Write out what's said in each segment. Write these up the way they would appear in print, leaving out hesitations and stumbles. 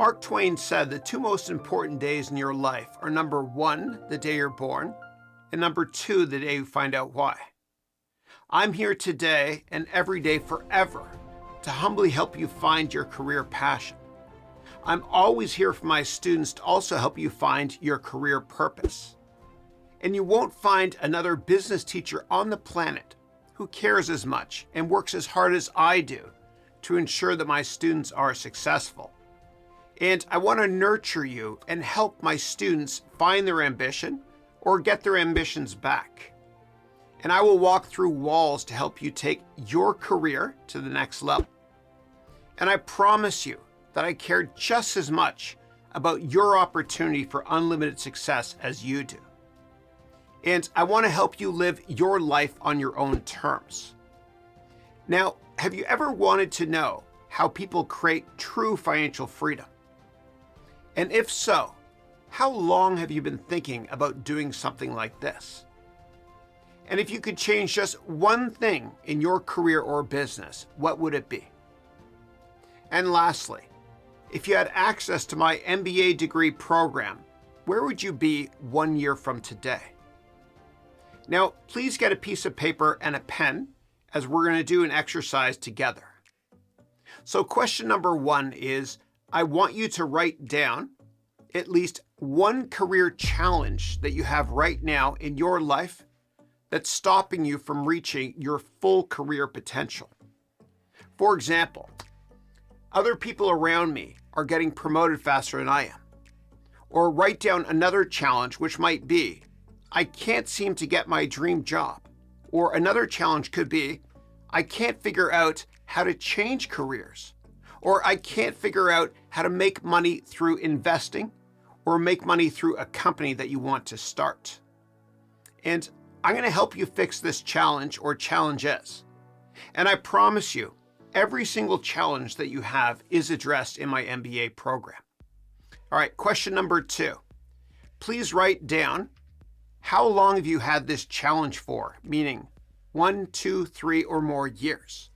Mark Twain said the two most important days in your life are number 1, the day you're born, and number 2, the day you find out why. I'm here today and every day forever to humbly help you find your career passion. I'm always here for my students to also help you find your career purpose. And you won't find another business teacher on the planet who cares as much and works as hard as I do to ensure that my students are successful. And I want to nurture you and help my students find their ambition or get their ambitions back. And I will walk through walls to help you take your career to the next level. And I promise you that I care just as much about your opportunity for unlimited success as you do. And I want to help you live your life on your own terms. Now, have you ever wanted to know how people create true financial freedom? And if so, how long have you been thinking about doing something like this? And if you could change just one thing in your career or business, what would it be? And lastly, if you had access to my MBA degree program, where would you be 1 year from today? Now, please get a piece of paper and a pen as we're going to do an exercise together. So question number 1 is, I want you to write down at least one career challenge that you have right now in your life that's stopping you from reaching your full career potential. For example, other people around me are getting promoted faster than I am. Or write down another challenge, which might be, I can't seem to get my dream job. Or another challenge could be, I can't figure out how to change careers. Or I can't figure out how to make money through investing or make money through a company that you want to start. And I'm going to help you fix this challenge or challenges. And I promise you, every single challenge that you have is addressed in my MBA program. All right, question number 2. Please write down, how long have you had this challenge for? Meaning 1, 2, 3, or more years.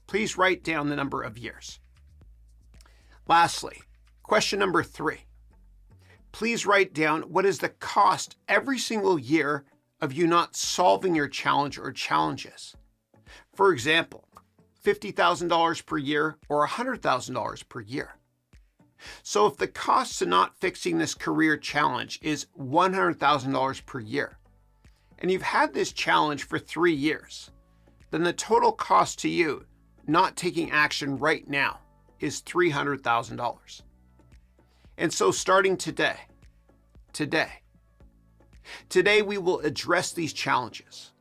Please write down the number of years. Lastly, question number 3. Please write down what is the cost every single year of you not solving your challenge or challenges. For example, $50,000 per year or $100,000 per year. So if the cost to not fixing this career challenge is $100,000 per year, and you've had this challenge for 3 years, then the total cost to you not taking action right now is $300,000. And so starting today we will address these challenges.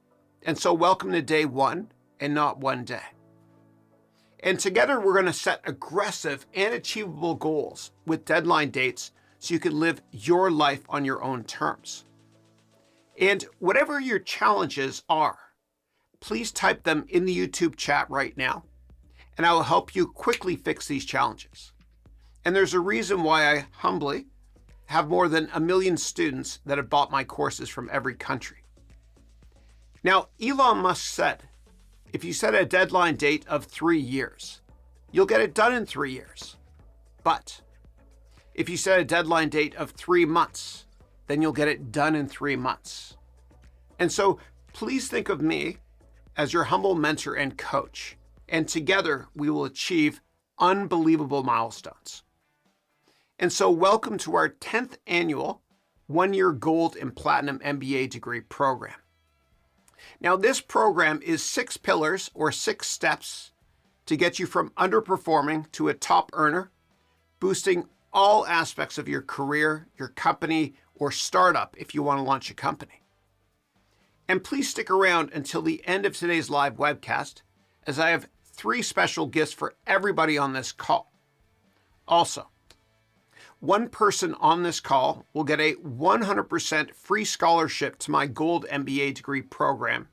And so welcome to day 1 and not 1 day. And together we're going to set aggressive and achievable goals with deadline dates so you can live your life on your own terms. And whatever your challenges are, please type them in the YouTube chat right now, and I will help you quickly fix these challenges. And there's a reason why I humbly have more than 1 million students that have bought my courses from every country. Now, Elon Musk said, if you set a deadline date of 3 years, you'll get it done in 3 years. But if you set a deadline date of 3 months, then you'll get it done in 3 months. And so please think of me as your humble mentor and coach, and together we will achieve unbelievable milestones. And so welcome to our 10th annual 1-year gold and platinum MBA degree program. Now, this program is 6 pillars or 6 steps to get you from underperforming to a top earner, boosting all aspects of your career, your company, or startup if you want to launch a company. And please stick around until the end of today's live webcast, as I have 3 special gifts for everybody on this call. Also, one person on this call will get a 100% free scholarship to my Gold MBA degree program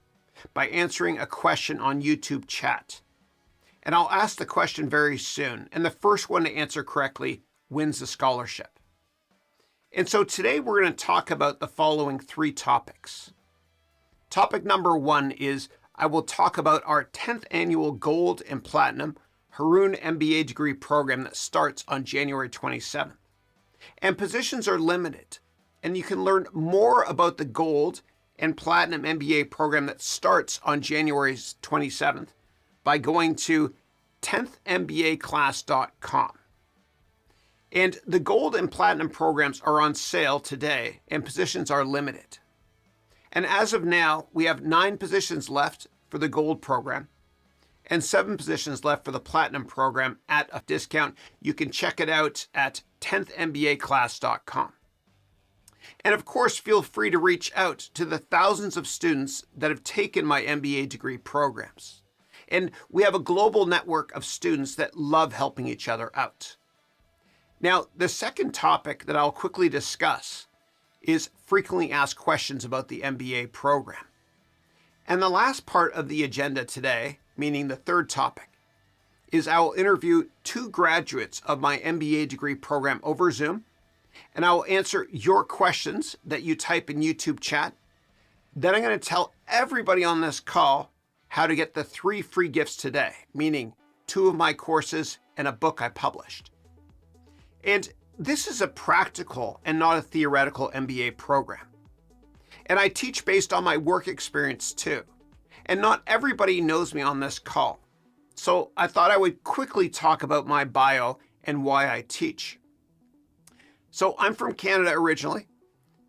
by answering a question on YouTube chat. And I'll ask the question very soon, and the first one to answer correctly wins the scholarship. And so today we're going to talk about the following 3 topics. Topic number 1 is I will talk about our 10th annual Gold and Platinum Haroun MBA degree program that starts on January 27th. And positions are limited, and you can learn more about the Gold and Platinum MBA program that starts on January 27th by going to 10thmbaclass.com. And the Gold and Platinum programs are on sale today, and positions are limited. And as of now, we have 9 positions left for the Gold program and 7 positions left for the Platinum program at a discount. You can check it out at 10thmbaclass.com. And of course, feel free to reach out to the thousands of students that have taken my MBA degree programs. And we have a global network of students that love helping each other out. Now, the second topic that I'll quickly discuss is frequently asked questions about the MBA program. And the last part of the agenda today, meaning the third topic, is I will interview 2 graduates of my MBA degree program over Zoom, and I will answer your questions that you type in YouTube chat. Then I'm going to tell everybody on this call how to get the 3 free gifts today, meaning 2 of my courses and a book I published. And this is a practical and not a theoretical MBA program. And I teach based on my work experience too. And not everybody knows me on this call. So I thought I would quickly talk about my bio and why I teach. So I'm from Canada originally,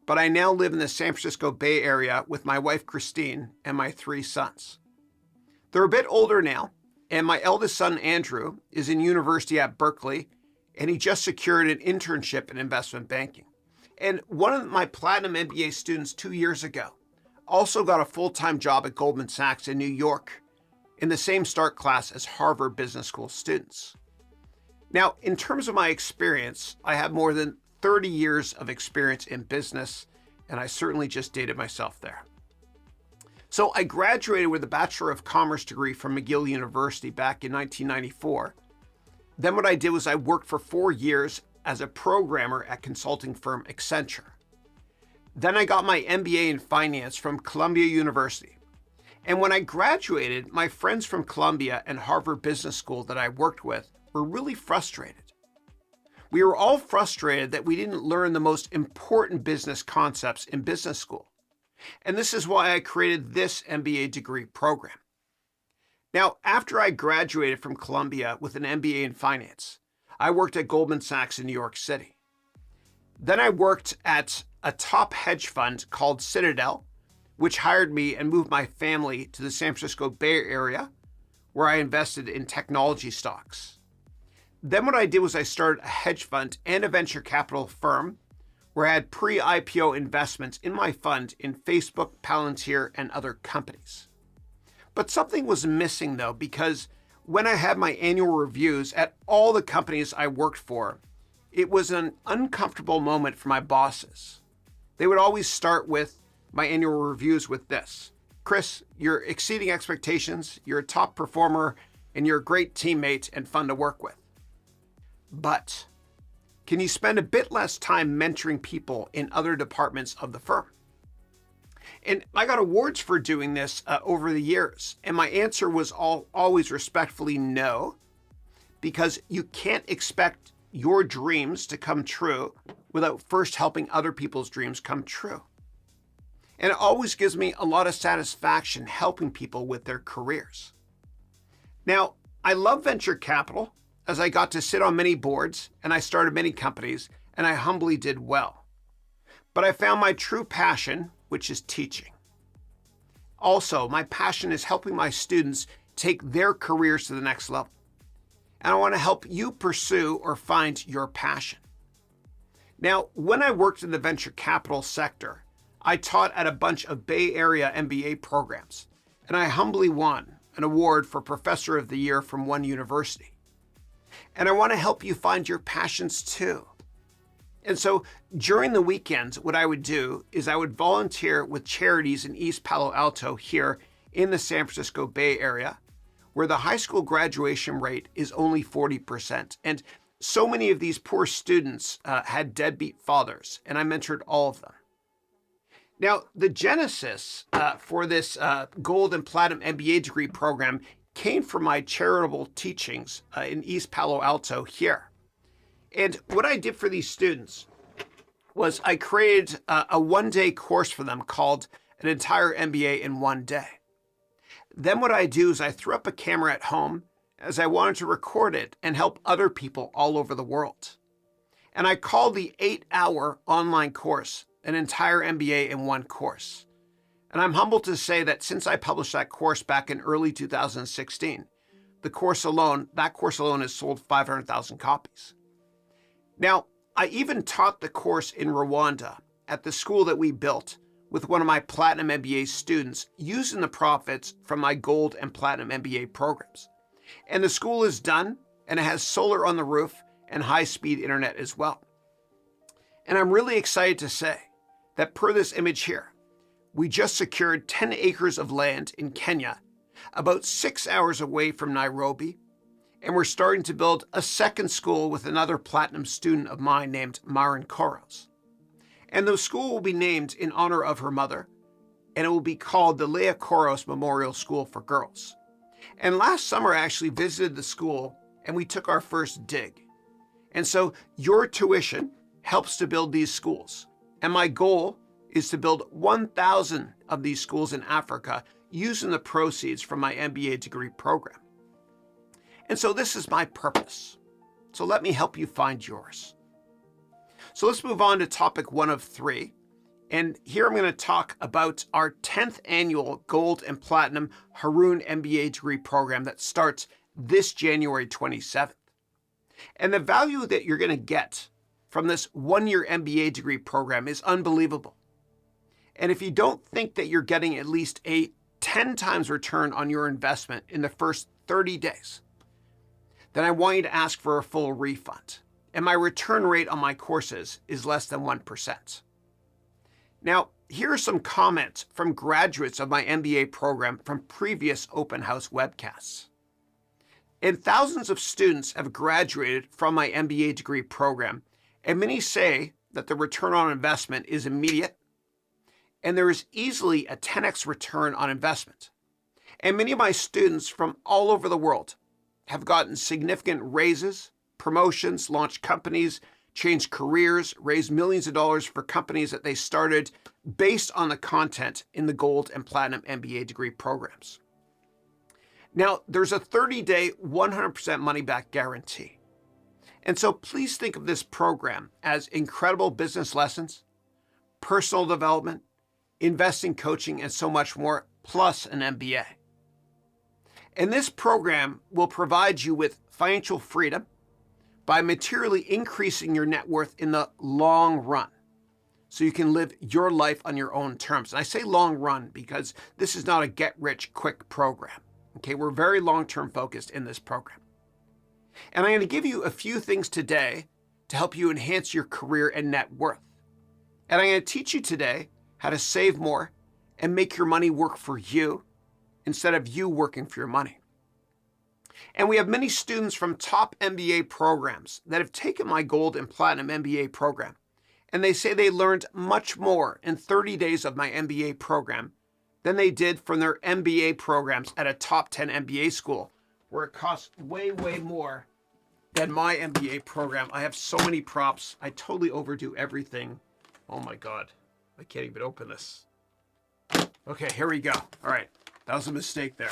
but I now live in the San Francisco Bay Area with my wife Christine and my 3 sons. They're a bit older now, and my eldest son Andrew is in university at Berkeley, and he just secured an internship in investment banking. And one of my Platinum MBA students 2 years ago also got a full-time job at Goldman Sachs in New York in the same start class as Harvard Business School students. Now, in terms of my experience, I have more than 30 years of experience in business, and I certainly just dated myself there. So I graduated with a Bachelor of Commerce degree from McGill University back in 1994. Then what I did was I worked for 4 years as a programmer at consulting firm Accenture. Then I got my MBA in finance from Columbia University. And when I graduated, my friends from Columbia and Harvard Business School that I worked with were really frustrated. We were all frustrated that we didn't learn the most important business concepts in business school. And this is why I created this MBA degree program. Now, after I graduated from Columbia with an MBA in finance, I worked at Goldman Sachs in New York City. Then I worked at a top hedge fund called Citadel, which hired me and moved my family to the San Francisco Bay Area, where I invested in technology stocks. Then what I did was I started a hedge fund and a venture capital firm where I had pre-IPO investments in my fund in Facebook, Palantir, and other companies. But something was missing though, because when I had my annual reviews at all the companies I worked for, it was an uncomfortable moment for my bosses. They would always start with my annual reviews with this: Chris, you're exceeding expectations, you're a top performer, and you're a great teammate and fun to work with. But can you spend a bit less time mentoring people in other departments of the firm? And I got awards for doing this over the years. And my answer was always respectfully no, because you can't expect your dreams to come true without first helping other people's dreams come true. And it always gives me a lot of satisfaction helping people with their careers. Now, I love venture capital as I got to sit on many boards and I started many companies and I humbly did well. But I found my true passion, which is teaching. Also, my passion is helping my students take their careers to the next level. And I want to help you pursue or find your passion. Now, when I worked in the venture capital sector, I taught at a bunch of Bay Area MBA programs, and I humbly won an award for Professor of the Year from one university. And I want to help you find your passions too. And so during the weekends, what I would do is I would volunteer with charities in East Palo Alto here in the San Francisco Bay Area, where the high school graduation rate is only 40%. And so many of these poor students had deadbeat fathers, and I mentored all of them. Now, the genesis for this Gold and Platinum MBA degree program came from my charitable teachings in East Palo Alto here. And what I did for these students was I created a one-day course for them called an entire MBA in one day. Then what I do is I threw up a camera at home as I wanted to record it and help other people all over the world. And I called the 8-hour online course an entire MBA in one course. And I'm humbled to say that since I published that course back in early 2016, that course alone has sold 500,000 copies. Now, I even taught the course in Rwanda at the school that we built with one of my Platinum MBA students using the profits from my Gold and Platinum MBA programs. And the school is done, and it has solar on the roof and high-speed internet as well. And I'm really excited to say that per this image here, we just secured 10 acres of land in Kenya, about 6 hours away from Nairobi, and we're starting to build a second school with another Platinum student of mine named Marin Koros. And the school will be named in honor of her mother, and it will be called the Leah Koros Memorial School for Girls. And last summer, I actually visited the school, and we took our first dig. And so your tuition helps to build these schools. And my goal is to build 1,000 of these schools in Africa using the proceeds from my MBA degree program. And so this is my purpose. So let me help you find yours. So let's move on to topic 1 of 3. And here I'm going to talk about our 10th annual Gold and Platinum Haroun MBA degree program that starts this January 27th. And the value that you're going to get from this one-year MBA degree program is unbelievable. And if you don't think that you're getting at least a 10 times return on your investment in the first 30 days, then I want you to ask for a full refund. And my return rate on my courses is less than 1%. Now, here are some comments from graduates of my MBA program from previous open house webcasts. And thousands of students have graduated from my MBA degree program, and many say that the return on investment is immediate, and there is easily a 10x return on investment. And many of my students from all over the world have gotten significant raises, promotions, launched companies, changed careers, raised millions of dollars for companies that they started based on the content in the Gold and Platinum MBA degree programs. Now, there's a 30-day, 100% money-back guarantee. And so please think of this program as incredible business lessons, personal development, investing coaching, and so much more, plus an MBA. And this program will provide you with financial freedom by materially increasing your net worth in the long run, so you can live your life on your own terms. And I say long run because this is not a get-rich-quick program. Okay, we're very long-term focused in this program. And I'm going to give you a few things today to help you enhance your career and net worth. And I'm going to teach you today how to save more and make your money work for you instead of you working for your money. And we have many students from top MBA programs that have taken my Gold and Platinum MBA program, and they say they learned much more in 30 days of my MBA program than they did from their MBA programs at a top 10 MBA school, where it costs way, way more than my MBA program. I have so many props. I totally overdo everything. Oh my God, I can't even open this. Okay, here we go. All right, that was a mistake there.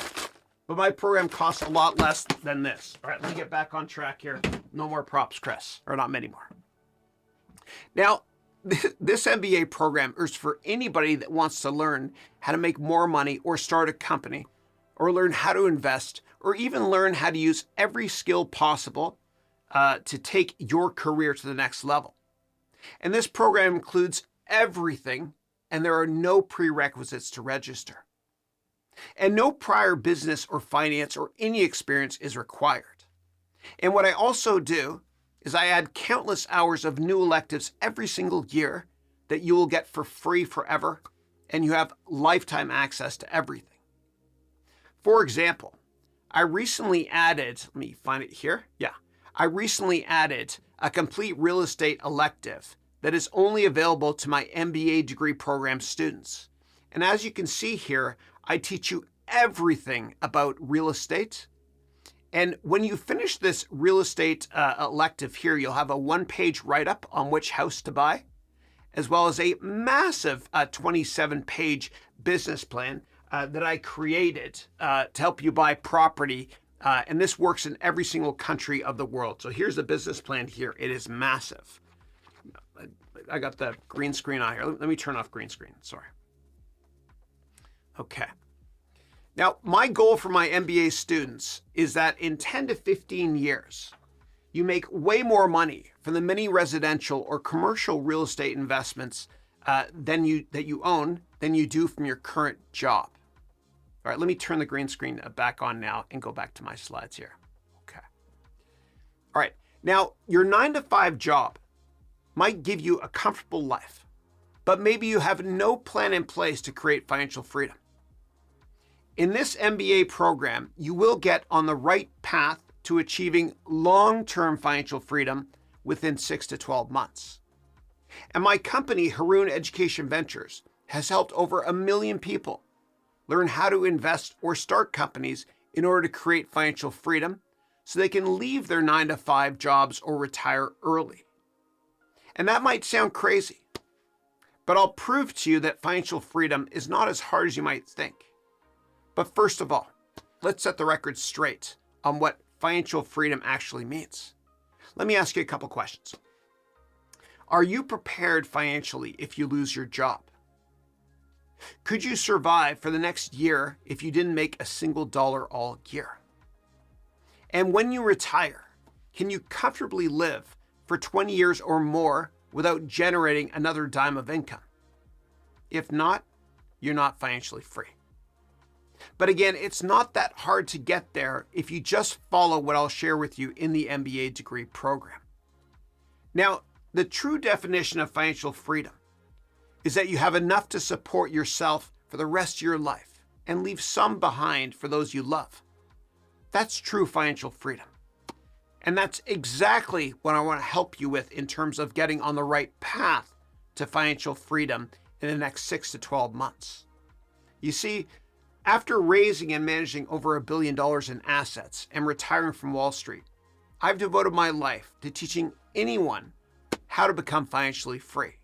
But my program costs a lot less than this. All right, let me get back on track here. No more props, Chris, or not many more. Now, this MBA program is for anybody that wants to learn how to make more money or start a company, or learn how to invest, or even learn how to use every skill possible to take your career to the next level. And this program includes everything, and there are no prerequisites to register. And no prior business or finance or any experience is required. And what I also do is I add countless hours of new electives every single year that you will get for free forever, and you have lifetime access to everything. For example, I recently added, let me find it here. Yeah, I recently added a complete real estate elective that is only available to my MBA degree program students. And as you can see here, I teach you everything about real estate. And when you finish this real estate elective here, you'll have a one-page write-up on which house to buy, as well as a massive 27-page business plan that I created to help you buy property. And this works in every single country of the world. So here's the business plan here. It is massive. I got the green screen on here. Let me turn off green screen. Sorry. Okay. Now, my goal for my MBA students is that in 10 to 15 years, you make way more money from the many residential or commercial real estate investments that you own than you do from your current job. All right, let me turn the green screen back on now and go back to my slides here. Okay. All right, now your 9-to-5 job might give you a comfortable life, but maybe you have no plan in place to create financial freedom. In this MBA program, you will get on the right path to achieving long-term financial freedom within 6 to 12 months. And my company, Haroun Education Ventures, has helped over 1 million people learn how to invest or start companies in order to create financial freedom so they can leave their 9-to-5 jobs or retire early. And that might sound crazy, but I'll prove to you that financial freedom is not as hard as you might think. But first of all, let's set the record straight on what financial freedom actually means. Let me ask you a couple questions. Are you prepared financially if you lose your job? Could you survive for the next year if you didn't make a single dollar all year? And when you retire, can you comfortably live for 20 years or more without generating another dime of income? If not, you're not financially free. But again, it's not that hard to get there if you just follow what I'll share with you in the MBA degree program. Now, the true definition of financial freedom is that you have enough to support yourself for the rest of your life and leave some behind for those you love. That's true financial freedom. And that's exactly what I want to help you with in terms of getting on the right path to financial freedom in the next 6 to 12 months. You see, after raising and managing over $1 billion in assets and retiring from Wall Street, I've devoted my life to teaching anyone how to become financially free.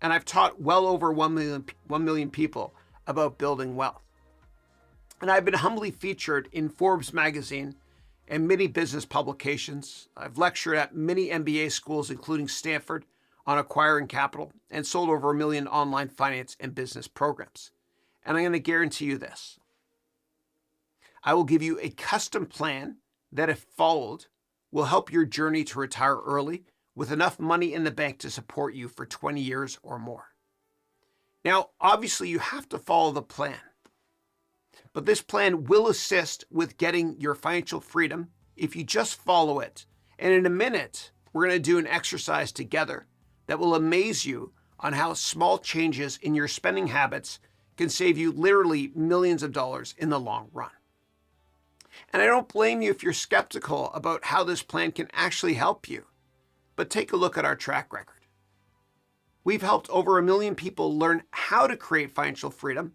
And I've taught well over 1 million people about building wealth. And I've been humbly featured in Forbes magazine and many business publications. I've lectured at many MBA schools, including Stanford, on acquiring capital, and sold over 1 million online finance and business programs. And I'm going to guarantee you this. I will give you a custom plan that, if followed, will help your journey to retire early with enough money in the bank to support you for 20 years or more. Now, obviously, you have to follow the plan. But this plan will assist with getting your financial freedom if you just follow it. And in a minute, we're going to do an exercise together that will amaze you on how small changes in your spending habits can save you literally millions of dollars in the long run. And I don't blame you if you're skeptical about how this plan can actually help you, but take a look at our track record. We've helped over 1 million people learn how to create financial freedom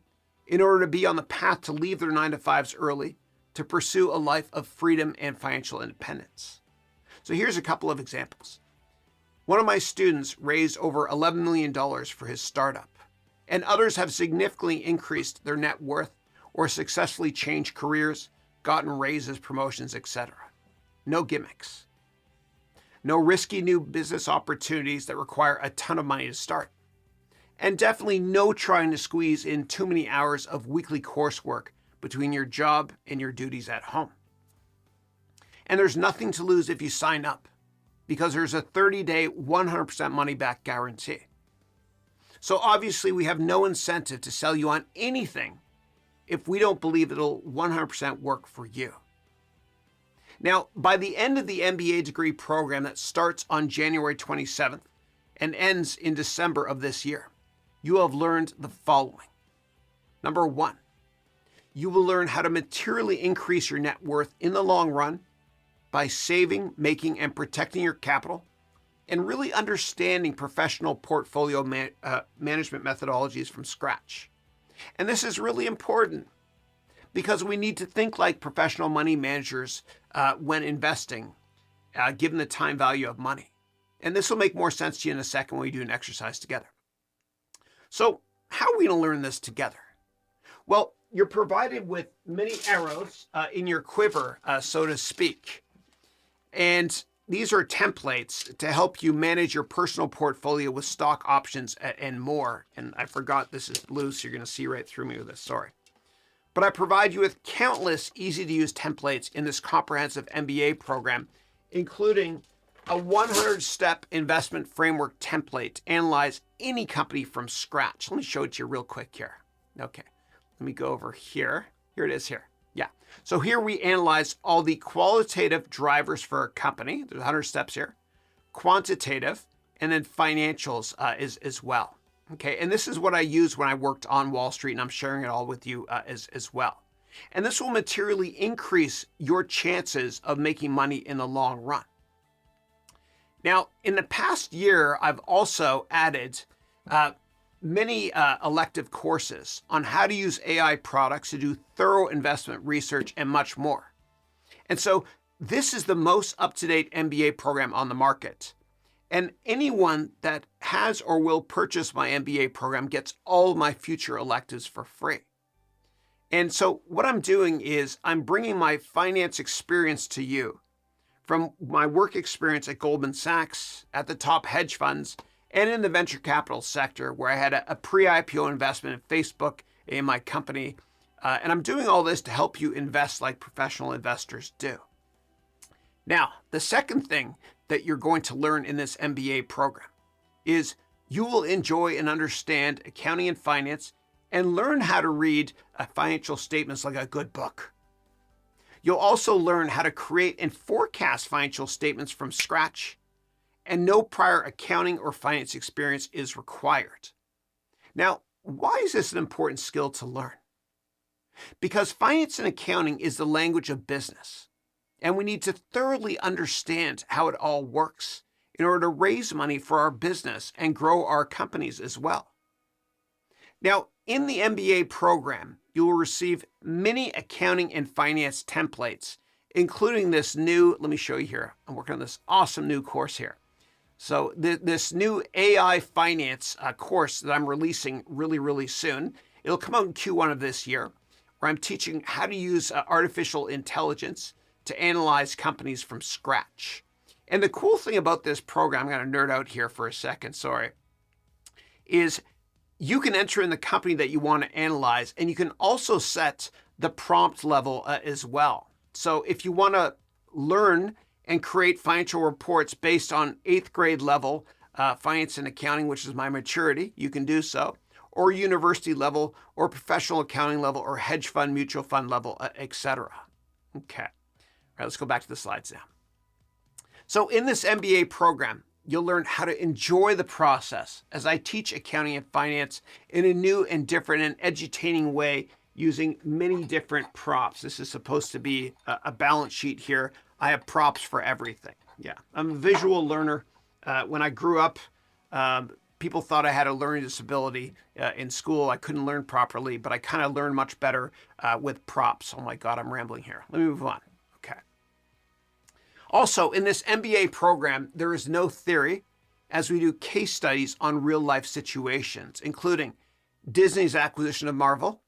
in order to be on the path to leave their 9-to-5s early to pursue a life of freedom and financial independence. So here's a couple of examples. One of my students raised over $11 million for his startup, and others have significantly increased their net worth or successfully changed careers, gotten raises, promotions, etc. No gimmicks. No risky new business opportunities that require a ton of money to start. And definitely no trying to squeeze in too many hours of weekly coursework between your job and your duties at home. And there's nothing to lose if you sign up, because there's a 30-day 100% money-back guarantee. So obviously we have no incentive to sell you on anything if we don't believe it'll 100% work for you. Now, by the end of the MBA degree program that starts on January 27th and ends in December of this year, you will have learned the following. Number 1, you will learn how to materially increase your net worth in the long run by saving, making, and protecting your capital, and really understanding professional portfolio management methodologies from scratch. And this is really important because we need to think like professional money managers when investing, given the time value of money. And this will make more sense to you in a second when we do an exercise together. So how are we going to learn this together? Well, you're provided with many arrows in your quiver, so to speak. And these are templates to help you manage your personal portfolio with stock options and more. And I forgot this is blue, so you're going to see right through me with this, sorry. But I provide you with countless easy-to-use templates in this comprehensive MBA program, including a 100-step investment framework template to analyze any company from scratch. Let me show it to you real quick here. Okay, let me go over here. Here it is here. Yeah. So here we analyze all the qualitative drivers for a company. There's 100 steps here. Quantitative, and then financials as well. Okay, and this is what I used when I worked on Wall Street, and I'm sharing it all with you as well. And this will materially increase your chances of making money in the long run. Now, in the past year, I've also added many elective courses on how to use AI products to do thorough investment research and much more. And so this is the most up-to-date MBA program on the market. And anyone that has or will purchase my MBA program gets all of my future electives for free. And so what I'm doing is I'm bringing my finance experience to you from my work experience at Goldman Sachs, at the top hedge funds, and in the venture capital sector, where I had a pre-IPO investment in Facebook in my company. And I'm doing all this to help you invest like professional investors do. Now, the second thing that you're going to learn in this MBA program is you will enjoy and understand accounting and finance and learn how to read financial statements like a good book. You'll also learn how to create and forecast financial statements from scratch, and no prior accounting or finance experience is required. Now, why is this an important skill to learn? Because finance and accounting is the language of business, and we need to thoroughly understand how it all works in order to raise money for our business and grow our companies as well. Now, in the MBA program, you will receive many accounting and finance templates, including this new, let me show you here. I'm working on this awesome new course here. So this new AI finance course that I'm releasing really soon, it'll come out in Q1 of this year, where I'm teaching how to use artificial intelligence to analyze companies from scratch. And the cool thing about this program, I'm going to nerd out here for a second, sorry, is you can enter in the company that you want to analyze, and you can also set the prompt level as well. So if you want to learn and create financial reports based on 8th grade level finance and accounting, which is my maturity, you can do so, or university level, or professional accounting level, or hedge fund, mutual fund level, etc. Okay, all right, let's go back to the slides now. So in this MBA program, you'll learn how to enjoy the process as I teach accounting and finance in a new and different and edutaining way using many different props. This is supposed to be a balance sheet here. I have props for everything. Yeah, I'm a visual learner. When I grew up, people thought I had a learning disability in school. I couldn't learn properly, but I kind of learned much better with props. Oh my God, I'm rambling here. Let me move on. Okay. Also, in this MBA program, there is no theory, as we do case studies on real life situations, including Disney's acquisition of Marvel,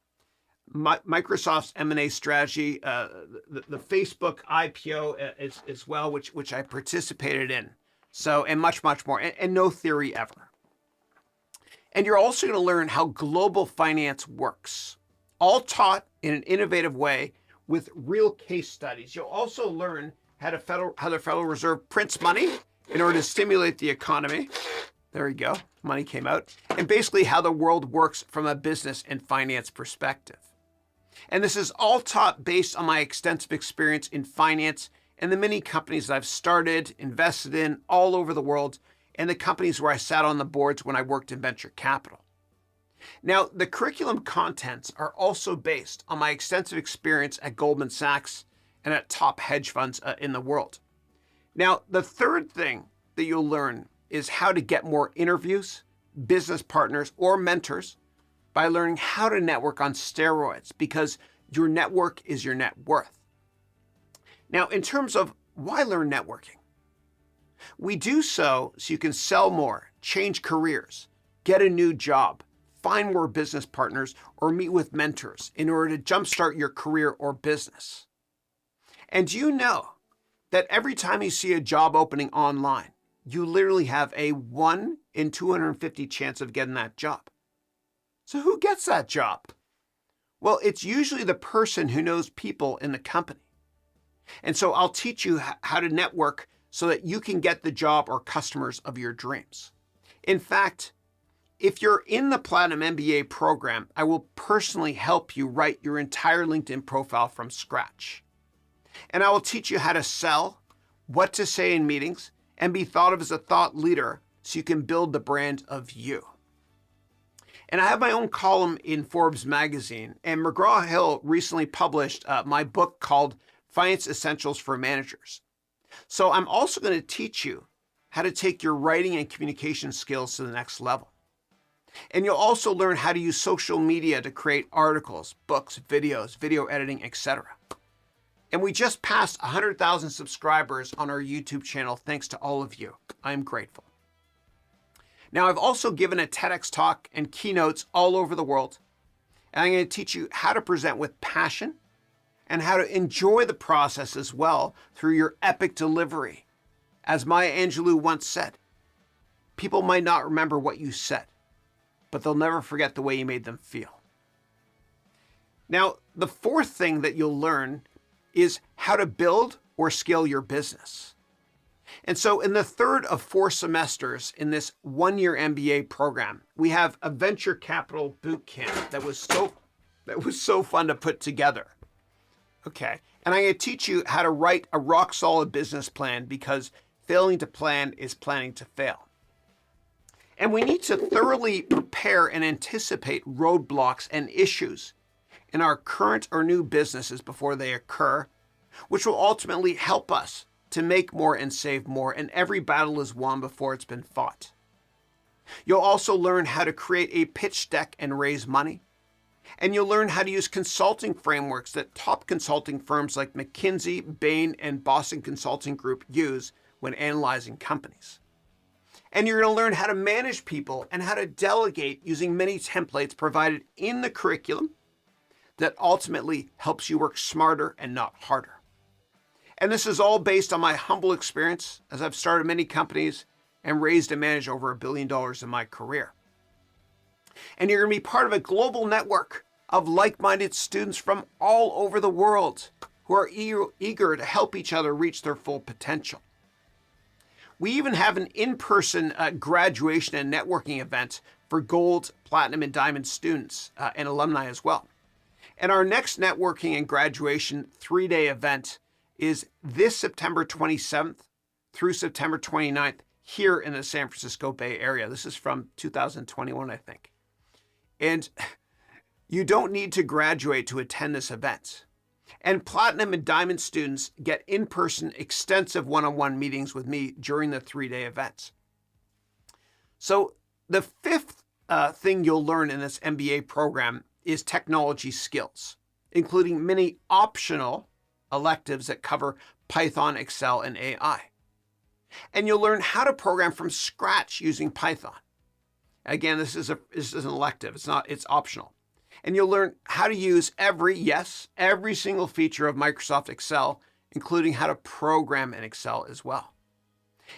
Microsoft's M&A strategy, the Facebook IPO as well, which I participated in. So, and much more, and no theory ever. And you're also going to learn how global finance works, all taught in an innovative way with real case studies. You'll also learn how the Federal Reserve prints money in order to stimulate the economy. There we go, money came out. And basically how the world works from a business and finance perspective. And this is all taught based on my extensive experience in finance and the many companies that I've started, invested in all over the world, and the companies where I sat on the boards when I worked in venture capital. Now, the curriculum contents are also based on my extensive experience at Goldman Sachs and at top hedge funds in the world. Now, the third thing that you'll learn is how to get more interviews, business partners, or mentors by learning how to network on steroids, because Your network is your net worth. Now, in terms of why learn networking, we do so you can sell more, change careers, get a new job, find more business partners, or meet with mentors in order to jumpstart your career or business. And you know that every time you see a job opening online, you literally have a 1 in 250 chance of getting that job. So who gets that job? Well, it's usually the person who knows people in the company. And so I'll teach you how to network so that you can get the job or customers of your dreams. In fact, if you're in the Platinum MBA program, I will personally help you write your entire LinkedIn profile from scratch. And I will teach you how to sell, what to say in meetings, and be thought of as a thought leader so you can build the brand of you. And I have my own column in Forbes magazine, and McGraw-Hill recently published my book called Finance Essentials for Managers. So I'm also going to teach you how to take your writing and communication skills to the next level. And you'll also learn how to use social media to create articles, books, videos, video editing, etc. And we just passed 100,000 subscribers on our YouTube channel thanks to all of you. I'm grateful. Now, I've also given a TEDx talk and keynotes all over the world, and I'm going to teach you how to present with passion and how to enjoy the process as well through your epic delivery. As Maya Angelou once said, people might not remember what you said, but they'll never forget the way you made them feel. Now, the fourth thing that you'll learn is how to build or scale your business. And so in the third of 4 semesters in this 1-year MBA program, we have a venture capital bootcamp that was so fun to put together. Okay, and I'm going to teach you how to write a rock solid business plan, because failing to plan is planning to fail. And we need to thoroughly prepare and anticipate roadblocks and issues in our current or new businesses before they occur, which will ultimately help us to make more and save more, and every battle is won before it's been fought. You'll also learn how to create a pitch deck and raise money. And you'll learn how to use consulting frameworks that top consulting firms like McKinsey, Bain, and Boston Consulting Group use when analyzing companies. And you're going to learn how to manage people and how to delegate using many templates provided in the curriculum that ultimately helps you work smarter and not harder. And this is all based on my humble experience, as I've started many companies and raised and managed over $1 billion in my career. And you're going to be part of a global network of like-minded students from all over the world who are eager to help each other reach their full potential. We even have an in-person graduation and networking event for gold, platinum, and diamond students and alumni as well. And our next networking and graduation 3-day event is this September 27th through September 29th here in the San Francisco Bay Area. This is from 2021, I think. And you don't need to graduate to attend this event. And platinum and diamond students get in-person extensive one-on-one meetings with me during the 3-day events. So the fifth thing you'll learn in this MBA program is technology skills, including many optional electives that cover Python, Excel, and AI. And you'll learn how to program from scratch using Python. Again, this is an elective. It's optional. And you'll learn how to use every single feature of Microsoft Excel, including how to program in Excel as well.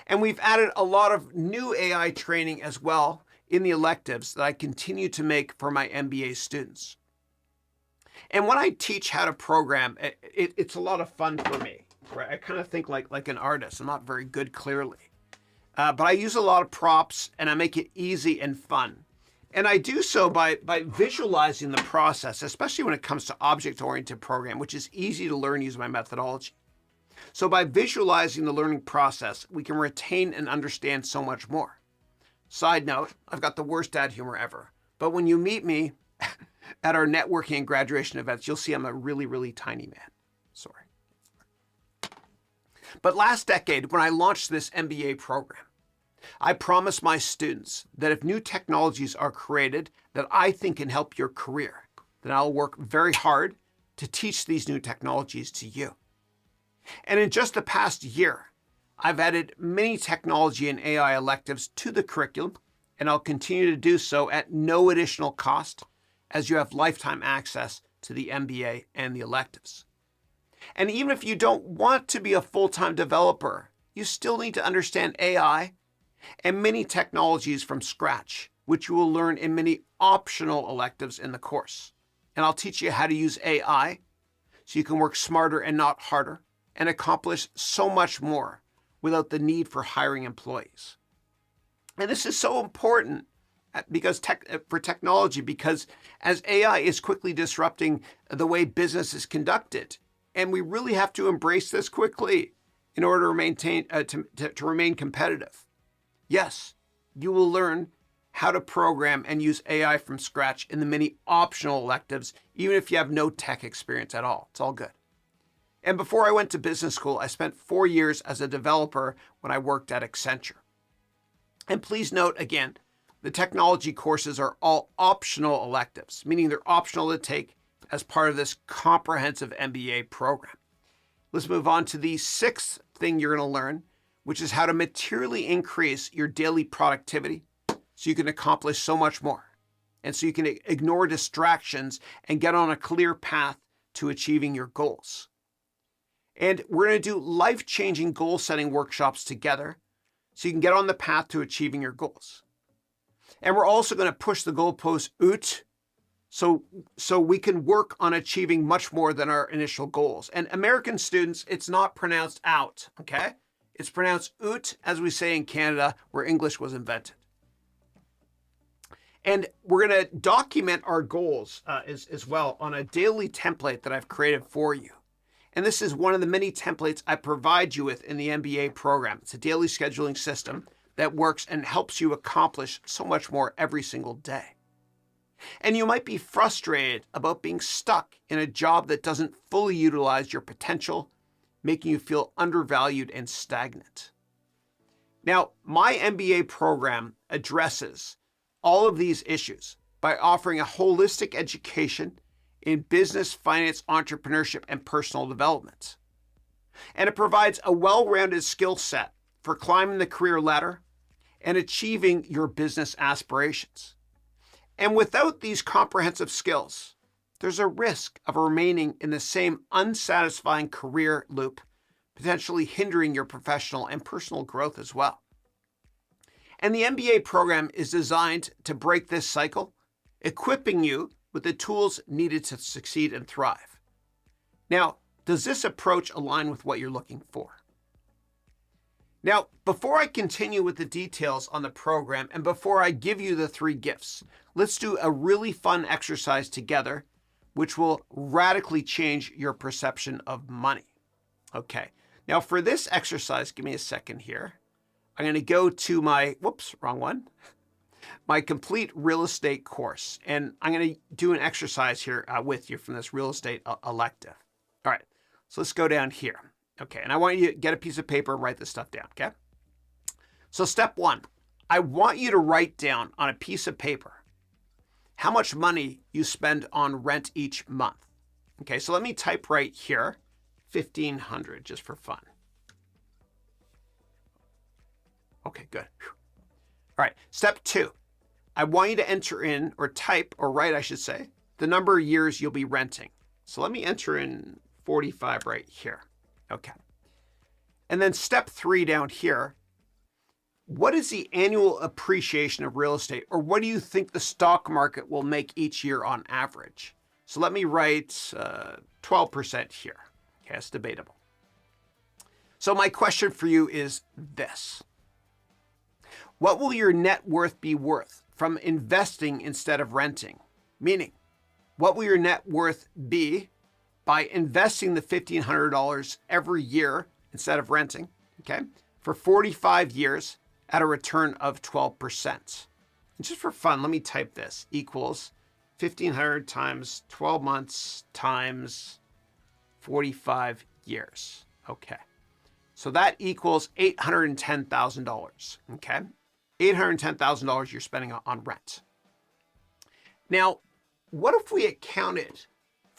And we've added a lot of new AI training as well in the electives that I continue to make for my MBA students. And when I teach how to program, it's a lot of fun for me. Right? I kind of think like an artist. I'm not very good, clearly. But I use a lot of props, and I make it easy and fun. And I do so by visualizing the process, especially when it comes to object-oriented program, which is easy to learn using my methodology. So by visualizing the learning process, we can retain and understand so much more. Side note, I've got the worst dad humor ever. But when you meet me at our networking and graduation events, you'll see I'm a really, really tiny man. Sorry. But last decade, when I launched this MBA program, I promised my students that if new technologies are created that I think can help your career, then I'll work very hard to teach these new technologies to you. And in just the past year, I've added many technology and AI electives to the curriculum, and I'll continue to do so at no additional cost, as you have lifetime access to the MBA and the electives. And even if you don't want to be a full-time developer, you still need to understand AI and many technologies from scratch, which you will learn in many optional electives in the course. And I'll teach you how to use AI so you can work smarter and not harder and accomplish so much more without the need for hiring employees. And this is so important for technology, because as AI is quickly disrupting the way business is conducted, and we really have to embrace this quickly in order to maintain to remain competitive. Yes, you will learn how to program and use AI from scratch in the many optional electives, even if you have no tech experience at all. It's all good. And before I went to business school, I spent 4 years as a developer when I worked at Accenture. And please note again, the technology courses are all optional electives, meaning they're optional to take as part of this comprehensive MBA program. Let's move on to the sixth thing you're going to learn, which is how to materially increase your daily productivity so you can accomplish so much more. And so you can ignore distractions and get on a clear path to achieving your goals. And we're going to do life-changing goal-setting workshops together so you can get on the path to achieving your goals. And we're also going to push the goalposts out so we can work on achieving much more than our initial goals. And American students, it's not pronounced out, okay? It's pronounced oot, as we say in Canada, where English was invented. And we're going to document our goals as well on a daily template that I've created for you. And this is one of the many templates I provide you with in the MBA program. It's a daily scheduling system that works and helps you accomplish so much more every single day. And you might be frustrated about being stuck in a job that doesn't fully utilize your potential, making you feel undervalued and stagnant. Now, my MBA program addresses all of these issues by offering a holistic education in business, finance, entrepreneurship, and personal development. And it provides a well-rounded skill set for climbing the career ladder and achieving your business aspirations. And without these comprehensive skills, there's a risk of remaining in the same unsatisfying career loop, potentially hindering your professional and personal growth as well. And the MBA program is designed to break this cycle, equipping you with the tools needed to succeed and thrive. Now, does this approach align with what you're looking for? Now, before I continue with the details on the program and before I give you the 3 gifts, let's do a really fun exercise together, which will radically change your perception of money. Okay, now for this exercise, give me a second here. I'm going to go to my, my complete real estate course. And I'm going to do an exercise here with you from this real estate elective. All right, so let's go down here. Okay, and I want you to get a piece of paper and write this stuff down, okay? So step 1, I want you to write down on a piece of paper how much money you spend on rent each month. Okay, so let me type right here, $1,500 just for fun. Okay, good. All right, step 2, I want you to enter in, or type, or write, I should say, the number of years you'll be renting. So let me enter in 45 right here. Okay. And then step 3 down here, what is the annual appreciation of real estate, or what do you think the stock market will make each year on average? So let me write 12% here. Okay, that's debatable. So my question for you is this. What will your net worth be worth from investing instead of renting? Meaning, what will your net worth be by investing the $1,500 every year instead of renting, okay, for 45 years at a return of 12%. And just for fun, let me type this, equals 1,500 times 12 months times 45 years. Okay, so that equals $810,000, okay? $810,000 you're spending on rent. Now, what if we accounted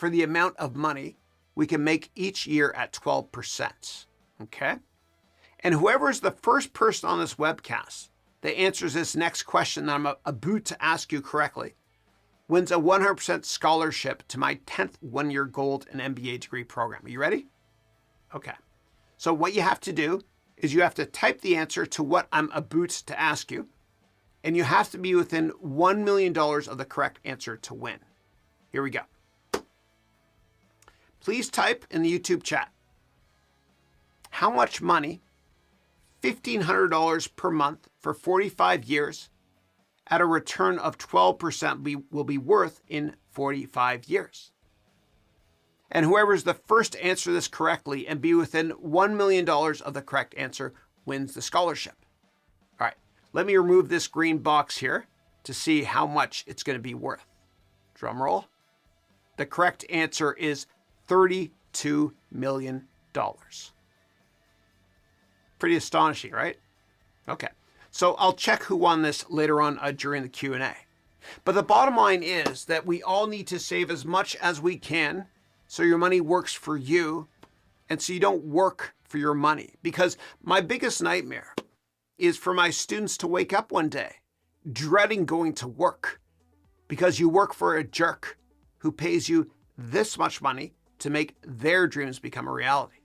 for the amount of money we can make each year at 12%, okay? And whoever is the first person on this webcast that answers this next question that I'm about to ask you correctly wins a 100% scholarship to my 10th one-year gold and MBA degree program. Are you ready? Okay. So what you have to do is you have to type the answer to what I'm about to ask you, and you have to be within $1 million of the correct answer to win. Here we go. Please type in the YouTube chat, how much money, $1,500 per month for 45 years at a return of 12% will be worth in 45 years. And whoever's the first to answer this correctly and be within $1 million of the correct answer wins the scholarship. All right, let me remove this green box here to see how much it's going to be worth. Drum roll. The correct answer is $32 million. Pretty astonishing, right? Okay, so I'll check who won this later on during the Q&A. But the bottom line is that we all need to save as much as we can so your money works for you and so you don't work for your money. Because my biggest nightmare is for my students to wake up one day dreading going to work because you work for a jerk who pays you this much money to make their dreams become a reality.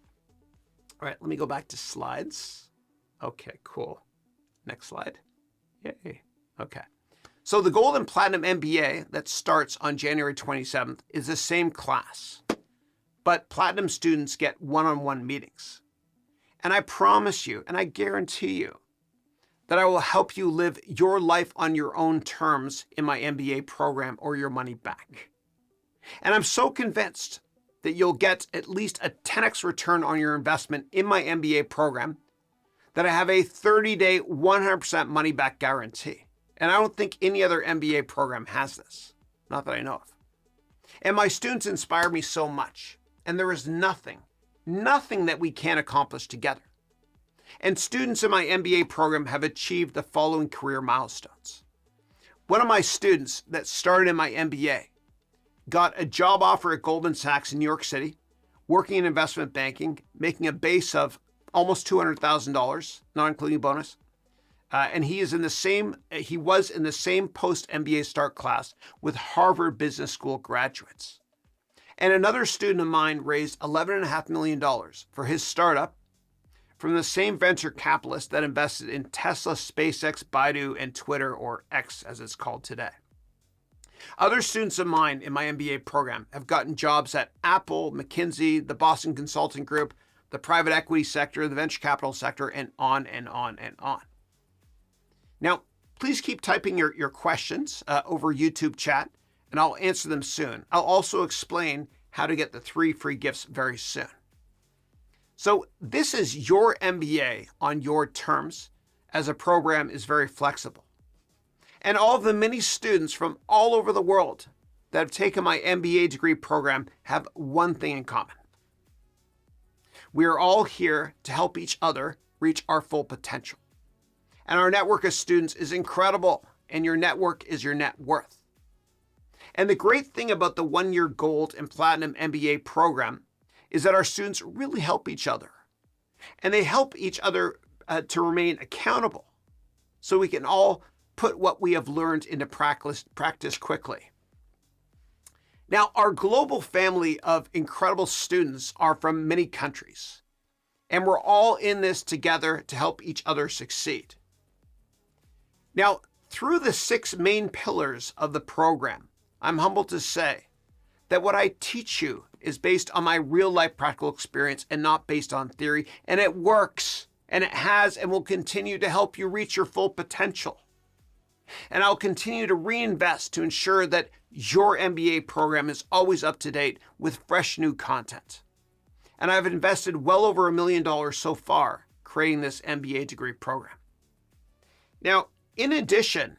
All right, let me go back to slides. Okay, cool. Next slide. Yay. Okay. So the Gold and Platinum MBA that starts on January 27th is the same class, but Platinum students get one-on-one meetings. And I promise you, and I guarantee you, that I will help you live your life on your own terms in my MBA program or your money back. And I'm so convinced that you'll get at least a 10x return on your investment in my MBA program that I have a 30-day 100% money back guarantee. And I don't think any other MBA program has this, not that I know of. And my students inspire me so much, and there is nothing that we can't accomplish together. And students in my MBA program have achieved the following career milestones. One of my students that started in my MBA got a job offer at Goldman Sachs in New York City, working in investment banking, making a base of almost $200,000, not including bonus. And he was in the same post-MBA start class with Harvard Business School graduates. And another student of mine raised $11.5 million for his startup from the same venture capitalist that invested in Tesla, SpaceX, Baidu, and Twitter, or X as it's called today. Other students of mine in my MBA program have gotten jobs at Apple, McKinsey, the Boston Consulting Group, the private equity sector, the venture capital sector, and on and on and on. Now, please keep typing your questions over YouTube chat, and I'll answer them soon. I'll also explain how to get the 3 free gifts very soon. So this is your MBA on your terms, as a program is very flexible. And all of the many students from all over the world that have taken my MBA degree program have one thing in common. We are all here to help each other reach our full potential. And our network of students is incredible, and your network is your net worth. And the great thing about the 1-year Gold and Platinum MBA program is that our students really help each other. And they help each other to remain accountable so we can all put what we have learned into practice quickly. Now, our global family of incredible students are from many countries, and we're all in this together to help each other succeed. Now, through the 6 main pillars of the program, I'm humbled to say that what I teach you is based on my real-life practical experience and not based on theory, and it works, and it has and will continue to help you reach your full potential. And I'll continue to reinvest to ensure that your MBA program is always up to date with fresh new content. And I've invested well over $1 million so far creating this MBA degree program. Now, in addition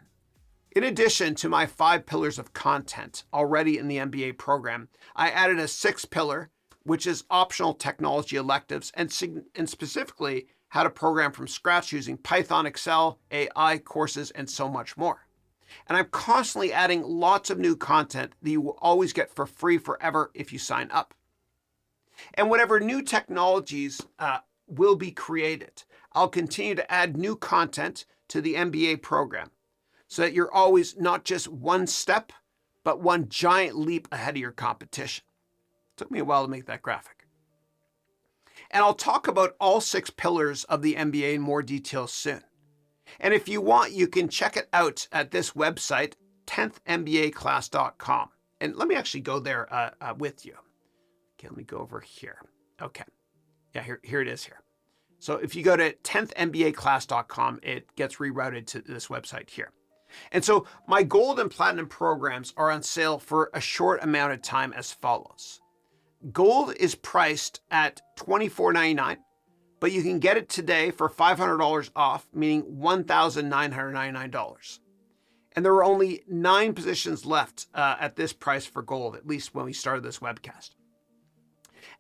to my 5 pillars of content already in the MBA program, I added a 6th pillar, which is optional technology electives, and specifically how to program from scratch using Python, Excel, AI courses, and so much more. And I'm constantly adding lots of new content that you will always get for free forever if you sign up. And whatever new technologies will be created, I'll continue to add new content to the MBA program so that you're always not just one step, but one giant leap ahead of your competition. It took me a while to make that graphic. And I'll talk about all 6 pillars of the MBA in more detail soon. And if you want, you can check it out at this website, 10thmbaclass.com. And let me actually go there with you. Okay, let me go over here. Okay. Yeah, here it is here. So if you go to 10thmbaclass.com, it gets rerouted to this website here. And so my gold and platinum programs are on sale for a short amount of time as follows. Gold is priced at $24.99, but you can get it today for $500 off, meaning $1,999. And there are only 9 positions left at this price for gold, at least when we started this webcast.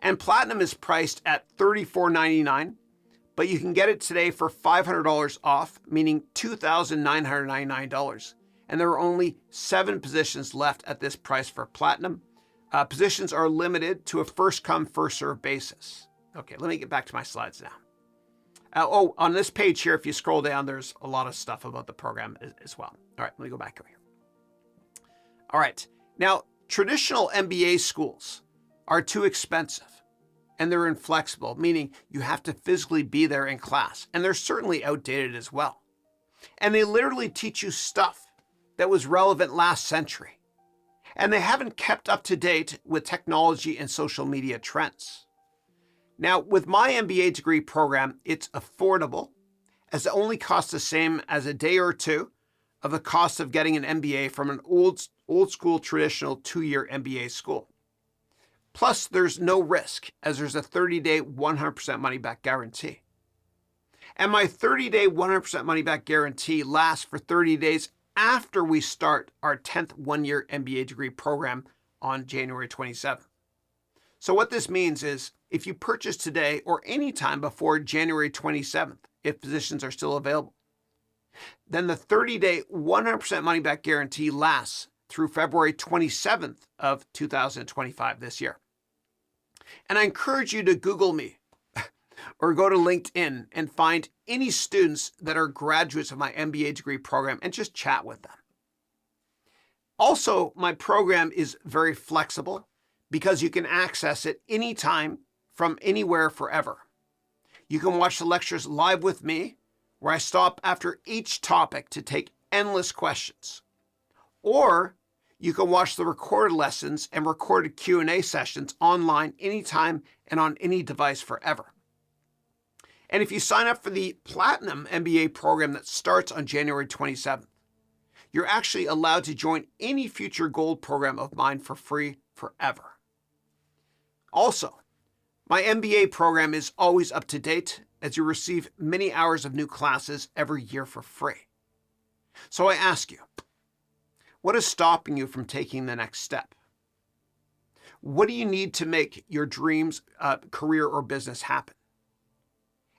And platinum is priced at $34.99, but you can get it today for $500 off, meaning $2,999. And there are only 7 positions left at this price for platinum. Positions are limited to a first-come, first-served basis. Okay, let me get back to my slides now. On this page here, if you scroll down, there's a lot of stuff about the program as well. All right, let me go back over here. All right, now, traditional MBA schools are too expensive. And they're inflexible, meaning you have to physically be there in class. And they're certainly outdated as well. And they literally teach you stuff that was relevant last century. And they haven't kept up to date with technology and social media trends. Now, with my MBA degree program, it's affordable, as it only costs the same as a day or two of the cost of getting an MBA from an old school traditional 2-year MBA school. Plus, there's no risk, as there's a 30-day 100% money-back guarantee. And my 30-day 100% money-back guarantee lasts for 30 days after we start our 10th one-year MBA degree program on January 27th. So what this means is, if you purchase today or any time before January 27th, if positions are still available, then the 30-day 100% money-back guarantee lasts through February 27th of 2025 this year. And I encourage you to Google me or go to LinkedIn and find any students that are graduates of my MBA degree program and just chat with them. Also, my program is very flexible because you can access it anytime from anywhere forever. You can watch the lectures live with me, where I stop after each topic to take endless questions. Or you can watch the recorded lessons and recorded Q&A sessions online anytime and on any device forever. And if you sign up for the Platinum MBA program that starts on January 27th, you're actually allowed to join any future Gold program of mine for free forever. Also, my MBA program is always up to date, as you receive many hours of new classes every year for free. So I ask you, what is stopping you from taking the next step? What do you need to make your dreams, career, or business happen?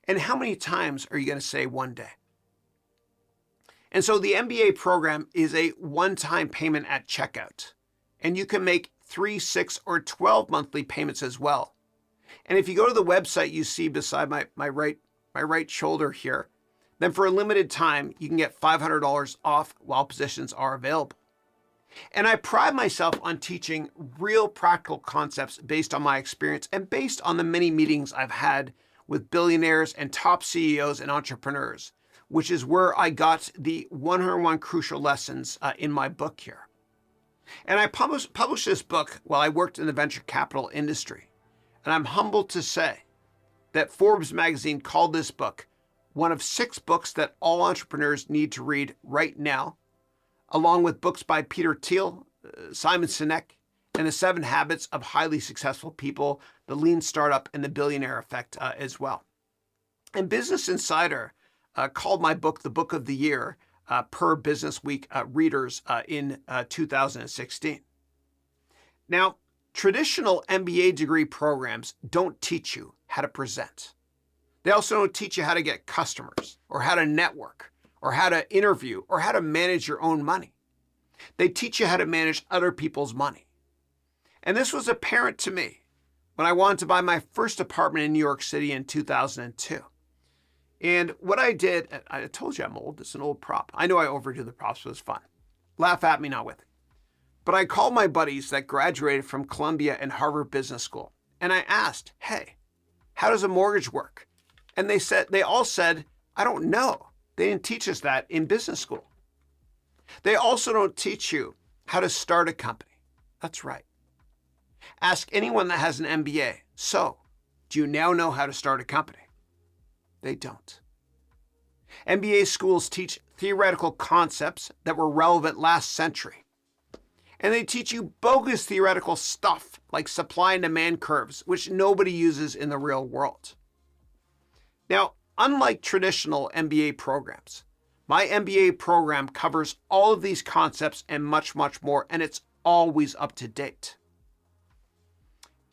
And how many times are you going to say one day? And so the MBA program is a one-time payment at checkout, and you can make 3, 6, or 12 monthly payments as well. And if you go to the website you see beside my right shoulder here, then for a limited time, you can get $500 off while positions are available. And I pride myself on teaching real practical concepts based on my experience and based on the many meetings I've had with billionaires and top CEOs and entrepreneurs, which is where I got the 101 crucial lessons in my book here. And I published this book while I worked in the venture capital industry. And I'm humbled to say that Forbes magazine called this book one of 6 books that all entrepreneurs need to read right now, along with books by Peter Thiel, Simon Sinek, and the 7 Habits of Highly Successful People, the Lean Startup, and the Billionaire Effect as well. And Business Insider called my book the Book of the Year per Business Week readers in 2016. Now, traditional MBA degree programs don't teach you how to present. They also don't teach you how to get customers, or how to network, or how to interview, or how to manage your own money. They teach you how to manage other people's money. And this was apparent to me when I wanted to buy my first apartment in New York City in 2002. And what I did, I told you I'm old, it's an old prop. I know I overdo the props, but it's fun. Laugh at me, not with it. But I called my buddies that graduated from Columbia and Harvard Business School, and I asked, hey, how does a mortgage work? And they all said, I don't know. They didn't teach us that in business school. They also don't teach you how to start a company. That's right. Ask anyone that has an MBA. So, do you now know how to start a company? They don't. MBA schools teach theoretical concepts that were relevant last century. And they teach you bogus theoretical stuff like supply and demand curves, which nobody uses in the real world. Now, unlike traditional MBA programs, my MBA program covers all of these concepts and much, much more, and it's always up to date.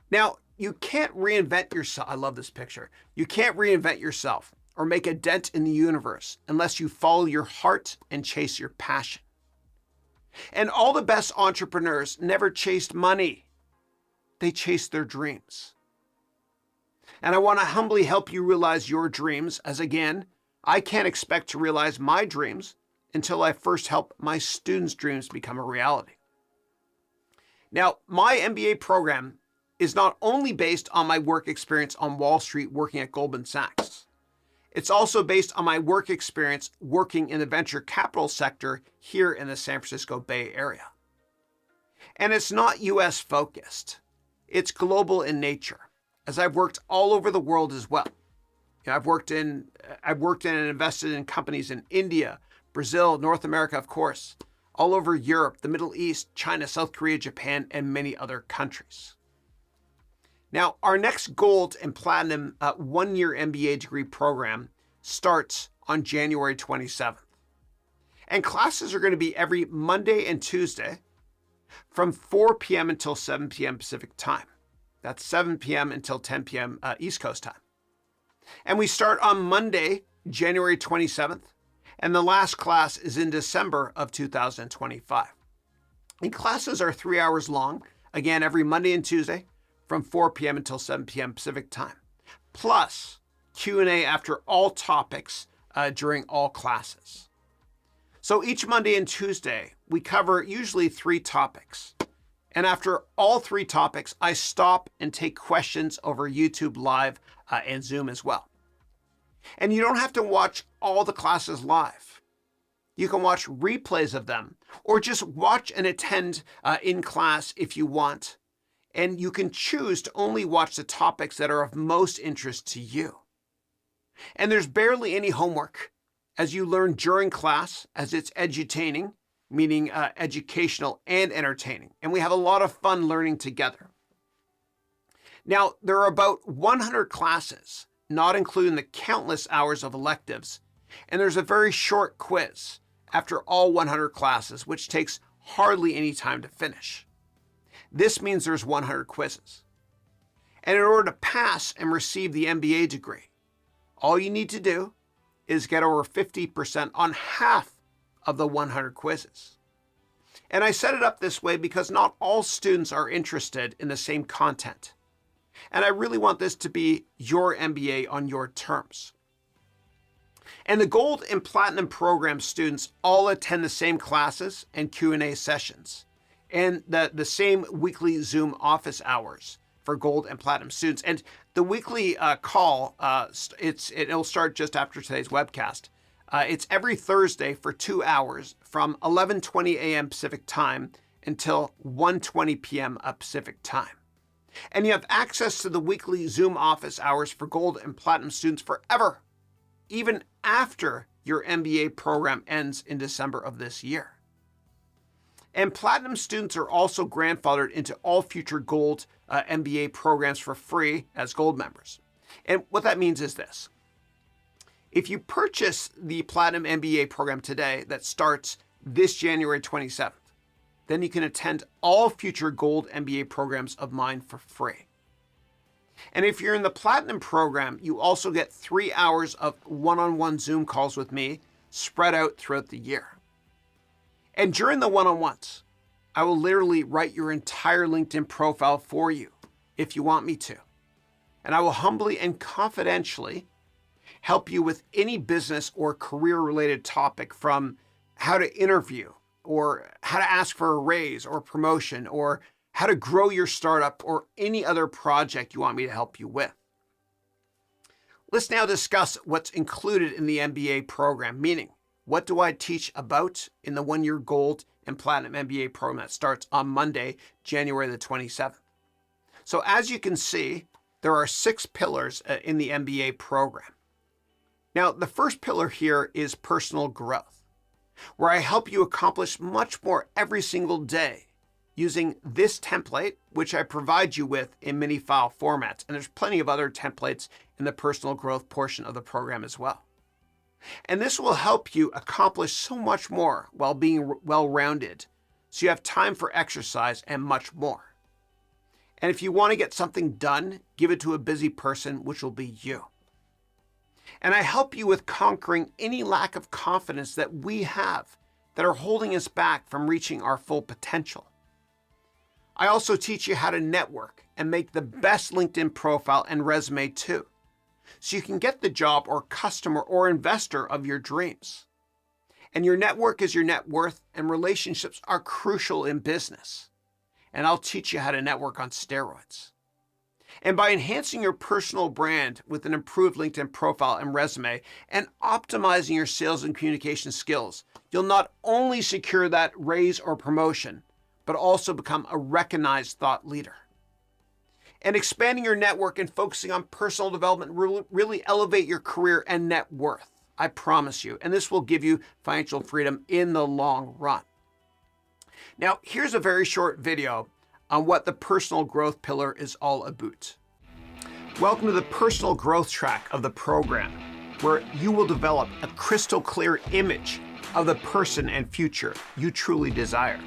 Now, you can't reinvent yourself. I love this picture. You can't reinvent yourself or make a dent in the universe unless you follow your heart and chase your passion. And all the best entrepreneurs never chased money. They chased their dreams. And I want to humbly help you realize your dreams, as again, I can't expect to realize my dreams until I first help my students' dreams become a reality. Now, my MBA program is not only based on my work experience on Wall Street working at Goldman Sachs. It's also based on my work experience working in the venture capital sector here in the San Francisco Bay Area. And it's not US focused. It's global in nature, as I've worked all over the world as well. You know, I've worked in and invested in companies in India, Brazil, North America, of course, all over Europe, the Middle East, China, South Korea, Japan, and many other countries. Now, our next gold and platinum one-year MBA degree program starts on January 27th. And classes are going to be every Monday and Tuesday from 4 p.m. until 7 p.m. Pacific time. That's 7 p.m. until 10 p.m. East Coast time. And we start on Monday, January 27th, and the last class is in December of 2025. And classes are 3 hours long, again, every Monday and Tuesday, from 4 p.m. until 7 p.m. Pacific time, plus Q&A after all topics during all classes. So each Monday and Tuesday, we cover usually 3 topics. And after all 3 topics, I stop and take questions over YouTube Live and Zoom as well. And you don't have to watch all the classes live. You can watch replays of them, or just watch and attend in class if you want. And you can choose to only watch the topics that are of most interest to you. And there's barely any homework, as you learn during class, as it's edutaining, meaning educational and entertaining. And we have a lot of fun learning together. Now, there are about 100 classes, not including the countless hours of electives. And there's a very short quiz after all 100 classes, which takes hardly any time to finish. This means there's 100 quizzes. And in order to pass and receive the MBA degree, all you need to do is get over 50% on half of the 100 quizzes. And I set it up this way because not all students are interested in the same content. And I really want this to be your MBA on your terms. And the gold and platinum program students all attend the same classes and Q&A sessions, and the same weekly Zoom office hours for gold and platinum students. And the weekly call, it'll start just after today's webcast. It's every Thursday for 2 hours from 11:20 a.m. Pacific time until 1:20 p.m. Pacific time. And you have access to the weekly Zoom office hours for gold and platinum students forever, even after your MBA program ends in December of this year. And platinum students are also grandfathered into all future gold MBA programs for free as gold members. And what that means is this. If you purchase the platinum MBA program today that starts this January 27th, then you can attend all future gold MBA programs of mine for free. And if you're in the platinum program, you also get 3 hours of one-on-one Zoom calls with me spread out throughout the year. And during the one-on-ones, I will literally write your entire LinkedIn profile for you if you want me to. And I will humbly and confidentially help you with any business or career-related topic, from how to interview, or how to ask for a raise or promotion, or how to grow your startup, or any other project you want me to help you with. Let's now discuss what's included in the MBA program, meaning what do I teach about in the one-year gold and platinum MBA program that starts on Monday, January the 27th. So as you can see, there are 6 pillars in the MBA program. Now, the first pillar here is personal growth, where I help you accomplish much more every single day using this template, which I provide you with in mini file formats. And there's plenty of other templates in the personal growth portion of the program as well. And this will help you accomplish so much more while being well-rounded, so you have time for exercise and much more. And if you want to get something done, give it to a busy person, which will be you. And I help you with conquering any lack of confidence that we have that are holding us back from reaching our full potential. I also teach you how to network and make the best LinkedIn profile and resume too, so you can get the job or customer or investor of your dreams. And your network is your net worth, and relationships are crucial in business. And I'll teach you how to network on steroids. And by enhancing your personal brand with an improved LinkedIn profile and resume, and optimizing your sales and communication skills, you'll not only secure that raise or promotion, but also become a recognized thought leader. And expanding your network and focusing on personal development really elevate your career and net worth. I promise you. And this will give you financial freedom in the long run. Now, here's a very short video on what the personal growth pillar is all about. Welcome to the personal growth track of the program, where you will develop a crystal clear image of the person and future you truly desire.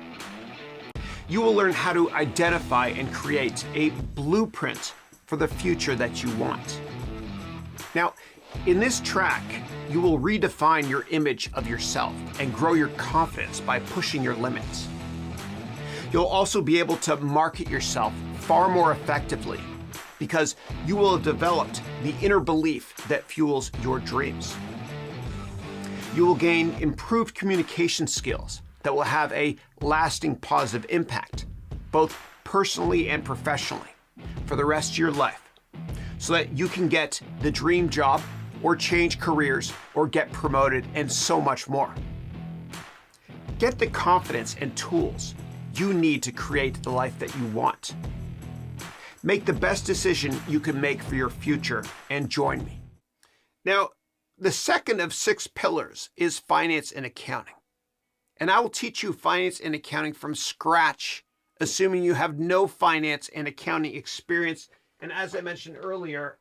You will learn how to identify and create a blueprint for the future that you want. Now, in this track, you will redefine your image of yourself and grow your confidence by pushing your limits. You'll also be able to market yourself far more effectively because you will have developed the inner belief that fuels your dreams. You will gain improved communication skills that will have a lasting positive impact, both personally and professionally, for the rest of your life, so that you can get the dream job or change careers or get promoted and so much more. Get the confidence and tools you need to create the life that you want. Make the best decision you can make for your future and join me. Now, the second of 6 pillars is finance and accounting. And I will teach you finance and accounting from scratch, assuming you have no finance and accounting experience. And as I mentioned earlier,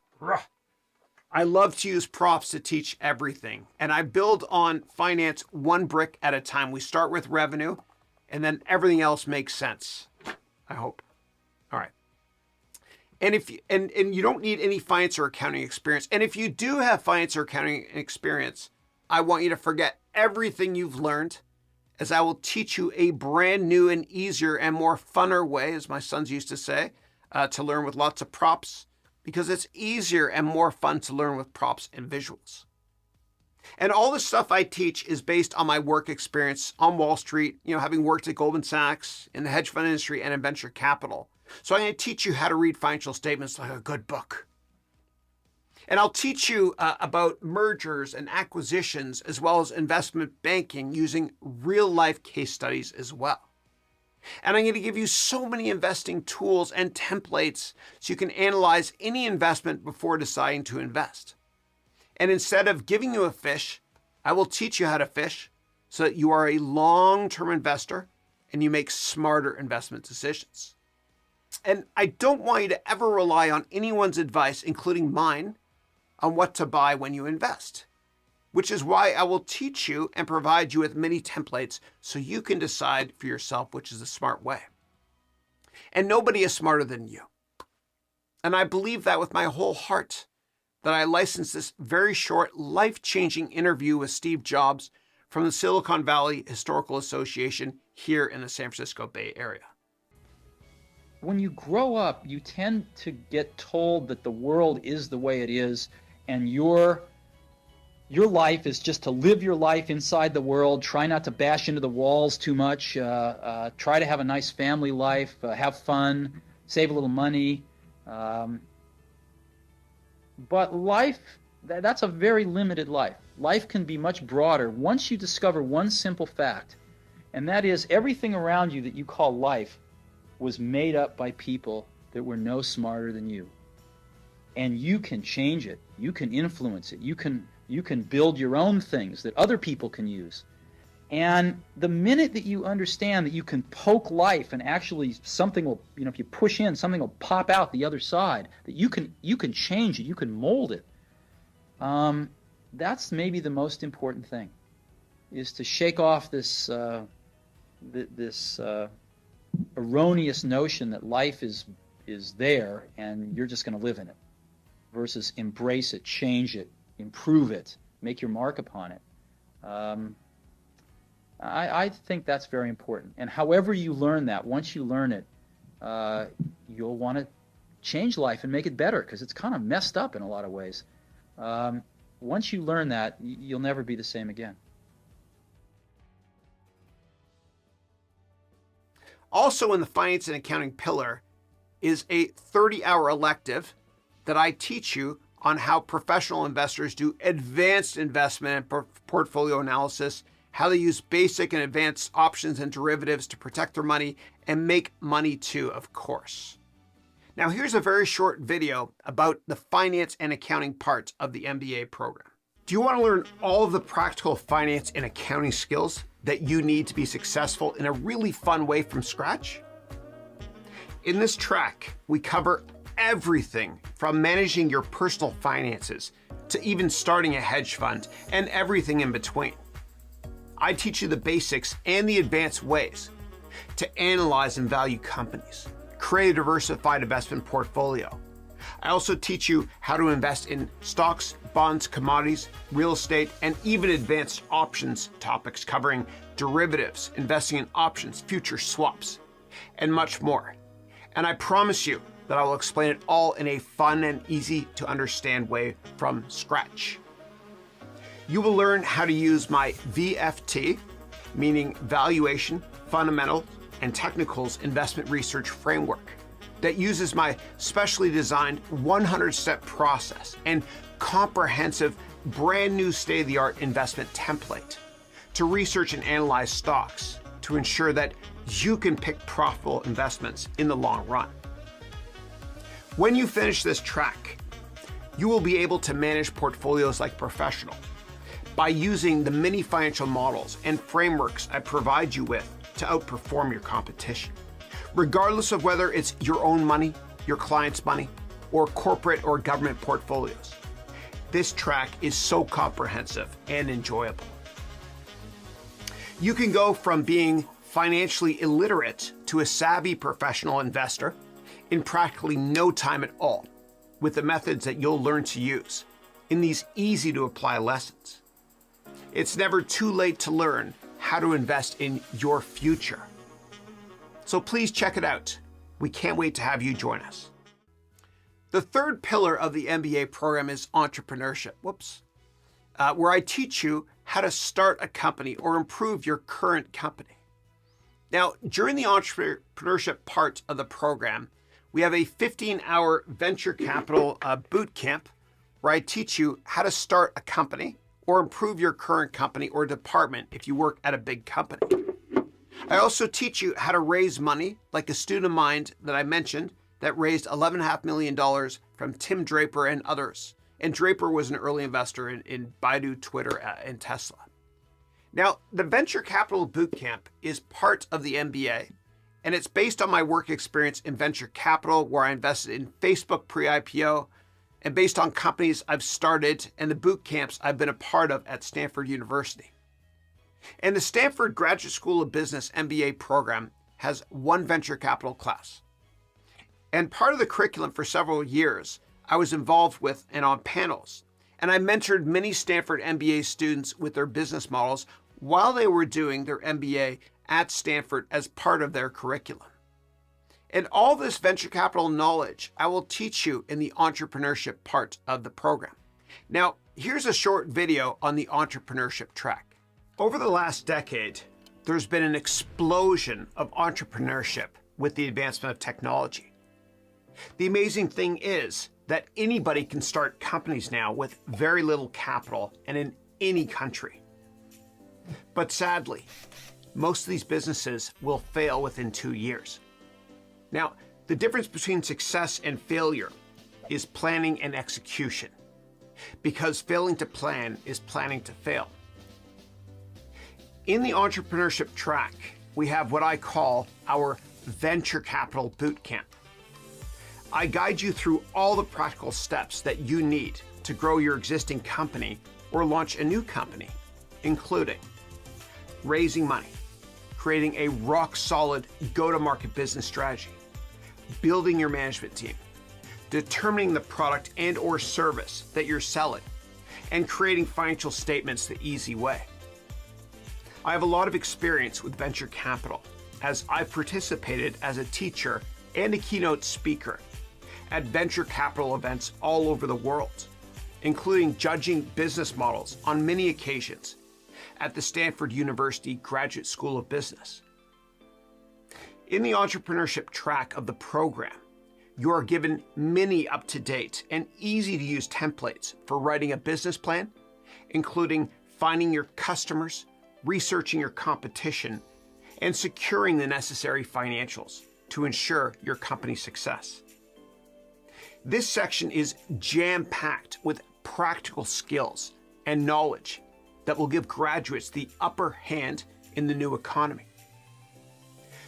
I love to use props to teach everything. And I build on finance one brick at a time. We start with revenue, and then everything else makes sense, I hope. All right. And if you, and you don't need any finance or accounting experience. And if you do have finance or accounting experience, I want you to forget everything you've learned, as I will teach you a brand new and easier and more funner way, as my sons used to say, to learn with lots of props, because it's easier and more fun to learn with props and visuals. And all the stuff I teach is based on my work experience on Wall Street, having worked at Goldman Sachs, in the hedge fund industry, and in venture capital. So I'm going to teach you how to read financial statements like a good book. And I'll teach you about mergers and acquisitions, as well as investment banking, using real-life case studies as well. And I'm going to give you so many investing tools and templates so you can analyze any investment before deciding to invest. And instead of giving you a fish, I will teach you how to fish so that you are a long-term investor and you make smarter investment decisions. And I don't want you to ever rely on anyone's advice, including mine, on what to buy when you invest, which is why I will teach you and provide you with many templates so you can decide for yourself which is the smart way. And nobody is smarter than you. And I believe that with my whole heart, that I licensed this very short, life-changing interview with Steve Jobs from the Silicon Valley Historical Association here in the San Francisco Bay Area. When you grow up, you tend to get told that the world is the way it is, and your life is just to live your life inside the world, try not to bash into the walls too much, try to have a nice family life, have fun, save a little money. But life, that's a very limited life. Life can be much broader once you discover one simple fact, and that is everything around you that you call life was made up by people that were no smarter than you. And you can change it. You can influence it. You can build your own things that other people can use. And the minute that you understand that you can poke life and actually something will, if you push in, something will pop out the other side, that you can change it, you can mold it. That's maybe the most important thing, is to shake off this erroneous notion that life is there and you're just going to live in it, versus embrace it, change it, improve it, make your mark upon it. I think that's very important. And however you learn that, once you learn it, you'll want to change life and make it better, because it's kind of messed up in a lot of ways. Once you learn that, you'll never be the same again. Also in the finance and accounting pillar is a 30-hour elective that I teach you on how professional investors do advanced investment and portfolio analysis, how they use basic and advanced options and derivatives to protect their money and make money too, of course. Now here's a very short video about the finance and accounting part of the MBA program. Do you want to learn all of the practical finance and accounting skills that you need to be successful in a really fun way from scratch? In this track, we cover everything from managing your personal finances to even starting a hedge fund and everything in between. I teach you the basics and the advanced ways to analyze and value companies, create a diversified investment portfolio. I also teach you how to invest in stocks, bonds, commodities, real estate, and even advanced options topics covering derivatives, investing in options, future swaps, and much more. And I promise you that I will explain it all in a fun and easy to understand way from scratch. You will learn how to use my VFT, meaning Valuation, Fundamentals, and Technicals Investment Research Framework, that uses my specially designed 100-step process and comprehensive, brand new state-of-the-art investment template to research and analyze stocks to ensure that you can pick profitable investments in the long run. When you finish this track, you will be able to manage portfolios like a professional by using the many financial models and frameworks I provide you with to outperform your competition, regardless of whether it's your own money, your client's money, or corporate or government portfolios. This track is so comprehensive and enjoyable. You can go from being financially illiterate to a savvy professional investor in practically no time at all, with the methods that you'll learn to use in these easy to apply lessons. It's never too late to learn how to invest in your future. So please check it out. We can't wait to have you join us. The third pillar of the MBA program is entrepreneurship, where I teach you how to start a company or improve your current company. Now, during the entrepreneurship part of the program, we have a 15-hour venture capital boot camp where I teach you how to start a company or improve your current company or department if you work at a big company. I also teach you how to raise money, like a student of mine that I mentioned that raised $11.5 million from Tim Draper and others. And Draper was an early investor in Baidu, Twitter, and Tesla. Now, the Venture Capital Bootcamp is part of the MBA, and it's based on my work experience in venture capital, where I invested in Facebook pre-IPO, and based on companies I've started and the boot camps I've been a part of at Stanford University. And the Stanford Graduate School of Business MBA program has one venture capital class. And part of the curriculum for several years, I was involved with and on panels. And I mentored many Stanford MBA students with their business models while they were doing their MBA at Stanford as part of their curriculum. And all this venture capital knowledge I will teach you in the entrepreneurship part of the program. Now, here's a short video on the entrepreneurship track. Over the last decade, there's been an explosion of entrepreneurship with the advancement of technology. The amazing thing is that anybody can start companies now with very little capital and in any country. But sadly, most of these businesses will fail within 2 years. Now, the difference between success and failure is planning and execution, because failing to plan is planning to fail. In the entrepreneurship track, we have what I call our venture capital bootcamp. I guide you through all the practical steps that you need to grow your existing company or launch a new company, including raising money, creating a rock-solid go-to-market business strategy, building your management team, determining the product and or service that you're selling, and creating financial statements the easy way. I have a lot of experience with venture capital, as I participated as a teacher and a keynote speaker at venture capital events all over the world, including judging business models on many occasions at the Stanford University Graduate School of Business. In the entrepreneurship track of the program, you are given many up-to-date and easy-to-use templates for writing a business plan, including finding your customers, researching your competition, and securing the necessary financials to ensure your company's success. This section is jam-packed with practical skills and knowledge that will give graduates the upper hand in the new economy.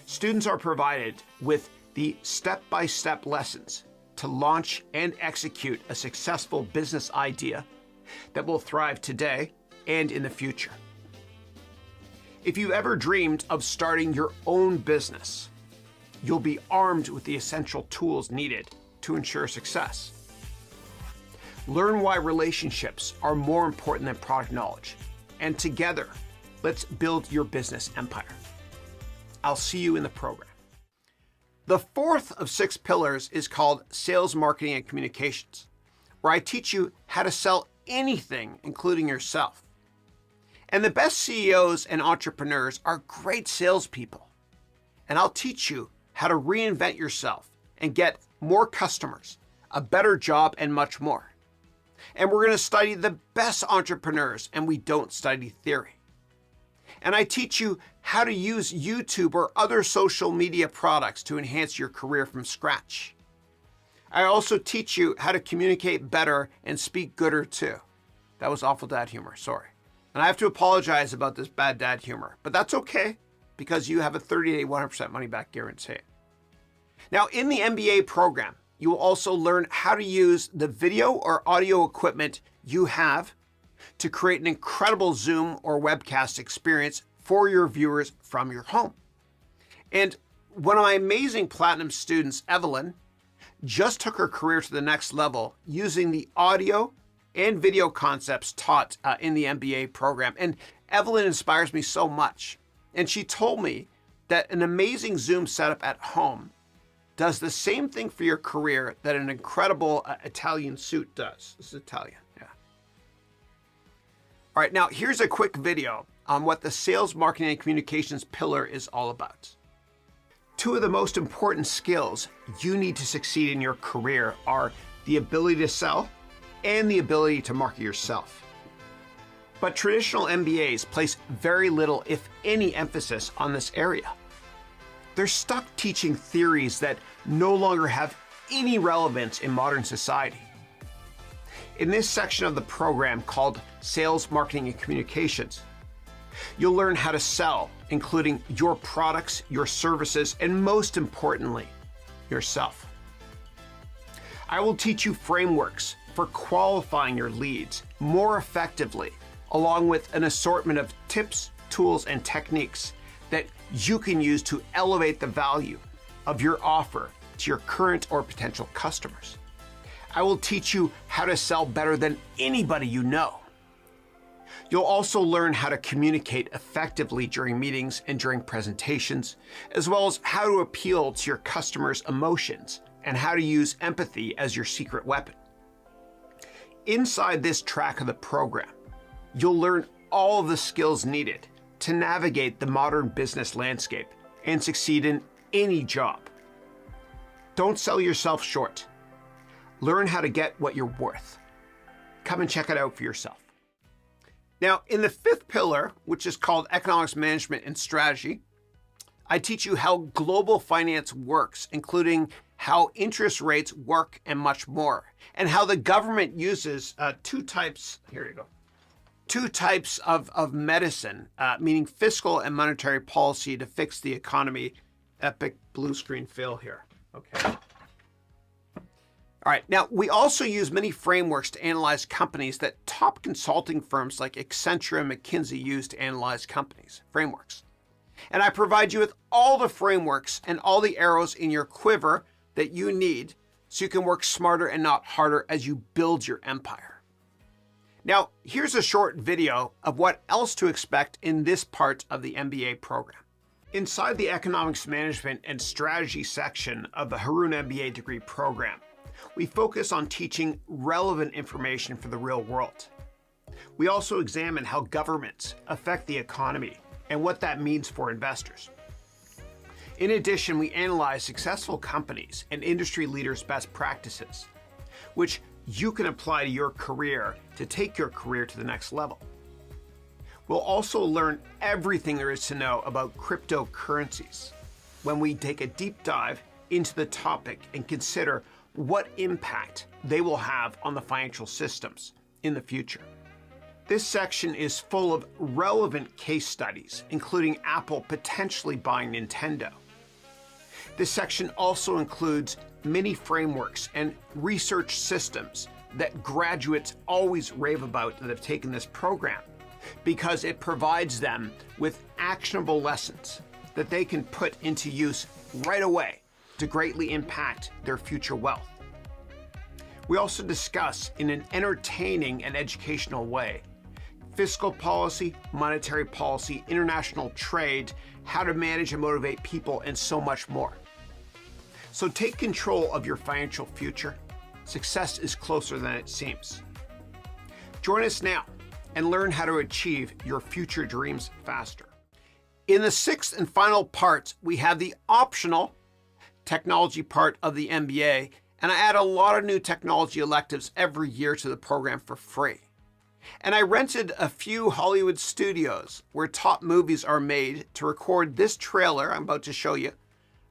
Students are provided with the step-by-step lessons to launch and execute a successful business idea that will thrive today and in the future. If you've ever dreamed of starting your own business, you'll be armed with the essential tools needed to ensure success. Learn why relationships are more important than product knowledge, and together, let's build your business empire. I'll see you in the program. The fourth of 6 pillars is called Sales, Marketing, and Communications, where I teach you how to sell anything, including yourself. And the best CEOs and entrepreneurs are great salespeople. And I'll teach you how to reinvent yourself and get more customers, a better job, and much more. And we're going to study the best entrepreneurs, and we don't study theory. And I teach you how to use YouTube or other social media products to enhance your career from scratch. I also teach you how to communicate better and speak gooder too. That was awful dad humor, sorry. And I have to apologize about this bad dad humor, but that's okay because you have a 30-day 100% money back guarantee. Now, in the MBA program, you will also learn how to use the video or audio equipment you have to create an incredible Zoom or webcast experience for your viewers from your home. And one of my amazing platinum students, Evelyn, just took her career to the next level using the audio and video concepts taught in the MBA program. And Evelyn inspires me so much. And she told me that an amazing Zoom setup at home does the same thing for your career that an incredible Italian suit does. This is Italian, yeah. All right, now here's a quick video on what the Sales, Marketing, and Communications pillar is all about. 2 of the most important skills you need to succeed in your career are the ability to sell and the ability to market yourself. But traditional MBAs place very little, if any, emphasis on this area. They're stuck teaching theories that no longer have any relevance in modern society. In this section of the program called Sales, Marketing, and Communications, you'll learn how to sell, including your products, your services, and most importantly, yourself. I will teach you frameworks for qualifying your leads more effectively, along with an assortment of tips, tools, and techniques that you can use to elevate the value of your offer to your current or potential customers. I will teach you how to sell better than anybody you know. You'll also learn how to communicate effectively during meetings and during presentations, as well as how to appeal to your customers' emotions and how to use empathy as your secret weapon. Inside this track of the program, you'll learn all of the skills needed to navigate the modern business landscape and succeed in any job. Don't sell yourself short. Learn how to get what you're worth. Come and check it out for yourself. Now, in the fifth pillar, which is called Economics Management and Strategy, I teach you how global finance works, including how interest rates work and much more, and how the government uses two types of medicine, meaning fiscal and monetary policy to fix the economy. Epic blue screen fail here. Okay. All right, now we also use many frameworks to analyze companies that top consulting firms like Accenture and McKinsey use to analyze companies, frameworks. And I provide you with all the frameworks and all the arrows in your quiver that you need so you can work smarter and not harder as you build your empire. Now, here's a short video of what else to expect in this part of the MBA program. Inside the Economics Management and Strategy section of the Haroun MBA degree program, we focus on teaching relevant information for the real world. We also examine how governments affect the economy and what that means for investors. In addition, we analyze successful companies and industry leaders' best practices, which you can apply to your career to take your career to the next level. We'll also learn everything there is to know about cryptocurrencies when we take a deep dive into the topic and consider what impact they will have on the financial systems in the future. This section is full of relevant case studies, including Apple potentially buying Nintendo. This section also includes many frameworks and research systems that graduates always rave about that have taken this program, because it provides them with actionable lessons that they can put into use right away to greatly impact their future wealth. We also discuss in an entertaining and educational way fiscal policy, monetary policy, international trade, how to manage and motivate people, and so much more. So take control of your financial future. Success is closer than it seems. Join us now and learn how to achieve your future dreams faster. In the sixth and final part, we have the optional technology part of the MBA, and I add a lot of new technology electives every year to the program for free. And I rented a few Hollywood studios where top movies are made to record this trailer I'm about to show you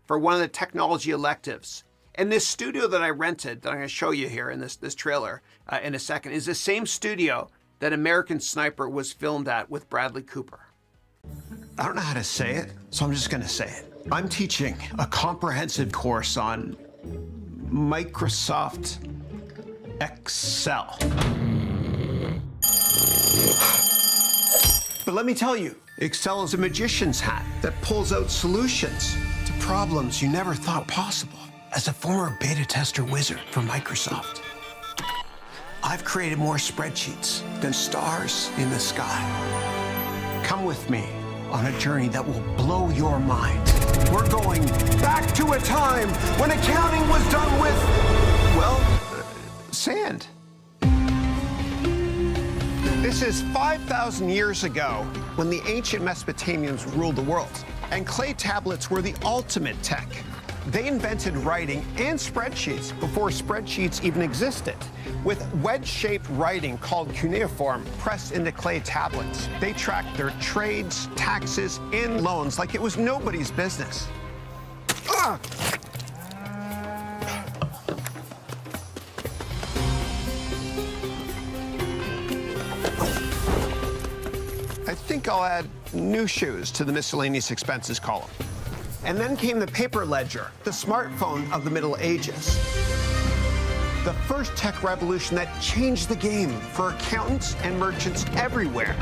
for one of the technology electives. And this studio that I rented, that I'm going to show you here in this trailer in a second, is the same studio that American Sniper was filmed at with Bradley Cooper. I don't know how to say it, so I'm just going to say it. I'm teaching a comprehensive course on Microsoft Excel. But let me tell you, Excel is a magician's hat that pulls out solutions to problems you never thought possible. As a former beta tester wizard for Microsoft, I've created more spreadsheets than stars in the sky. Come with me on a journey that will blow your mind. We're going back to a time when accounting was done with, well, sand. This is 5,000 years ago when the ancient Mesopotamians ruled the world, and clay tablets were the ultimate tech. They invented writing and spreadsheets before spreadsheets even existed, with wedge-shaped writing called cuneiform pressed into clay tablets. They tracked their trades, taxes, and loans like it was nobody's business. Ah! I think I'll add new shoes to the miscellaneous expenses column. And then came the paper ledger, the smartphone of the Middle Ages. The first tech revolution that changed the game for accountants and merchants everywhere.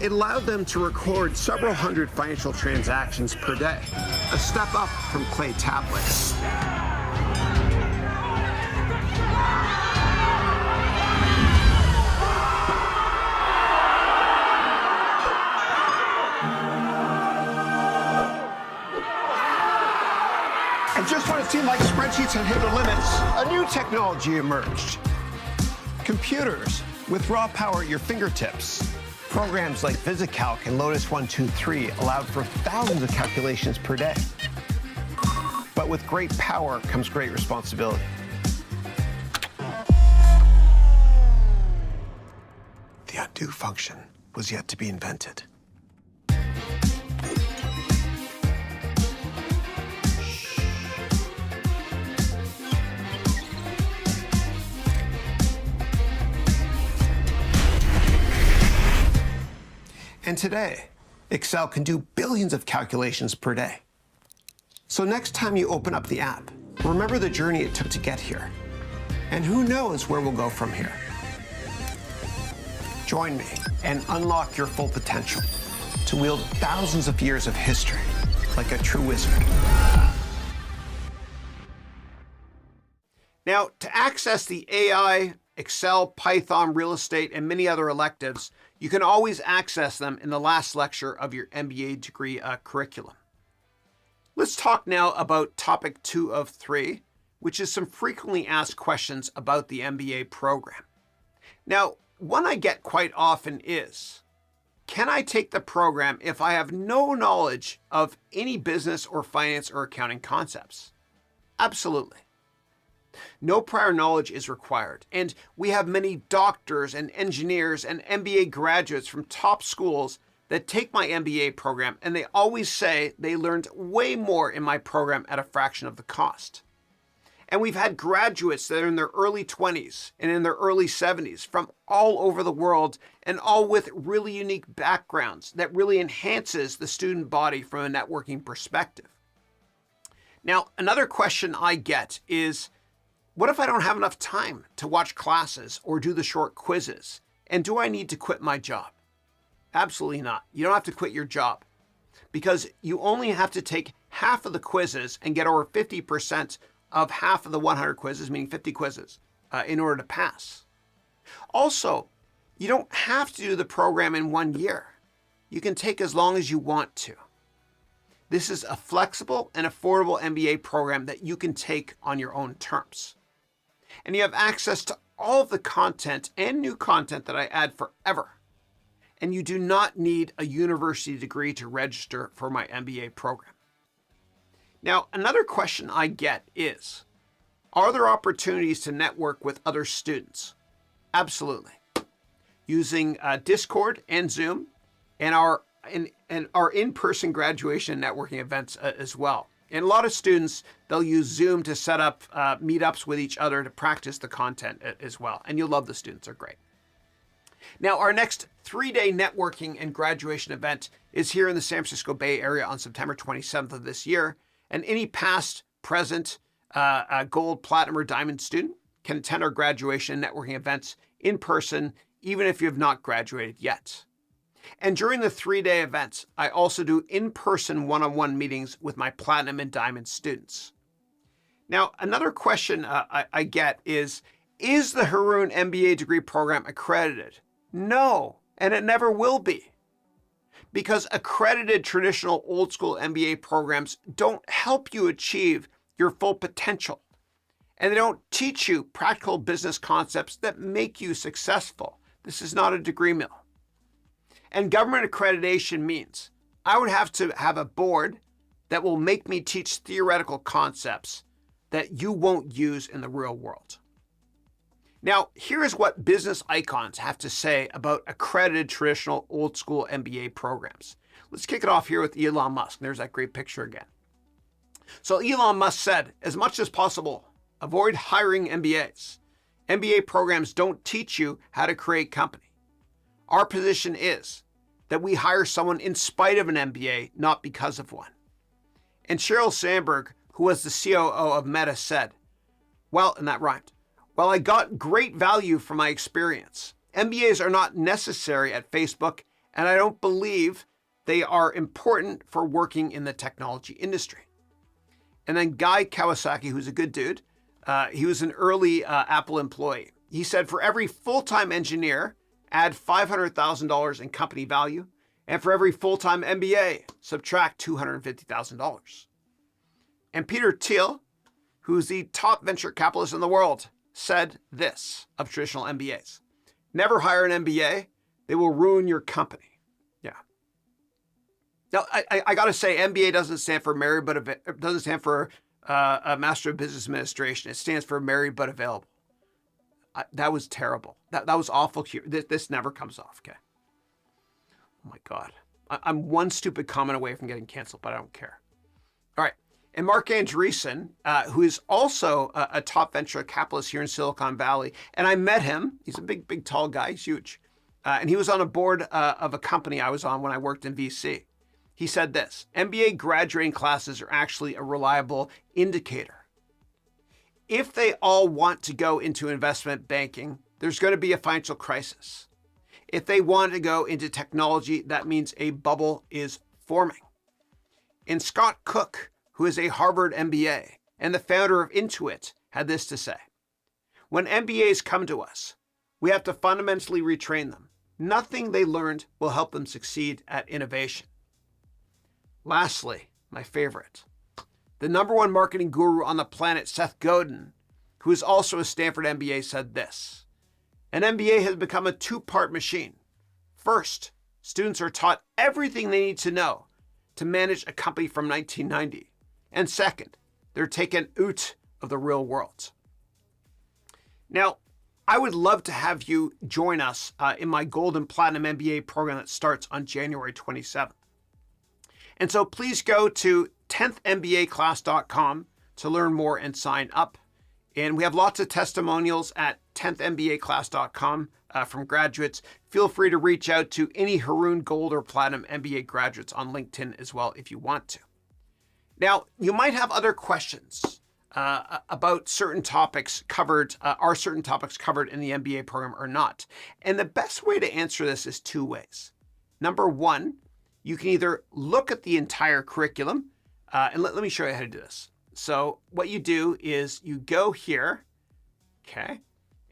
It allowed them to record several hundred financial transactions per day, a step up from clay tablets. And just when it seemed like spreadsheets had hit their limits, a new technology emerged. Computers with raw power at your fingertips. Programs like VisiCalc and Lotus 123 allowed for thousands of calculations per day. But with great power comes great responsibility. The undo function was yet to be invented. And today, Excel can do billions of calculations per day. So next time you open up the app, remember the journey it took to get here. And who knows where we'll go from here. Join me and unlock your full potential to wield thousands of years of history like a true wizard. Now, to access the AI, Excel, Python, real estate, and many other electives, you can always access them in the last lecture of your MBA degree curriculum. Let's talk now about topic 2 of 3, which is some frequently asked questions about the MBA program. Now, one I get quite often is, can I take the program if I have no knowledge of any business or finance or accounting concepts? Absolutely. No prior knowledge is required, and we have many doctors and engineers and MBA graduates from top schools that take my MBA program, and they always say they learned way more in my program at a fraction of the cost. And we've had graduates that are in their early 20s and in their early 70s from all over the world, and all with really unique backgrounds that really enhances the student body from a networking perspective. Now, another question I get is, what if I don't have enough time to watch classes or do the short quizzes? And do I need to quit my job? Absolutely not. You don't have to quit your job, because you only have to take half of the quizzes and get over 50% of half of the 100 quizzes, meaning 50 quizzes, in order to pass. Also, you don't have to do the program in 1 year. You can take as long as you want to. This is a flexible and affordable MBA program that you can take on your own terms. And you have access to all of the content and new content that I add forever. And you do not need a university degree to register for my MBA program. Now, another question I get is, are there opportunities to network with other students? Absolutely. Using Discord and Zoom and our in-person graduation networking events as well. And a lot of students, they'll use Zoom to set up meetups with each other to practice the content as well. And you'll love the students, they're great. Now, our next 3-day networking and graduation event is here in the San Francisco Bay Area on September 27th of this year. And any past, present, gold, platinum, or diamond student can attend our graduation and networking events in person, even if you have not graduated yet. And during the 3-day events, I also do in-person one-on-one meetings with my platinum and diamond students. Now, another question I get is the Haroun MBA degree program accredited? No, and it never will be. Because accredited traditional old school MBA programs don't help you achieve your full potential. And they don't teach you practical business concepts that make you successful. This is not a degree mill. And government accreditation means I would have to have a board that will make me teach theoretical concepts that you won't use in the real world. Now, here is what business icons have to say about accredited traditional old school MBA programs. Let's kick it off here with Elon Musk. There's that great picture again. So Elon Musk said, as much as possible, avoid hiring MBAs. MBA programs don't teach you how to create company. Our position is that we hire someone in spite of an MBA, not because of one. And Sheryl Sandberg, who was the COO of Meta, said, and that rhymed, while I got great value from my experience, MBAs are not necessary at Facebook, and I don't believe they are important for working in the technology industry. And then Guy Kawasaki, who's a good dude, He was an early Apple employee. He said, for every full-time engineer, add $500,000 in company value. And for every full-time MBA, subtract $250,000. And Peter Thiel, who's the top venture capitalist in the world, said this of traditional MBAs. Never hire an MBA. They will ruin your company. Yeah. Now, I got to say, MBA doesn't stand for married, but it doesn't stand for a Master of Business Administration. It stands for married but available. That was terrible. That was awful. This never comes off, okay? Oh my God. I'm one stupid comment away from getting canceled, but I don't care. All right. And Mark Andreessen, who is also a top venture capitalist here in Silicon Valley, and I met him. He's a big, tall guy. He's huge. And he was on a board of a company I was on when I worked in VC. He said this, MBA graduating classes are actually a reliable indicator. If they all want to go into investment banking, there's going to be a financial crisis. If they want to go into technology, that means a bubble is forming. And Scott Cook, who is a Harvard MBA and the founder of Intuit, had this to say. When MBAs come to us, we have to fundamentally retrain them. Nothing they learned will help them succeed at innovation. Lastly, my favorite, the #1 marketing guru on the planet, Seth Godin, who is also a Stanford MBA, said this. An MBA has become a two-part machine. First, students are taught everything they need to know to manage a company from 1990. And second, they're taken out of the real world. Now, I would love to have you join us in my Gold and Platinum MBA program that starts on January 27th. And so please go to 10thmbaclass.com to learn more and sign up. And we have lots of testimonials at 10thmbaclass.com from graduates. Feel free to reach out to any Haroun Gold or Platinum MBA graduates on LinkedIn as well if you want to. Now, you might have other questions about certain topics covered, are certain topics covered in the MBA program or not? And the best way to answer this is two ways. Number one, you can either look at the entire curriculum, and let me show you how to do this. So what you do is you go here, okay,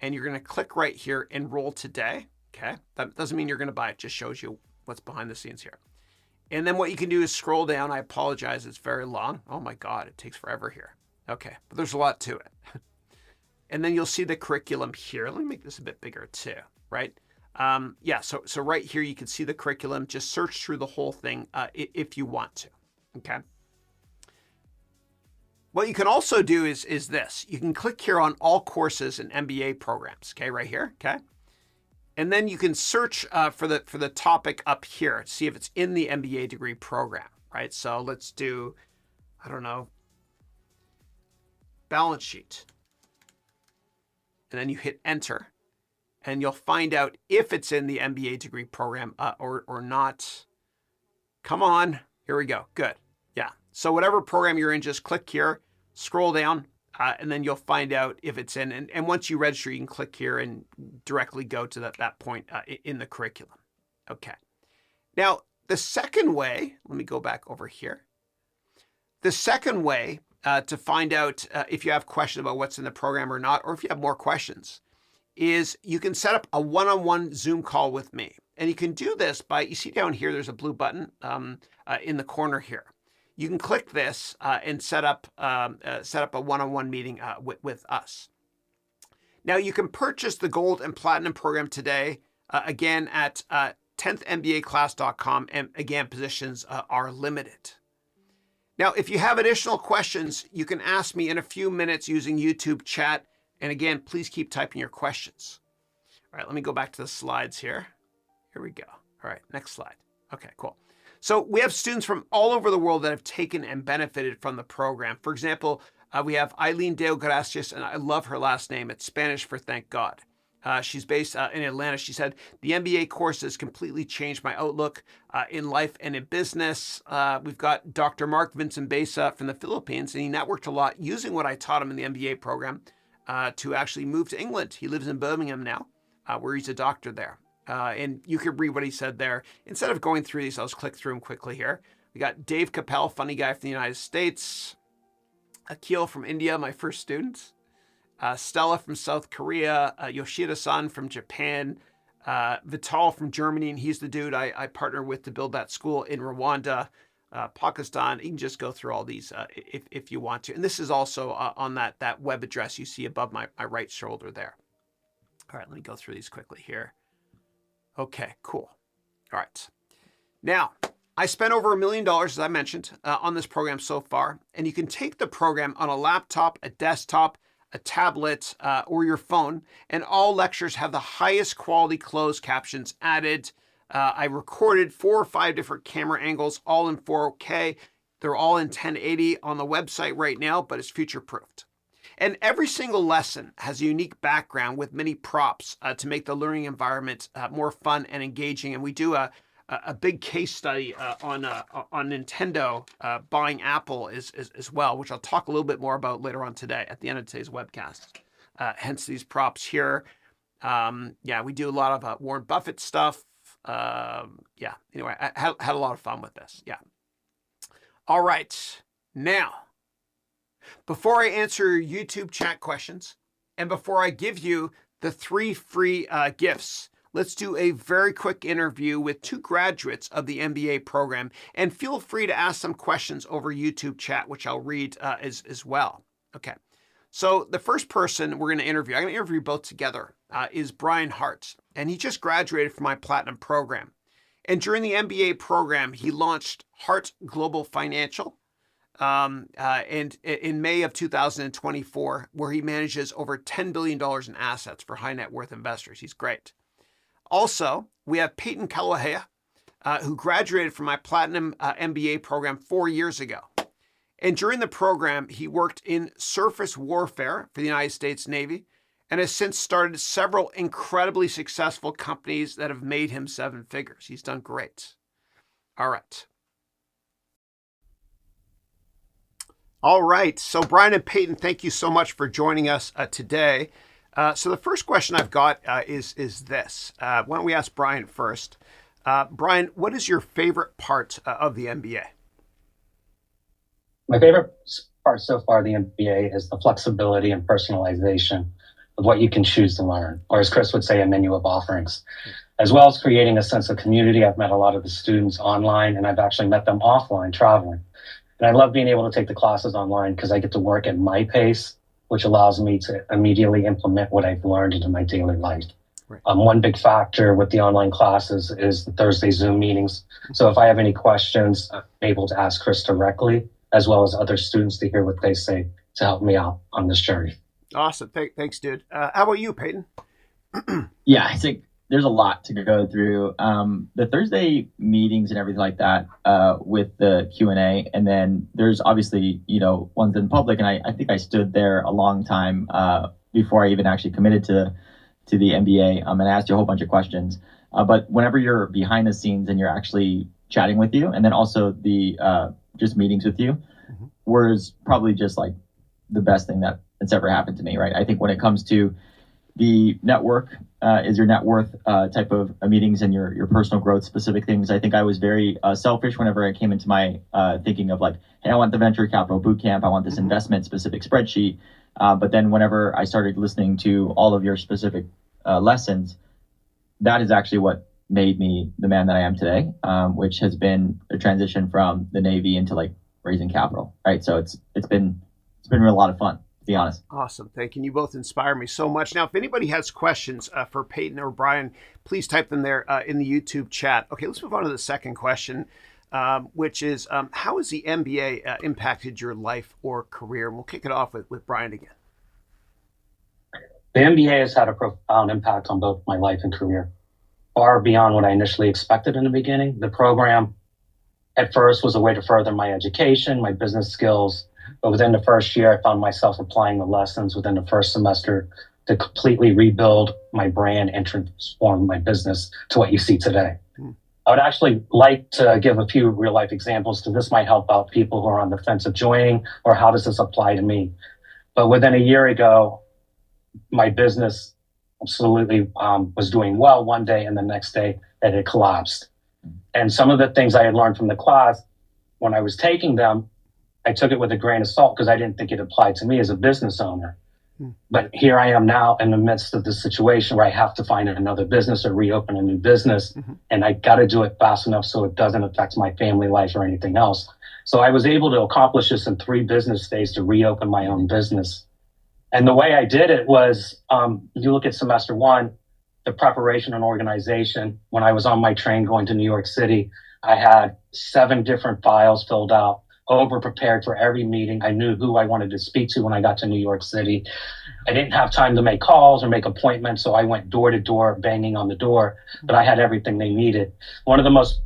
and you're going to click right here, Enroll Today, okay? That doesn't mean you're going to buy it, just shows you what's behind the scenes here. And then what you can do is scroll down. I apologize, it's very long. Oh my God, it takes forever here. Okay, but there's a lot to it. And then you'll see the curriculum here. Let me make this a bit bigger too, right? Yeah, so right here you can see the curriculum. Just search through the whole thing if you want to, okay? What you can also do is this. You can click here on all courses and MBA programs, okay, right here, okay? And then you can search for the topic up here to see if it's in the MBA degree program, right? So let's do, I don't know, balance sheet. And then you hit enter. And you'll find out if it's in the MBA degree program or not. Come on, here we go, good, yeah. So whatever program you're in, just click here, scroll down, and then you'll find out if it's in. And once you register, you can click here and directly go to that point in the curriculum. Okay. Now, the second way, let me go back over here. The second way to find out if you have questions about what's in the program or not, or if you have more questions, is you can set up a one-on-one Zoom call with me. And you can do this by, you see down here, there's a blue button in the corner here. You can click this and set up a one-on-one meeting with us. Now you can purchase the Gold and Platinum program today, again at 10thmbaclass.com, and again, positions are limited. Now, if you have additional questions, you can ask me in a few minutes using YouTube chat. And again, please keep typing your questions. All right, let me go back to the slides here. Here we go. All right, next slide. Okay, cool. So we have students from all over the world that have taken and benefited from the program. For example, we have Eileen Deo Gracias, and I love her last name. It's Spanish for thank God. She's based in Atlanta. She said, the MBA course has completely changed my outlook in life and in business. We've got Dr. Mark Vincent Besa from the Philippines, and he networked a lot using what I taught him in the MBA program to actually move to England. He lives in Birmingham now, where he's a doctor there. And you could read what he said there. Instead of going through these, I'll just click through them quickly here. We got Dave Capel, funny guy from the United States. Akil from India, my first student. Stella from South Korea, Yoshida-san from Japan, Vital from Germany, and he's the dude I partner with to build that school in Rwanda, Pakistan. You can just go through all these if you want to. And this is also on that web address you see above my right shoulder there. All right, let me go through these quickly here. Okay, cool. All right. Now, I spent over $1 million, as I mentioned, on this program so far, and you can take the program on a laptop, a desktop, a tablet, or your phone, and all lectures have the highest quality closed captions added. I recorded 4 or 5 different camera angles, all in 4K. They're all in 1080 on the website right now, but it's future-proofed. And every single lesson has a unique background with many props to make the learning environment more fun and engaging. And we do a big case study on Nintendo buying Apple as well, which I'll talk a little bit more about later on today at the end of today's webcast. Hence these props here. Yeah, we do a lot of Warren Buffett stuff. Yeah, anyway, I had a lot of fun with this. Yeah. All right. Now, before I answer your YouTube chat questions and before I give you the 3 free gifts, let's do a very quick interview with 2 graduates of the MBA program, and feel free to ask some questions over YouTube chat, which I'll read as well. Okay, so the first person we're going to interview, I'm going to interview both together, is Brian Harte, and he just graduated from my Platinum program. And during the MBA program, he launched Harte Global Financial, and in May of 2024, where he manages over $10 billion in assets for high net worth investors. He's great. Also, we have Payton Kaleiwahea, who graduated from my Platinum MBA program 4 years ago. And during the program, he worked in surface warfare for the United States Navy and has since started several incredibly successful companies that have made him 7 figures. He's done great. All right. All right. So Brian and Payton, thank you so much for joining us today. So the first question I've got is this. Why don't we ask Brian first? Brian, what is your favorite part of the MBA? My favorite part so far of the MBA is the flexibility and personalization of what you can choose to learn, or as Chris would say, a menu of offerings, as well as creating a sense of community. I've met a lot of the students online, and I've actually met them offline traveling. And I love being able to take the classes online because I get to work at my pace, which allows me to immediately implement what I've learned into my daily life. Right. One big factor with the online classes is the Thursday Zoom meetings. So if I have any questions, I'm able to ask Chris directly, as well as other students to hear what they say to help me out on this journey. Awesome. Thanks, dude. How about you, Payton? Yeah, I think there's a lot to go through. The Thursday meetings and everything like that with the Q&A. And then there's obviously, ones in public. And I think I stood there a long time before I even actually committed to the MBA. And I asked you a whole bunch of questions. But whenever you're behind the scenes and you're actually chatting with you, and then also the just meetings with you, was probably just like the best thing that's ever happened to me, right? I think when it comes to the network is your net worth type of meetings and your personal growth specific things. I think I was very selfish whenever I came into my thinking of like, hey, I want the venture capital bootcamp. I want this investment specific spreadsheet. But then whenever I started listening to all of your specific lessons, that is actually what made me the man that I am today, which has been a transition from the Navy into like raising capital, right? So it's been a lot of fun, to be honest. Awesome. Thank you. You both inspire me so much. Now, if anybody has questions for Payton or Brian, please type them there in the YouTube chat. Okay, let's move on to the second question, which is how has the MBA impacted your life or career? And we'll kick it off with Brian again. The MBA has had a profound impact on both my life and career, far beyond what I initially expected in the beginning. The program at first was a way to further my education, my business skills. But within the first year, I found myself applying the lessons within the first semester to completely rebuild my brand and transform my business to what you see today. I would actually like to give a few real life examples because this might help out people who are on the fence of joining or how does this apply to me. But within a year ago, my business absolutely was doing well one day, and the next day it had collapsed. And some of the things I had learned from the class, when I was taking them, I took it with a grain of salt because I didn't think it applied to me as a business owner. But here I am now in the midst of the situation where I have to find another business or reopen a new business. And I got to do it fast enough so it doesn't affect my family life or anything else. So I was able to accomplish this in 3 business days to reopen my own business. And the way I did it was, you look at semester 1, the preparation and organization. When I was on my train going to New York City, I had 7 different files filled out, over prepared for every meeting. I knew who I wanted to speak to when I got to New York City. I didn't have time to make calls or make appointments, so I went door to door, banging on the door, but I had everything they needed. One of the most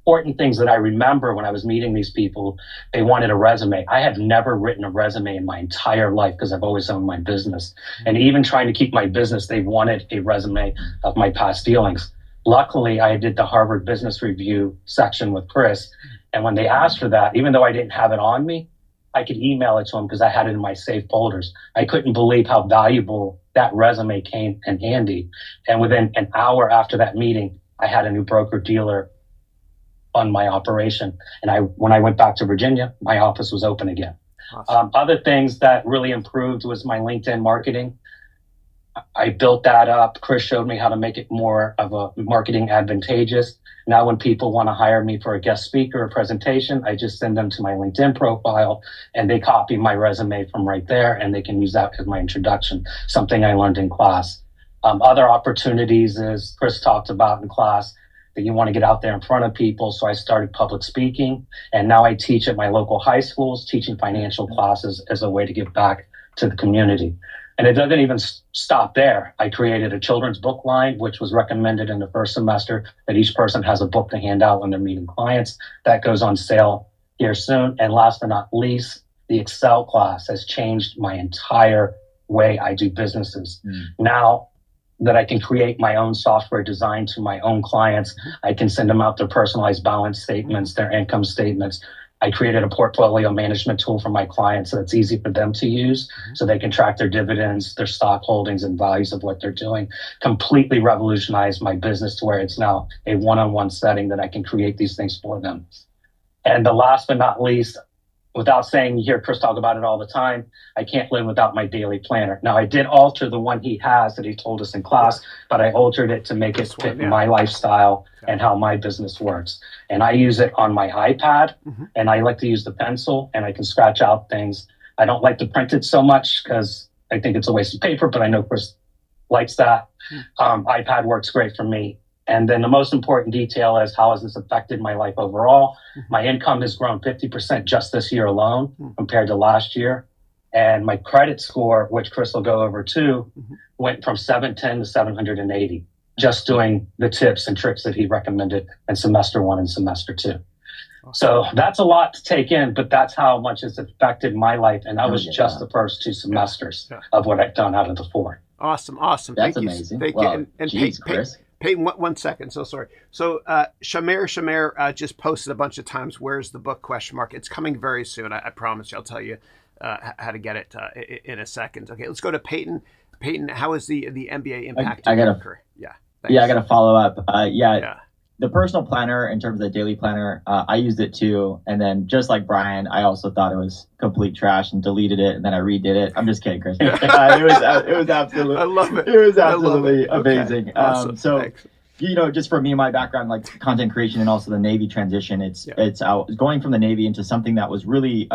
important things that I remember when I was meeting these people, they wanted a resume. I had never written a resume in my entire life because I've always owned my business. And even trying to keep my business, they wanted a resume of my past dealings. Luckily, I did the Harvard Business Review section with Chris. And when they asked for that, even though I didn't have it on me, I could email it to them because I had it in my safe folders. I couldn't believe how valuable that resume came in handy. And within an hour after that meeting, I had a new broker dealer on my operation. And when I went back to Virginia, my office was open again. Awesome. Other things that really improved was my LinkedIn marketing. I built that up. Chris showed me how to make it more of a marketing advantageous. Now when people want to hire me for a guest speaker or presentation, I just send them to my LinkedIn profile and they copy my resume from right there and they can use that as my introduction, something I learned in class. Other opportunities, as Chris talked about in class, that you want to get out there in front of people. So I started public speaking, and now I teach at my local high schools, teaching financial classes as a way to give back to the community. And it doesn't even stop there. I created a children's book line, which was recommended in the first semester, that each person has a book to hand out when they're meeting clients. That goes on sale here soon. And last but not least, the Excel class has changed my entire way I do businesses. Now that I can create my own software designed to my own clients, I can send them out their personalized balance statements, their income statements. I created a portfolio management tool for my clients so it's easy for them to use so they can track their dividends, their stock holdings, and values of what they're doing. Completely revolutionized my business to where it's now a one-on-one setting that I can create these things for them. And the last but not least, without saying, you hear Chris talk about it all the time, I can't live without my daily planner. Now, I did alter the one he has that he told us in class, but I altered it to make it fit my lifestyle and how my business works. And I use it on my iPad, and I like to use the pencil, and I can scratch out things. I don't like to print it so much because I think it's a waste of paper, but I know Chris likes that. iPad works great for me. And then the most important detail is, how has this affected my life overall? My income has grown 50% just this year alone compared to last year. And my credit score, which Chris will go over too, went from 710 to 780, just doing the tips and tricks that he recommended in semester 1 and semester 2. So that's a lot to take in, but that's how much it's affected my life. And that was just the first 2 semesters of what I've done out of the 4. Awesome. That's amazing. Thank you. And geez, Chris. Payton, 1 second. So sorry. So Shamir just posted a bunch of times, "Where's the book?" ? It's coming very soon. I promise you. I'll tell you how to get it in a second. Okay, let's go to Payton. Payton, how is the MBA impacting your career? Yeah, I got to follow up. The personal planner, in terms of the daily planner, I used it too. And then just like Brian, I also thought it was complete trash and deleted it. And then I redid it. I'm just kidding, Chris. It was absolutely, I love it. It was absolutely amazing. Okay. Awesome. So, Thanks. Just for me, my background, like content creation and also the Navy transition, it's going from the Navy into something that was really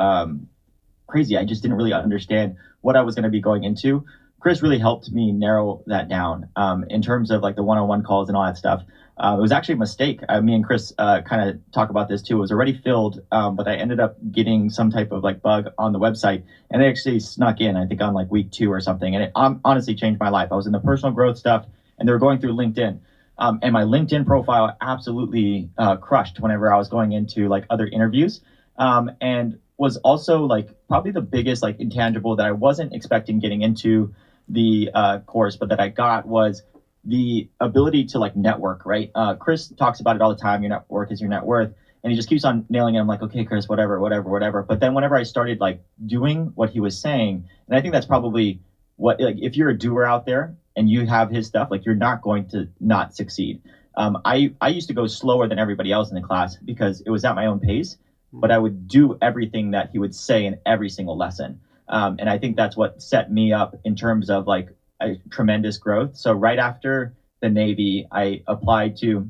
crazy. I just didn't really understand what I was going to be going into. Chris really helped me narrow that down in terms of like the one-on-one calls and all that stuff. It was actually a mistake. Me and Chris kind of talk about this too. It was already filled, but I ended up getting some type of like bug on the website, and it actually snuck in, I think on like week 2 or something. And it honestly changed my life. I was in the personal growth stuff, and they were going through LinkedIn. And my LinkedIn profile absolutely crushed whenever I was going into like other interviews. And was also like probably the biggest like intangible that I wasn't expecting getting into the course, but that I got was the ability to like network, right? Chris talks about it all the time. Your network is your net worth. And he just keeps on nailing it. I'm like, okay, Chris, whatever. But then whenever I started like doing what he was saying, and I think that's probably what, like, if you're a doer out there and you have his stuff, like you're not going to not succeed. I used to go slower than everybody else in the class because it was at my own pace, but I would do everything that he would say in every single lesson. And I think that's what set me up in terms of like a tremendous growth. So right after the Navy, I applied to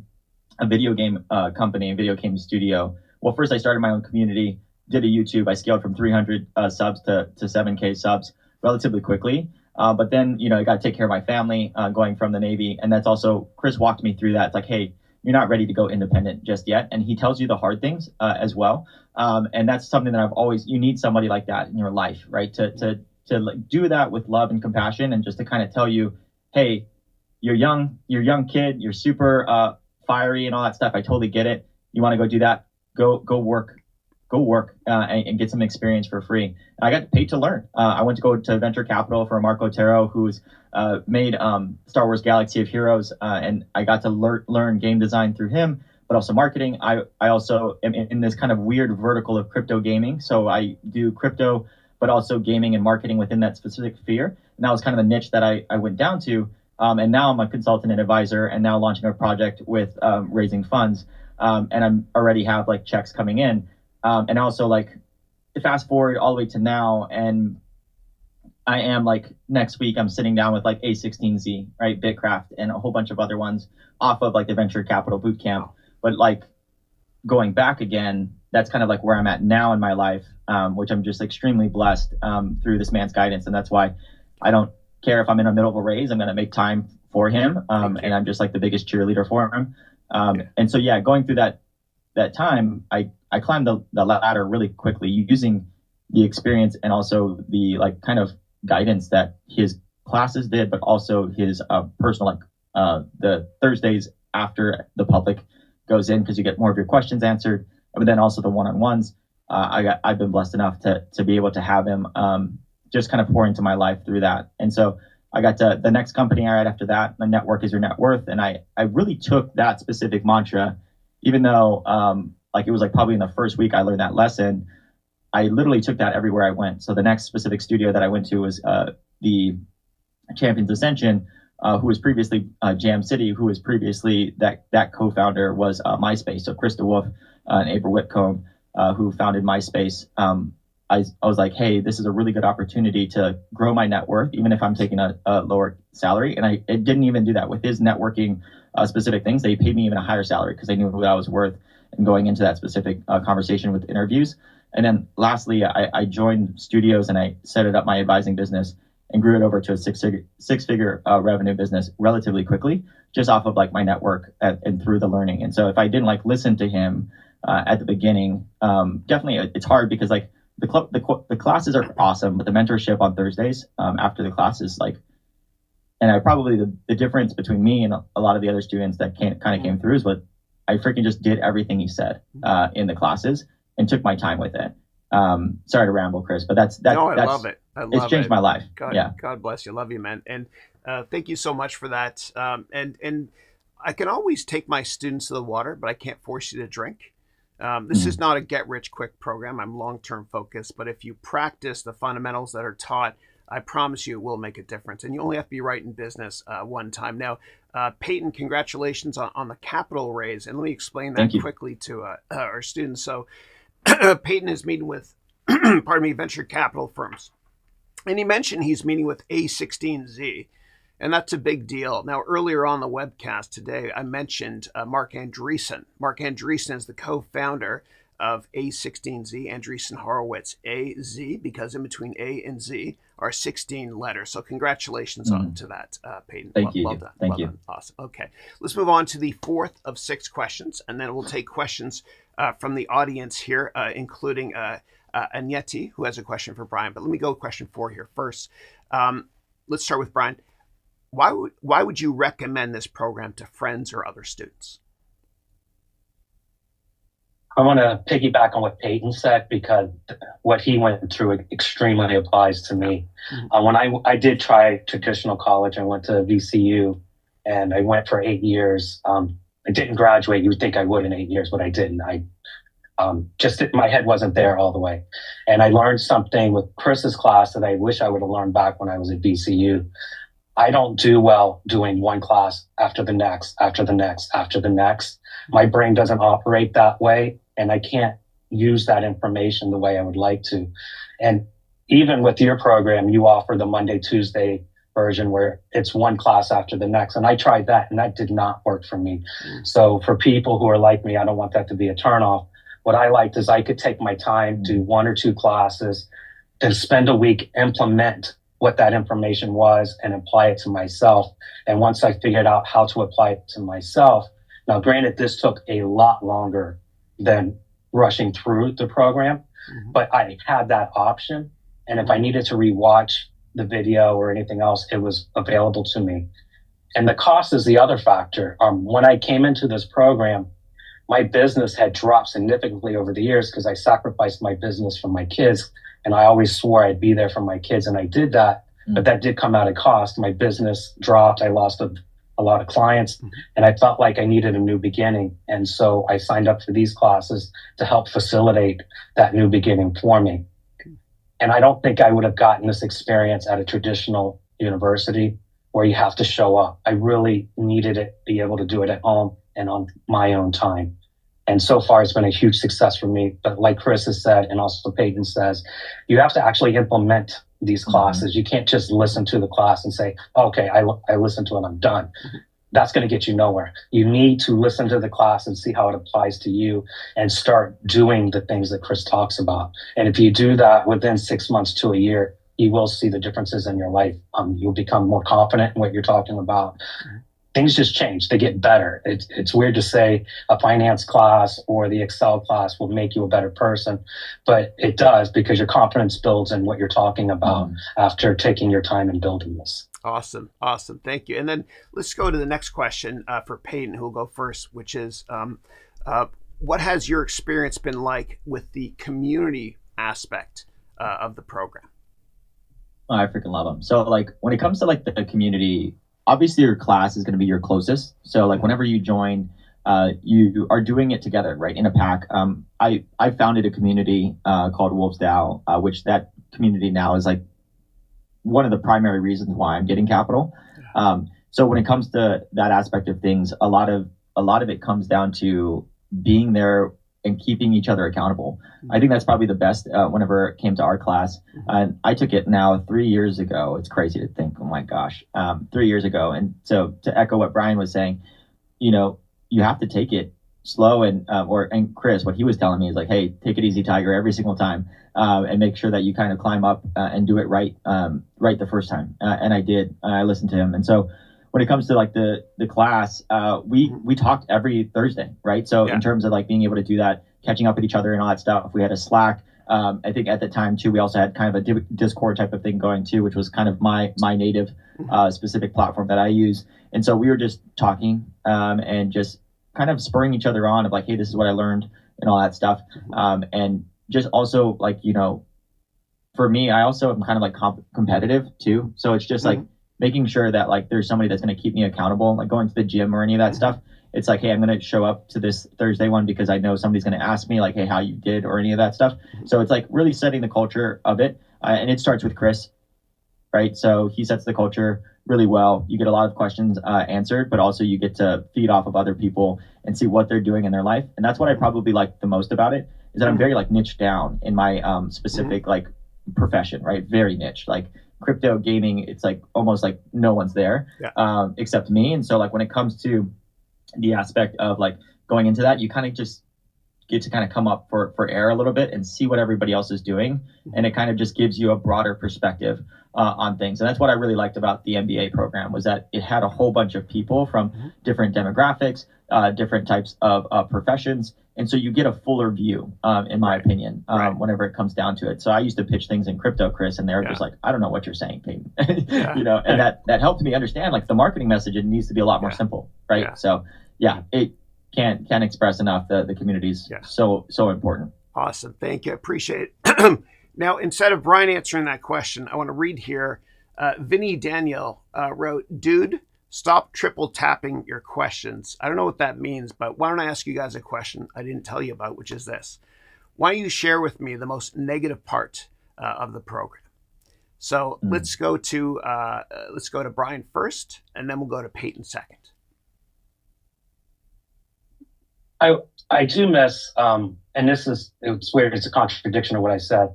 a video game company, a video game studio. Well, first I started my own community, did a YouTube. I scaled from 300 subs to 7K subs relatively quickly. But then, I got to take care of my family going from the Navy. And that's also, Chris walked me through that. It's like, hey, you're not ready to go independent just yet. And he tells you the hard things as well. And that's something that you need somebody like that in your life, right? To like do that with love and compassion, and just to kind of tell you, hey, you're young kid, you're super fiery and all that stuff. I totally get it. You want to go do that? Go work and get some experience for free. And I got paid to learn. I went to go to venture capital for Marco Otero, who's made Star Wars Galaxy of Heroes, and I got to learn game design through him, but also marketing. I also am in this kind of weird vertical of crypto gaming. So I do crypto, but also gaming and marketing within that specific sphere. And that was kind of the niche that I went down to. And now I'm a consultant and advisor, and now launching a project with raising funds. And I'm already have like checks coming in. And also like fast forward all the way to now, and I am like next week I'm sitting down with like A16Z, right, Bitcraft, and a whole bunch of other ones off of like the venture capital bootcamp. But like going back again, that's kind of like where I'm at now in my life, which I'm just extremely blessed through this man's guidance. And that's why I don't care if I'm in the middle of a raise. I'm going to make time for him, and I'm just like the biggest cheerleader for him. And so yeah, going through that time, I climbed the ladder really quickly using the experience and also the like kind of guidance that his classes did, but also his personal the Thursdays after the public goes in, because you get more of your questions answered, but then also the one-on-ones. I've been blessed enough to be able to have him just kind of pour into my life through that. And so I got to the next company I had after that, the network is your net worth. And I really took that specific mantra, even though like it was like probably in the first week I learned that lesson. I literally took that everywhere I went. So the next specific studio that I went to was the Champions Ascension, who was previously Jam City, who was previously that co-founder was MySpace. So Krista Wolf and April Whitcomb, who founded MySpace. I was like, hey, this is a really good opportunity to grow my net worth, even if I'm taking a lower salary. And it didn't even do that with his networking specific things. They paid me even a higher salary because they knew what I was worth, and going into that specific conversation with interviews. And then lastly, I joined studios and I set it up my advising business and grew it over to a six-figure revenue business relatively quickly, just off of like my network and through the learning. And so if I didn't like listen to him at the beginning, definitely it's hard because like the classes are awesome, but the mentorship on Thursdays after the classes, like, and I probably the difference between me and a lot of the other students that kind of came through is what I freaking just did everything he said in the classes and took my time with it. Sorry to ramble, Chris, but that's no, I love it. It's changed my life. God bless you. Love you, man. And thank you so much for that. And I can always take my students to the water, but I can't force you to drink. This is not a get-rich-quick program. I'm long-term focused, but if you practice the fundamentals that are taught, I promise you it will make a difference. And you only have to be right in business one time. Now, Payton, congratulations on the capital raise. And let me explain that quickly to our students. So Payton is meeting with, venture capital firms. And he mentioned he's meeting with A16Z. And that's a big deal. Now, earlier on the webcast today, I mentioned Mark Andreessen. Mark Andreessen is the co-founder of A16Z, Andreessen Horowitz, AZ, because in between A and Z are 16 letters. So congratulations on to that, Payton. Thank you. Well done. Thank well you. Done. Awesome. Okay. Let's move on to the fourth of 6 questions, and then we'll take questions from the audience here, including Agneti, who has a question for Brian. But let me go with question 4 here first. Let's start with Brian. Why would you recommend this program to friends or other students? I want to piggyback on what Payton said, because what he went through extremely applies to me. When I did try traditional college, I went to VCU and I went for 8 years. I didn't graduate. You would think I would in 8 years, but I didn't. My head wasn't there all the way. And I learned something with Chris's class that I wish I would have learned back when I was at VCU. I don't do well doing one class after the next, after the next, after the next. My brain doesn't operate that way, and I can't use that information the way I would like to. And even with your program, you offer the Monday, Tuesday version where it's one class after the next. And I tried that and that did not work for me. So for people who are like me, I don't want that to be a turnoff. What I liked is I could take my time, do one or two classes, and spend a week, implement what that information was and apply it to myself. And once I figured out how to apply it to myself, now granted, this took a lot longer than rushing through the program, but I had that option. And if I needed to rewatch the video or anything else, it was available to me. And the cost is the other factor. When I came into this program, my business had dropped significantly over the years because I sacrificed my business for my kids. And I always swore I'd be there for my kids. And I did that, but that did come at a cost. My business dropped. I lost a lot of clients and I felt like I needed a new beginning. And so I signed up for these classes to help facilitate that new beginning for me. And I don't think I would have gotten this experience at a traditional university where you have to show up. I really needed it, be able to do it at home and on my own time. And so far, it's been a huge success for me. But like Chris has said, and also Payton says, you have to actually implement these classes. You can't just listen to the class and say, okay, I listened to it, I'm done. That's going to get you nowhere. You need to listen to the class and see how it applies to you and start doing the things that Chris talks about. And if you do that within 6 months to a year, you will see the differences in your life. You'll become more confident in what you're talking about. Things just change. They get better. It's weird to say a finance class or the Excel class will make you a better person, but it does because your confidence builds in what you're talking about after taking your time and building this. Awesome. Awesome. Thank you. And then let's go to the next question for Payton, who will go first, which is what has your experience been like with the community aspect of the program? Oh, I freaking love them. So like when it comes to like the community, obviously your class is going to be your closest. So like whenever you join, you are doing it together, right? In a pack. I founded a community called Wolves DAO, which that community now is like one of the primary reasons why I'm getting capital. So when it comes to that aspect of things, a lot of it comes down to being there and keeping each other accountable. I think that's probably the best whenever it came to our class. And I took it now 3 years ago. It's crazy to think, oh my gosh, 3 years ago. And so to echo what Brian was saying, you know, you have to take it slow and Chris, what he was telling me is like, hey, take it easy, Tiger, every single time, and make sure that you kind of climb up and do it right the first time. And I did. I listened to him. And so when it comes to like the class, we talked every Thursday, right? So in terms of like being able to do that, catching up with each other and all that stuff, we had a Slack. I think at the time too, we also had kind of a Discord type of thing going too, which was kind of my native specific platform that I use. And so we were just talking and just kind of spurring each other on of like, hey, this is what I learned and all that stuff. And just also like, you know, for me, I also am kind of like competitive too. So it's just like making sure that like there's somebody that's going to keep me accountable, like going to the gym or any of that stuff. It's like, hey, I'm going to show up to this Thursday one because I know somebody's going to ask me like, hey, how you did or any of that stuff. So it's like really setting the culture of it. And it starts with Chris, right? So he sets the culture really well. You get a lot of questions answered, but also you get to feed off of other people and see what they're doing in their life. And that's what I probably like the most about it is that I'm very like niche down in my specific like profession, right? Very niche, like crypto gaming. It's like almost like no one's there except me. And so like when it comes to the aspect of like going into that, you kind of just get to kind of come up for air a little bit and see what everybody else is doing. And it kind of just gives you a broader perspective on things. And that's what I really liked about the MBA program was that it had a whole bunch of people from different demographics, different types of professions. And so you get a fuller view, in my opinion, whenever it comes down to it. So I used to pitch things in crypto, Chris, and they were just like, I don't know what you're saying, Payton. You know, and that helped me understand like the marketing message, it needs to be a lot more simple, right? So it can't express enough the community's so important. Awesome. Thank you. I appreciate it. Now, instead of Brian answering that question, I want to read here. Vinny Daniel wrote, dude, stop triple tapping your questions. I don't know what that means, but why don't I ask you guys a question I didn't tell you about, which is this. Why don't you share with me the most negative part of the program? So let's go to Brian first, and then we'll go to Payton second. I do miss, and it's weird, it's a contradiction of what I said,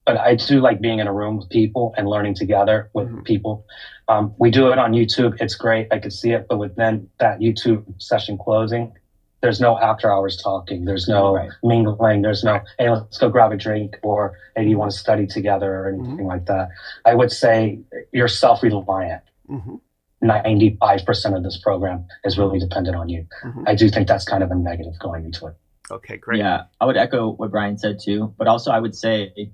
but I do like being in a room with people and learning together with people. We do it on YouTube. It's great. I could see it, but with then that YouTube session closing, there's no after hours talking. There's no mingling. There's no, hey, let's go grab a drink, or hey, do you want to study together or anything like that. I would say you're self-reliant. 95% of this program is really dependent on you. I do think that's kind of a negative going into it. Okay, great. Yeah, I would echo what Brian said too, but also I would say,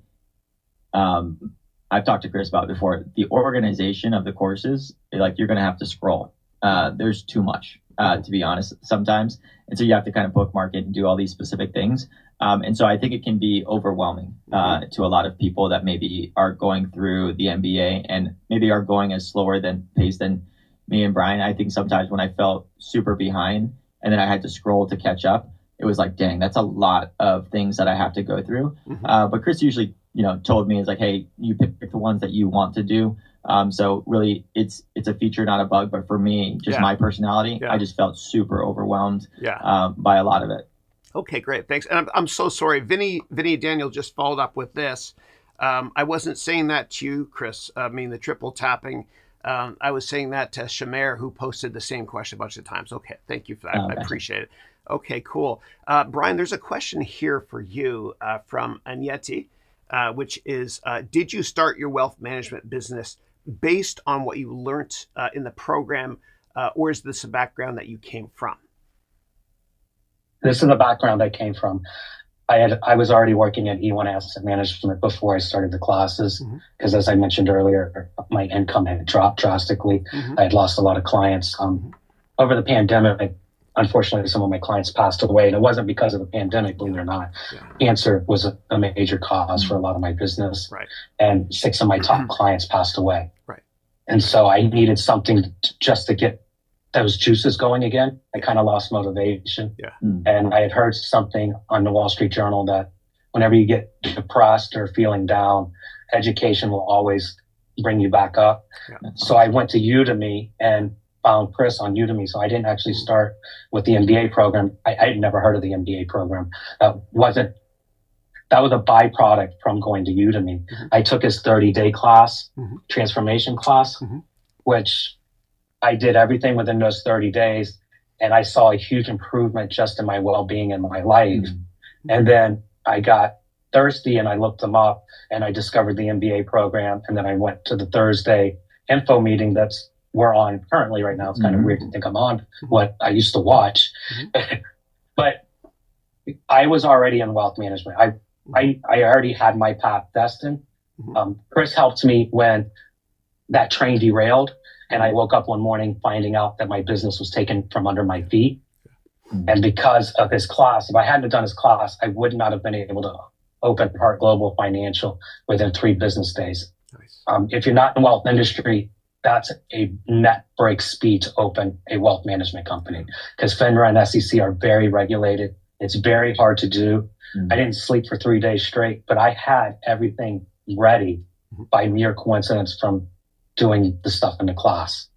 I've talked to Chris about it before, the organization of the courses, like you're going to have to scroll. There's too much, to be honest, sometimes. And so you have to kind of bookmark it and do all these specific things. And so I think it can be overwhelming to a lot of people that maybe are going through the MBA and maybe are going as slower than pace than me and Brian. I think sometimes when I felt super behind and then I had to scroll to catch up, it was like, dang, that's a lot of things that I have to go through. But Chris usually, told me, it's like, hey, you pick the ones that you want to do. So really it's a feature, not a bug. But for me, just my personality, I just felt super overwhelmed by a lot of it. Okay, great. Thanks. And I'm so sorry. Vinny Daniel just followed up with this. I wasn't saying that to you, Chris. I mean, the triple tapping. I was saying that to Shamer, who posted the same question a bunch of times. Okay, thank you for that. I appreciate it. Okay, cool. Brian, there's a question here for you from Agneti, which is, did you start your wealth management business based on what you learned in the program, or is this a background that you came from? This is the background I came from. I was already working at E1 Asset Management before I started the classes, because as I mentioned earlier, my income had dropped drastically. I had lost a lot of clients. Over the pandemic, unfortunately, some of my clients passed away, and it wasn't because of the pandemic, believe it or not. Cancer was a major cause for a lot of my business, and 6 of my top clients passed away. And so I needed something just to get those juices going again. I kind of lost motivation. And I had heard something on the Wall Street Journal that whenever you get depressed or feeling down, education will always bring you back up. So I went to Udemy and found Chris on Udemy. So I didn't actually start with the MBA program. I had never heard of the MBA program. That was a byproduct from going to Udemy. I took his 30-day class, transformation class, which I did everything within those 30 days. And I saw a huge improvement just in my well-being in my life. And then I got thirsty and I looked them up and I discovered the MBA program. And then I went to the Thursday info meeting that's we're on currently right now. It's kind of weird to think I'm on what I used to watch, but I was already in wealth management. I already had my path destined. Chris helped me when that train derailed and I woke up one morning finding out that my business was taken from under my feet. And because of his class, if I hadn't done his class, I would not have been able to open Harte Global Financial within 3 business days. If you're not in the wealth industry, that's a net break speed to open a wealth management company, because FINRA and SEC are very regulated. It's very hard to do. I didn't sleep for 3 days straight, but I had everything ready by mere coincidence from doing the stuff in the class.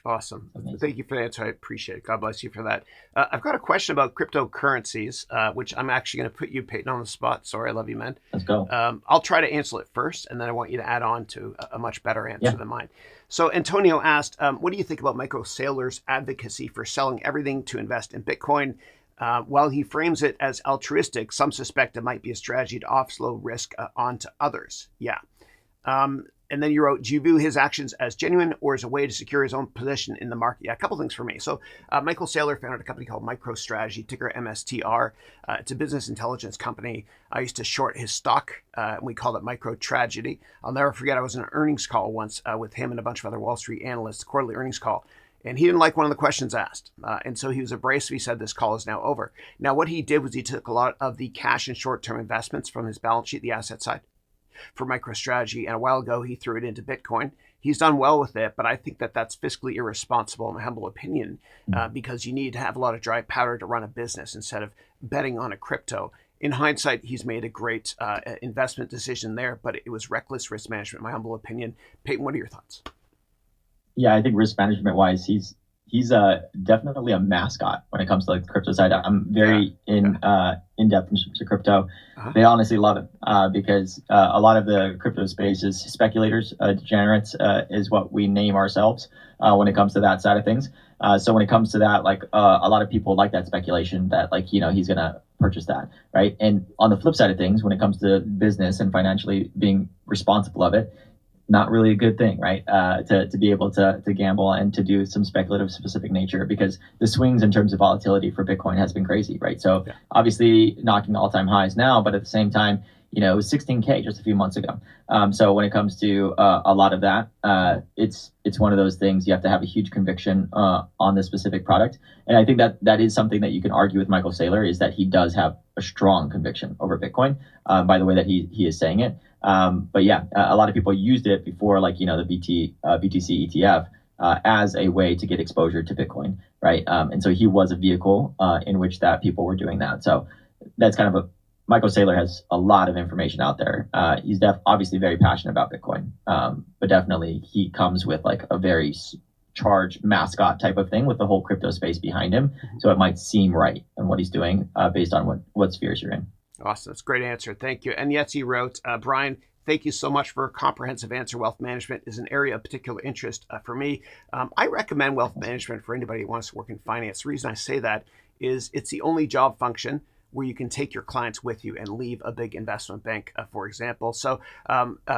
Awesome. Thank you for the answer. I appreciate it. God bless you for that. I've got a question about cryptocurrencies, which I'm actually going to put you, Payton, on the spot. Sorry, I love you, man. Let's go. I'll try to answer it first, and then I want you to add on to a much better answer than mine. So Antonio asked, what do you think about Michael Saylor's advocacy for selling everything to invest in Bitcoin? While he frames it as altruistic, some suspect it might be a strategy to offload risk onto others. And then you wrote, do you view his actions as genuine or as a way to secure his own position in the market? Yeah, a couple things for me. So Michael Saylor founded a company called MicroStrategy, ticker MSTR. It's a business intelligence company. I used to short his stock. And we called it Micro Tragedy. I'll never forget, I was in an earnings call once with him and a bunch of other Wall Street analysts, quarterly earnings call. And he didn't like one of the questions asked. And so he was abrasive. He said, this call is now over. Now, what he did was he took a lot of the cash and short-term investments from his balance sheet, the asset side, for MicroStrategy, and a while ago he threw it into Bitcoin. He's done well with it, but I think that that's fiscally irresponsible in my humble opinion, because you need to have a lot of dry powder to run a business instead of betting on a crypto. In hindsight, he's made a great investment decision there, but it was reckless risk management, in my humble opinion. Payton, what are your thoughts? Yeah, I think risk management wise, he's he's definitely a mascot when it comes to like the crypto side. I'm very in depth in terms of crypto. They honestly love it because a lot of the crypto space is speculators, degenerates is what we name ourselves when it comes to that side of things. So when it comes to that, like a lot of people like that speculation that like, you know, he's going to purchase that, right? And on the flip side of things, when it comes to business and financially being responsible of it, not really a good thing, right? To be able to gamble and to do some speculative specific nature, because the swings in terms of volatility for Bitcoin has been crazy, right? So obviously knocking all-time highs now, but at the same time, you know, it was 16K just a few months ago. So when it comes to a lot of that, it's one of those things you have to have a huge conviction on the specific product. And I think that is something that you can argue with Michael Saylor, is that he does have a strong conviction over Bitcoin by the way that he is saying it. But yeah, a lot of people used it before, like, you know, the BTC ETF as a way to get exposure to Bitcoin, right? And so he was a vehicle in which that people were doing that. So that's kind of Michael Saylor has a lot of information out there. He's obviously very passionate about Bitcoin, but definitely he comes with like a very charged mascot type of thing with the whole crypto space behind him. So it might seem right in what he's doing based on what spheres you're in. Awesome. That's a great answer. Thank you. And Yetzi wrote, Brian, thank you so much for a comprehensive answer. Wealth management is an area of particular interest for me. I recommend wealth management for anybody who wants to work in finance. The reason I say that is it's the only job function where you can take your clients with you and leave a big investment bank, for example. So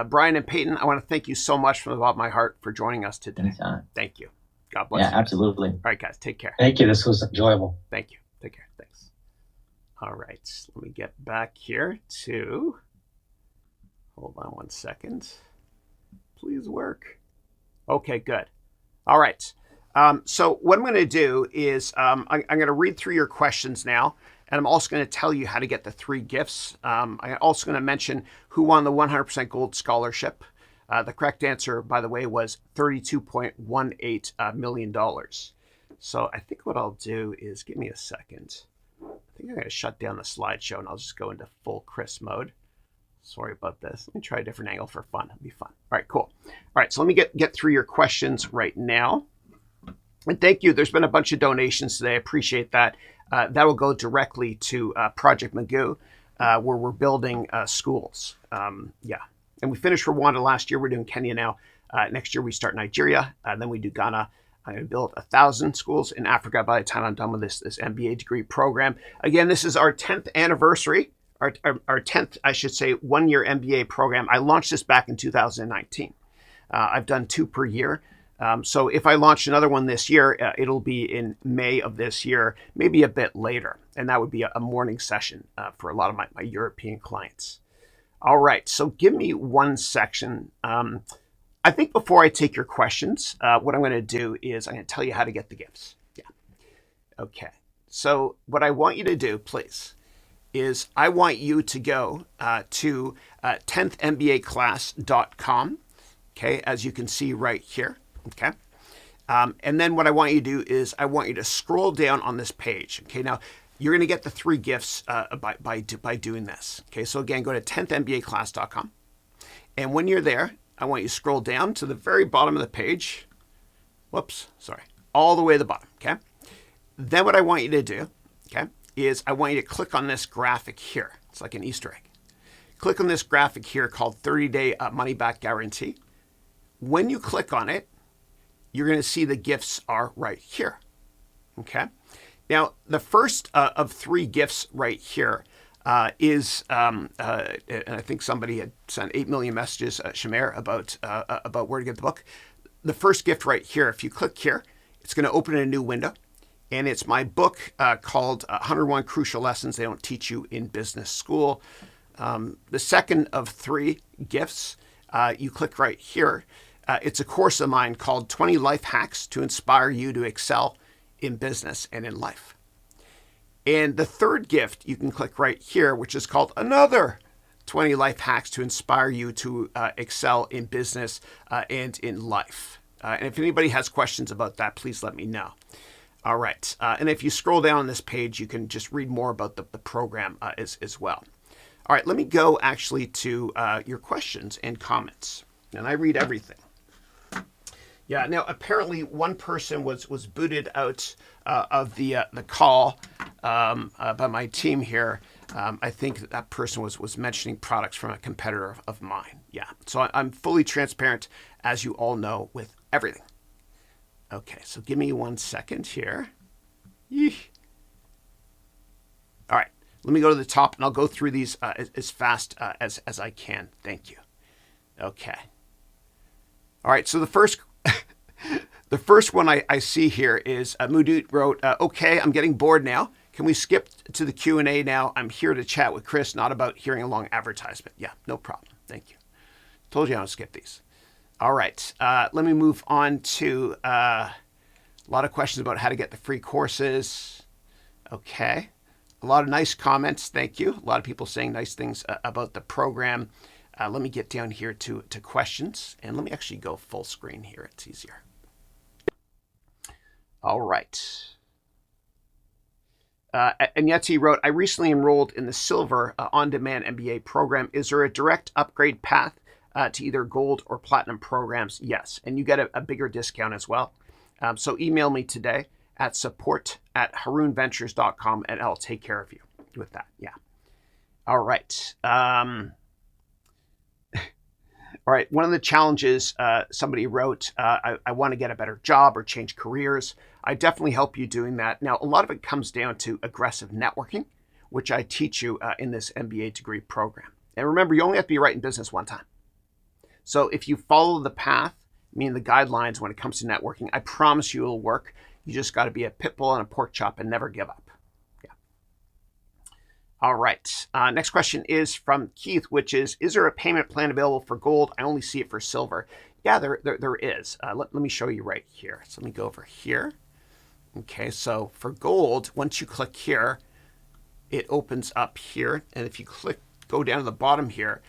Brian and Payton, I want to thank you so much from the bottom of my heart for joining us today. Anytime. Thank you. God bless you. Yeah, absolutely. All right, guys, take care. Thank you. This was enjoyable. Thank you. Take care. Thanks. All right, let me get back here to, hold on one second. Please work. Okay, good. All right. So what I'm going to do is I'm going to read through your questions now, and I'm also going to tell you how to get the 3 gifts. I'm also going to mention who won the 100% gold scholarship. The correct answer, by the way, was $32.18 million. So I think what I'll do is, give me a second. I think I'm going to shut down the slideshow and I'll just go into full Chris mode. Sorry about this. Let me try a different angle for fun. It'll be fun. All right, cool. All right, so let me get through your questions right now. And thank you. There's been a bunch of donations today. I appreciate that. That will go directly to Project Magoo, where we're building schools. Yeah. And we finished Rwanda last year. We're doing Kenya now. Next year we start Nigeria. Then we do Ghana. I'm going to build 1,000 schools in Africa by the time I'm done with this MBA degree program. Again, this is our 10th anniversary, our 10th, I should say, 1-year MBA program. I launched this back in 2019. I've done 2 per year. So if I launch another one this year, it'll be in May of this year, maybe a bit later. And that would be a morning session for a lot of my European clients. All right, so give me one section. I think before I take your questions, what I'm going to do is I'm going to tell you how to get the gifts. Yeah. Okay. So what I want you to do, please, is I want you to go to 10thmbaclass.com. Okay, as you can see right here. Okay. And then what I want you to do is I want you to scroll down on this page. Okay. Now you're going to get the 3 gifts by doing this. Okay. So again, go to 10thmbaclass.com. And when you're there, I want you to scroll down to the very bottom of the page. Whoops, sorry. All the way to the bottom, okay? Then what I want you to do, okay, is I want you to click on this graphic here. It's like an Easter egg. Click on this graphic here called 30-day money-back guarantee. When you click on it, you're going to see the gifts are right here, okay? Now, the first of 3 gifts right here is, and I think somebody had sent 8 million messages, Shamir, about where to get the book. The first gift right here, if you click here, it's going to open a new window. And it's my book called 101 Crucial Lessons They Don't Teach You in Business School. The second of 3 gifts, you click right here. It's a course of mine called 20 Life Hacks to Inspire You to Excel in Business and in Life. And the third gift, you can click right here, which is called another 20 life hacks to inspire you to excel in business and in life. And if anybody has questions about that, please let me know. All right. And if you scroll down on this page, you can just read more about the program as well. All right. Let me go actually to your questions and comments. And I read everything. Yeah. Now, apparently, one person was booted out of the call by my team here. I think that person was mentioning products from a competitor of mine. Yeah. So I'm fully transparent, as you all know, with everything. Okay. So give me 1 second here. Yeesh. All right. Let me go to the top, and I'll go through these as fast as I can. Thank you. Okay. All right. So the first one I see here is Mudut wrote, okay, I'm getting bored now. Can we skip to the Q&A now? I'm here to chat with Chris, not about hearing a long advertisement. Yeah, no problem. Thank you. Told you I don't skip these. All right. Let me move on to a lot of questions about how to get the free courses. Okay. A lot of nice comments. Thank you. A lot of people saying nice things about the program. Let me get down here to questions, and let me actually go full screen here. It's easier. All right. And Yeti wrote, I recently enrolled in the Silver on-demand MBA program. Is there a direct upgrade path to either gold or platinum programs? Yes. And you get a bigger discount as well. So email me today at support@harounventures.com, and I'll take care of you with that. Yeah. All right. All right. One of the challenges somebody wrote, I want to get a better job or change careers. I definitely help you doing that. Now, a lot of it comes down to aggressive networking, which I teach you in this MBA degree program. And remember, you only have to be right in business one time. So if you follow the path, meaning the guidelines when it comes to networking, I promise you it'll work. You just got to be a pit bull and a pork chop and never give up. Yeah. All right. Next question is from Keith, which is there a payment plan available for gold? I only see it for silver. Yeah, there is. Let me show you right here. So let me go over here. Okay, so for gold, once you click here, it opens up here. And if you go down to the bottom here,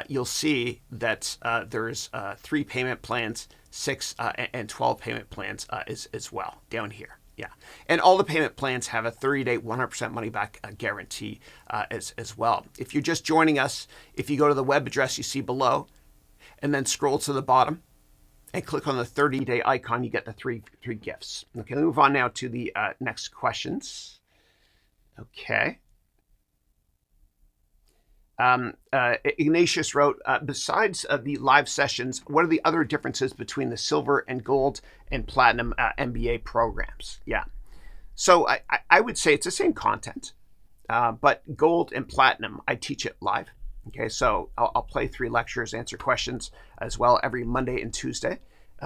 you'll see that there's 3 payment plans, 6 and 12 payment plans as well down here. Yeah. And all the payment plans have a 30-day 100% money back guarantee as well. If you're just joining us, if you go to the web address you see below and then scroll to the bottom and click on the 30-day icon, you get the three gifts. Okay, let's move on now to the next questions. Okay. Ignatius wrote, besides the live sessions, what are the other differences between the silver and gold and platinum MBA programs? Yeah. So I would say it's the same content, but gold and platinum, I teach it live. Okay, so I'll play 3 lectures, answer questions as well every Monday and Tuesday,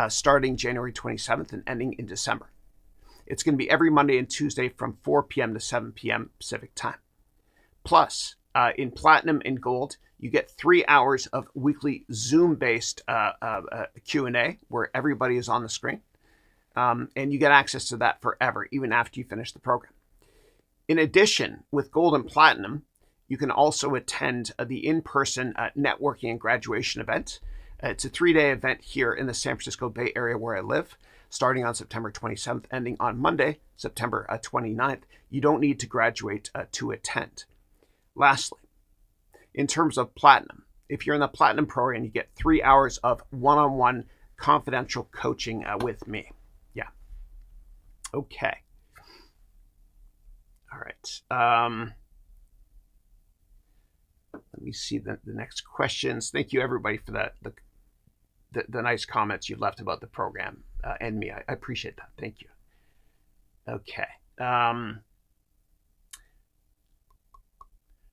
starting January 27th and ending in December. It's going to be every Monday and Tuesday from 4 p.m. to 7 p.m. Pacific time. Plus, in platinum and gold, you get 3 hours of weekly Zoom-based Q&A where everybody is on the screen. And you get access to that forever, even after you finish the program. In addition, with gold and platinum, you can also attend the in-person networking and graduation event. It's a 3-day event here in the San Francisco Bay Area where I live, starting on September 27th, ending on Monday, September 29th. You don't need to graduate to attend. Lastly, in terms of platinum, if you're in the platinum program, you get 3 hours of one-on-one confidential coaching with me. Yeah. Okay. All right. Let me see the next questions. Thank you, everybody, for the nice comments you left about the program and me. I appreciate that. Thank you. Okay.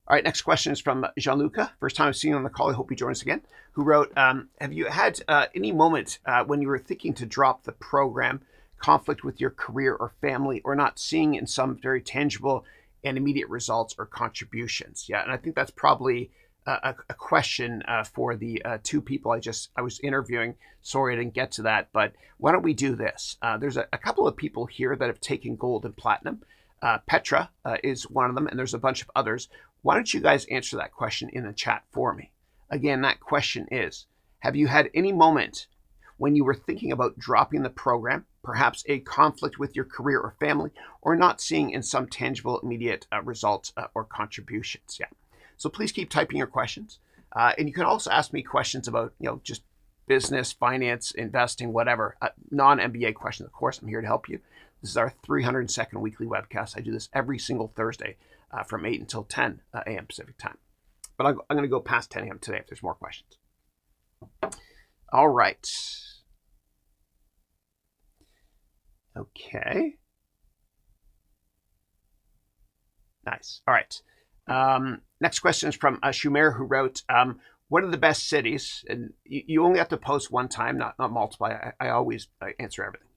All right, next question is from Gianluca. First time I've seen you on the call. I hope you join us again. Who wrote, have you had any moment when you were thinking to drop the program, conflict with your career or family, or not seeing in some very tangible and immediate results or contributions? Yeah, and I think that's probably a question for the 2 people I was interviewing. Sorry I didn't get to that, but why don't we do this? There's a couple of people here that have taken gold and platinum. Petra is one of them, and there's a bunch of others. Why don't you guys answer that question in the chat for me? Again, that question is, have you had any moment when you were thinking about dropping the program, perhaps a conflict with your career or family, or not seeing in some tangible, immediate results or contributions? Yeah. So please keep typing your questions. And you can also ask me questions about, just business, finance, investing, whatever, non-MBA questions, of course, I'm here to help you. This is our 302nd weekly webcast. I do this every single Thursday from 8 until 10 a.m. Pacific time. But I'm going to go past 10 a.m. today if there's more questions. All right. Okay. Nice. All right. Next question is from Shumer, who wrote, what are the best cities? And you only have to post one time, not multiply. I always answer everything.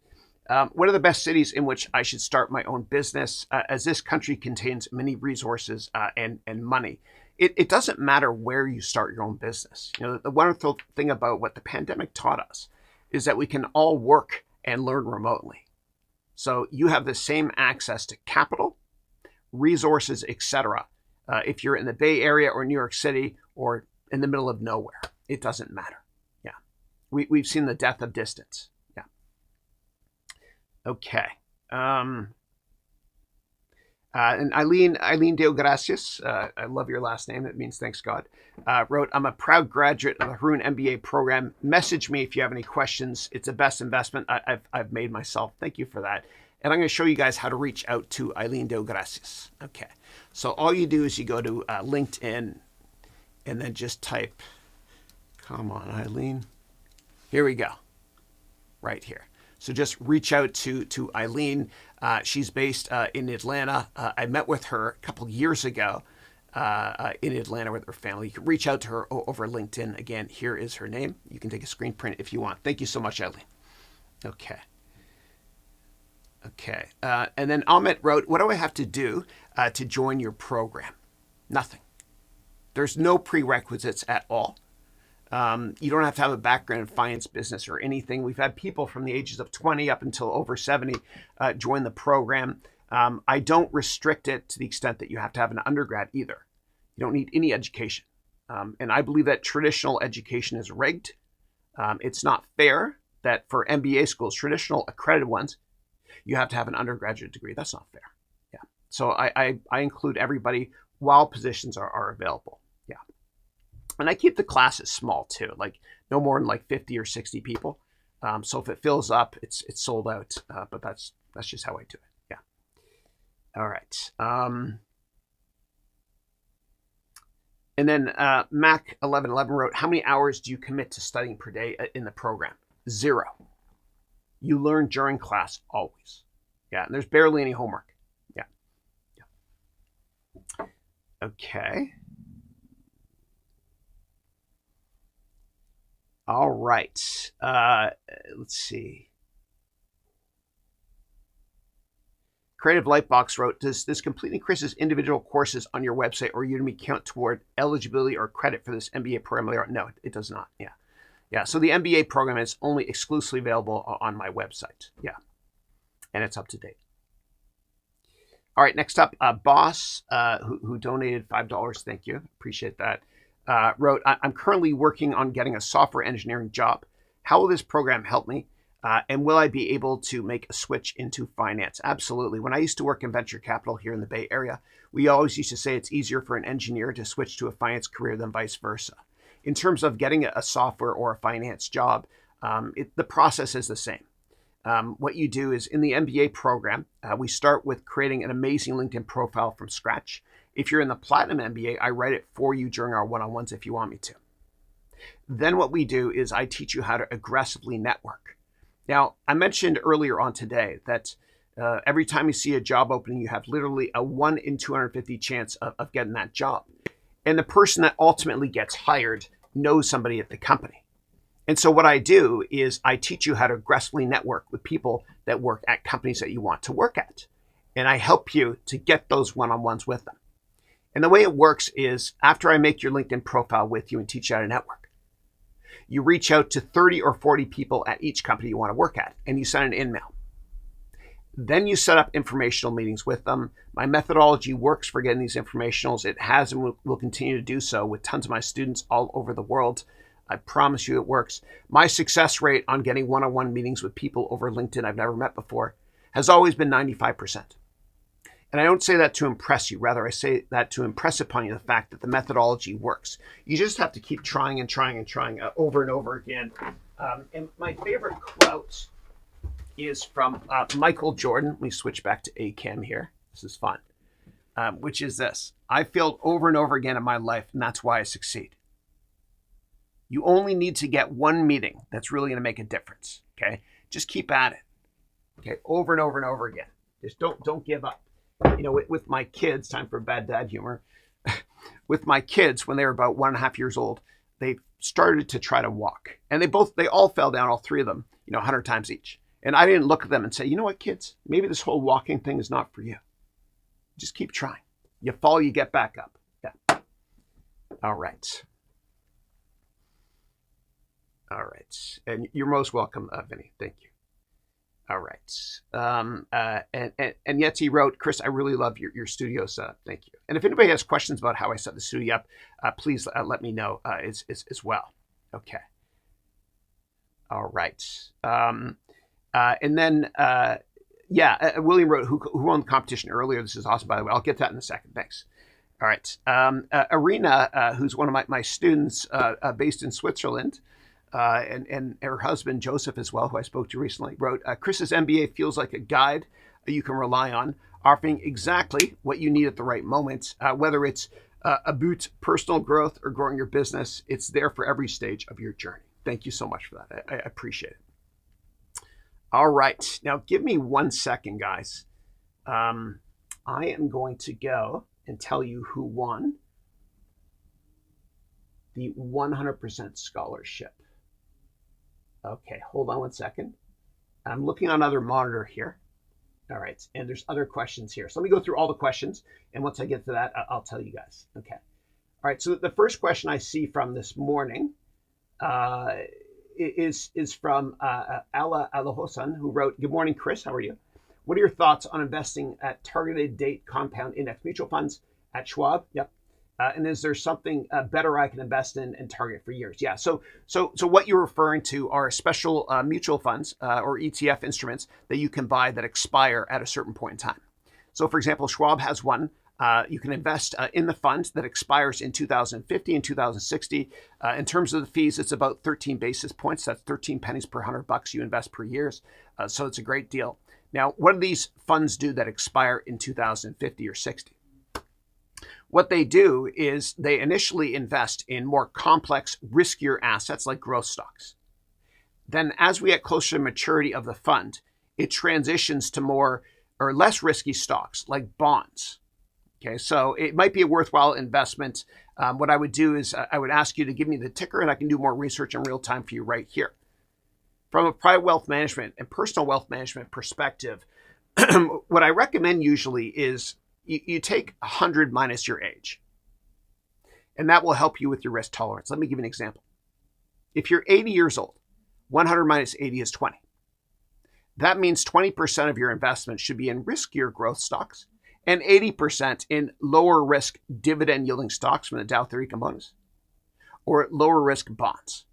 What are the best cities in which I should start my own business, as this country contains many resources and money? It doesn't matter where you start your own business. You know, the wonderful thing about what the pandemic taught us is that we can all work and learn remotely. So you have the same access to capital, resources, etc. If you're in the Bay Area or New York City or in the middle of nowhere, it doesn't matter. Yeah, we've seen the death of distance. Yeah. Okay. And Eileen Deo Gracias, I love your last name. It means thanks God. Wrote, I'm a proud graduate of the Haroun MBA program. Message me if you have any questions. It's the best investment I've made myself. Thank you for that. And I'm going to show you guys how to reach out to Eileen Deo Gracias. Okay. So all you do is you go to LinkedIn and then just type, come on, Eileen. Here we go. Right here. So just reach out to Eileen. She's based in Atlanta. I met with her a couple years ago in Atlanta with her family. You can reach out to her over LinkedIn. Again, here is her name. You can take a screen print if you want. Thank you so much, Eileen. Okay. Okay. And then Ahmet wrote, what do I have to do to join your program? Nothing. There's no prerequisites at all. You don't have to have a background in finance, business, or anything. We've had people from the ages of 20 up until over 70 join the program. I don't restrict it to the extent that you have to have an undergrad either. You don't need any education. And I believe that traditional education is rigged. It's not fair that for MBA schools, traditional accredited ones, you have to have an undergraduate degree. That's not fair. Yeah. So I include everybody while positions are available. Yeah. And I keep the classes small too, like no more than like 50 or 60 people. So if it fills up, it's sold out. But that's just how I do it. Yeah. All right. And then Mac1111 wrote, how many hours do you commit to studying per day in the program? 0. You learn during class always. Yeah. And there's barely any homework. Yeah. Yeah. Okay. All right. Let's see. Creative Lightbox wrote, does completing Chris's individual courses on your website or Udemy count toward eligibility or credit for this MBA program? No, it does not. Yeah. Yeah. So the MBA program is only exclusively available on my website. Yeah. And it's up to date. All right. Next up, Boss, who donated $5. Thank you. Appreciate that. Wrote, I'm currently working on getting a software engineering job. How will this program help me? And will I be able to make a switch into finance? Absolutely. When I used to work in venture capital here in the Bay Area, we always used to say it's easier for an engineer to switch to a finance career than vice versa. In terms of getting a software or a finance job, the process is the same. What you do is in the MBA program, we start with creating an amazing LinkedIn profile from scratch. If you're in the Platinum MBA, I write it for you during our one-on-ones if you want me to. Then what we do is I teach you how to aggressively network. Now, I mentioned earlier on today that every time you see a job opening, you have literally a 1 in 250 chance of getting that job. And the person that ultimately gets hired knows somebody at the company. And so what I do is I teach you how to aggressively network with people that work at companies that you want to work at. And I help you to get those one-on-ones with them. And the way it works is after I make your LinkedIn profile with you and teach you how to network, you reach out to 30 or 40 people at each company you want to work at, and you send an email. Then you set up informational meetings with them. My methodology works for getting these informationals. It has and will continue to do so with tons of my students all over the world. I promise you it works. My success rate on getting one-on-one meetings with people over LinkedIn I've never met before has always been 95%. And I don't say that to impress you. Rather, I say that to impress upon you the fact that the methodology works. You just have to keep trying and trying and trying over and over again. And my favorite quote is from Michael Jordan. Let me switch back to ACAM here. This is fun. Which is this: I failed over and over again in my life, and that's why I succeed. You only need to get one meeting that's really going to make a difference. Okay, just keep at it. Okay, over and over and over again. Just don't give up. You know, with my kids, time for bad dad humor. With my kids, when they were about 1.5 years old, they started to try to walk, and they all fell down, all three of them, 100 times each. And I didn't look at them and say, you know what, kids, maybe this whole walking thing is not for you. Just keep trying. You fall, you get back up. Yeah. All right. All right. And you're most welcome, Vinny. Thank you. All right. And Yeti wrote, Chris, I really love your studio setup. Thank you. And if anybody has questions about how I set the studio up, please let me know as well. Okay. All right. And then, William wrote, who won the competition earlier. This is awesome, by the way. I'll get to that in a second. Thanks. All right. Arena, who's one of my students based in Switzerland, and her husband, Joseph, as well, who I spoke to recently, wrote, Chris's MBA feels like a guide you can rely on, offering exactly what you need at the right moment, whether it's about personal growth or growing your business. It's there for every stage of your journey. Thank you so much for that. I appreciate it. All right. Now, give me 1 second, guys. I am going to go and tell you who won the 100% scholarship. Okay, hold on 1 second. I'm looking on another monitor here. All right, and there's other questions here. So let me go through all the questions, and once I get to that, I'll tell you guys. Okay. All right, so the first question I see from this morning is from Ala Alahosan, who wrote, good morning, Chris. How are you? What are your thoughts on investing at targeted date compound index mutual funds at Schwab? Yep. And is there something better I can invest in and target for years? Yeah. So what you're referring to are special mutual funds or ETF instruments that you can buy that expire at a certain point in time. So, for example, Schwab has one. You can invest in the fund that expires in 2050 and 2060. In terms of the fees, it's about 13 basis points. That's 13 pennies per $100 you invest per year. So it's a great deal. Now, what do these funds do that expire in 2050 or 60? What they do is they initially invest in more complex, riskier assets like growth stocks. Then as we get closer to maturity of the fund, it transitions to more or less risky stocks like bonds. Okay, so it might be a worthwhile investment. What I would do is I would ask you to give me the ticker and I can do more research in real time for you right here. From a private wealth management and personal wealth management perspective, what I recommend usually is you take 100 minus your age, and that will help you with your risk tolerance. Let me give you an example. If you're 80 years old, 100 minus 80 is 20. That means 20% of your investment should be in riskier growth stocks and 80% in lower risk dividend yielding stocks from the Dow 30 components or lower risk bonds.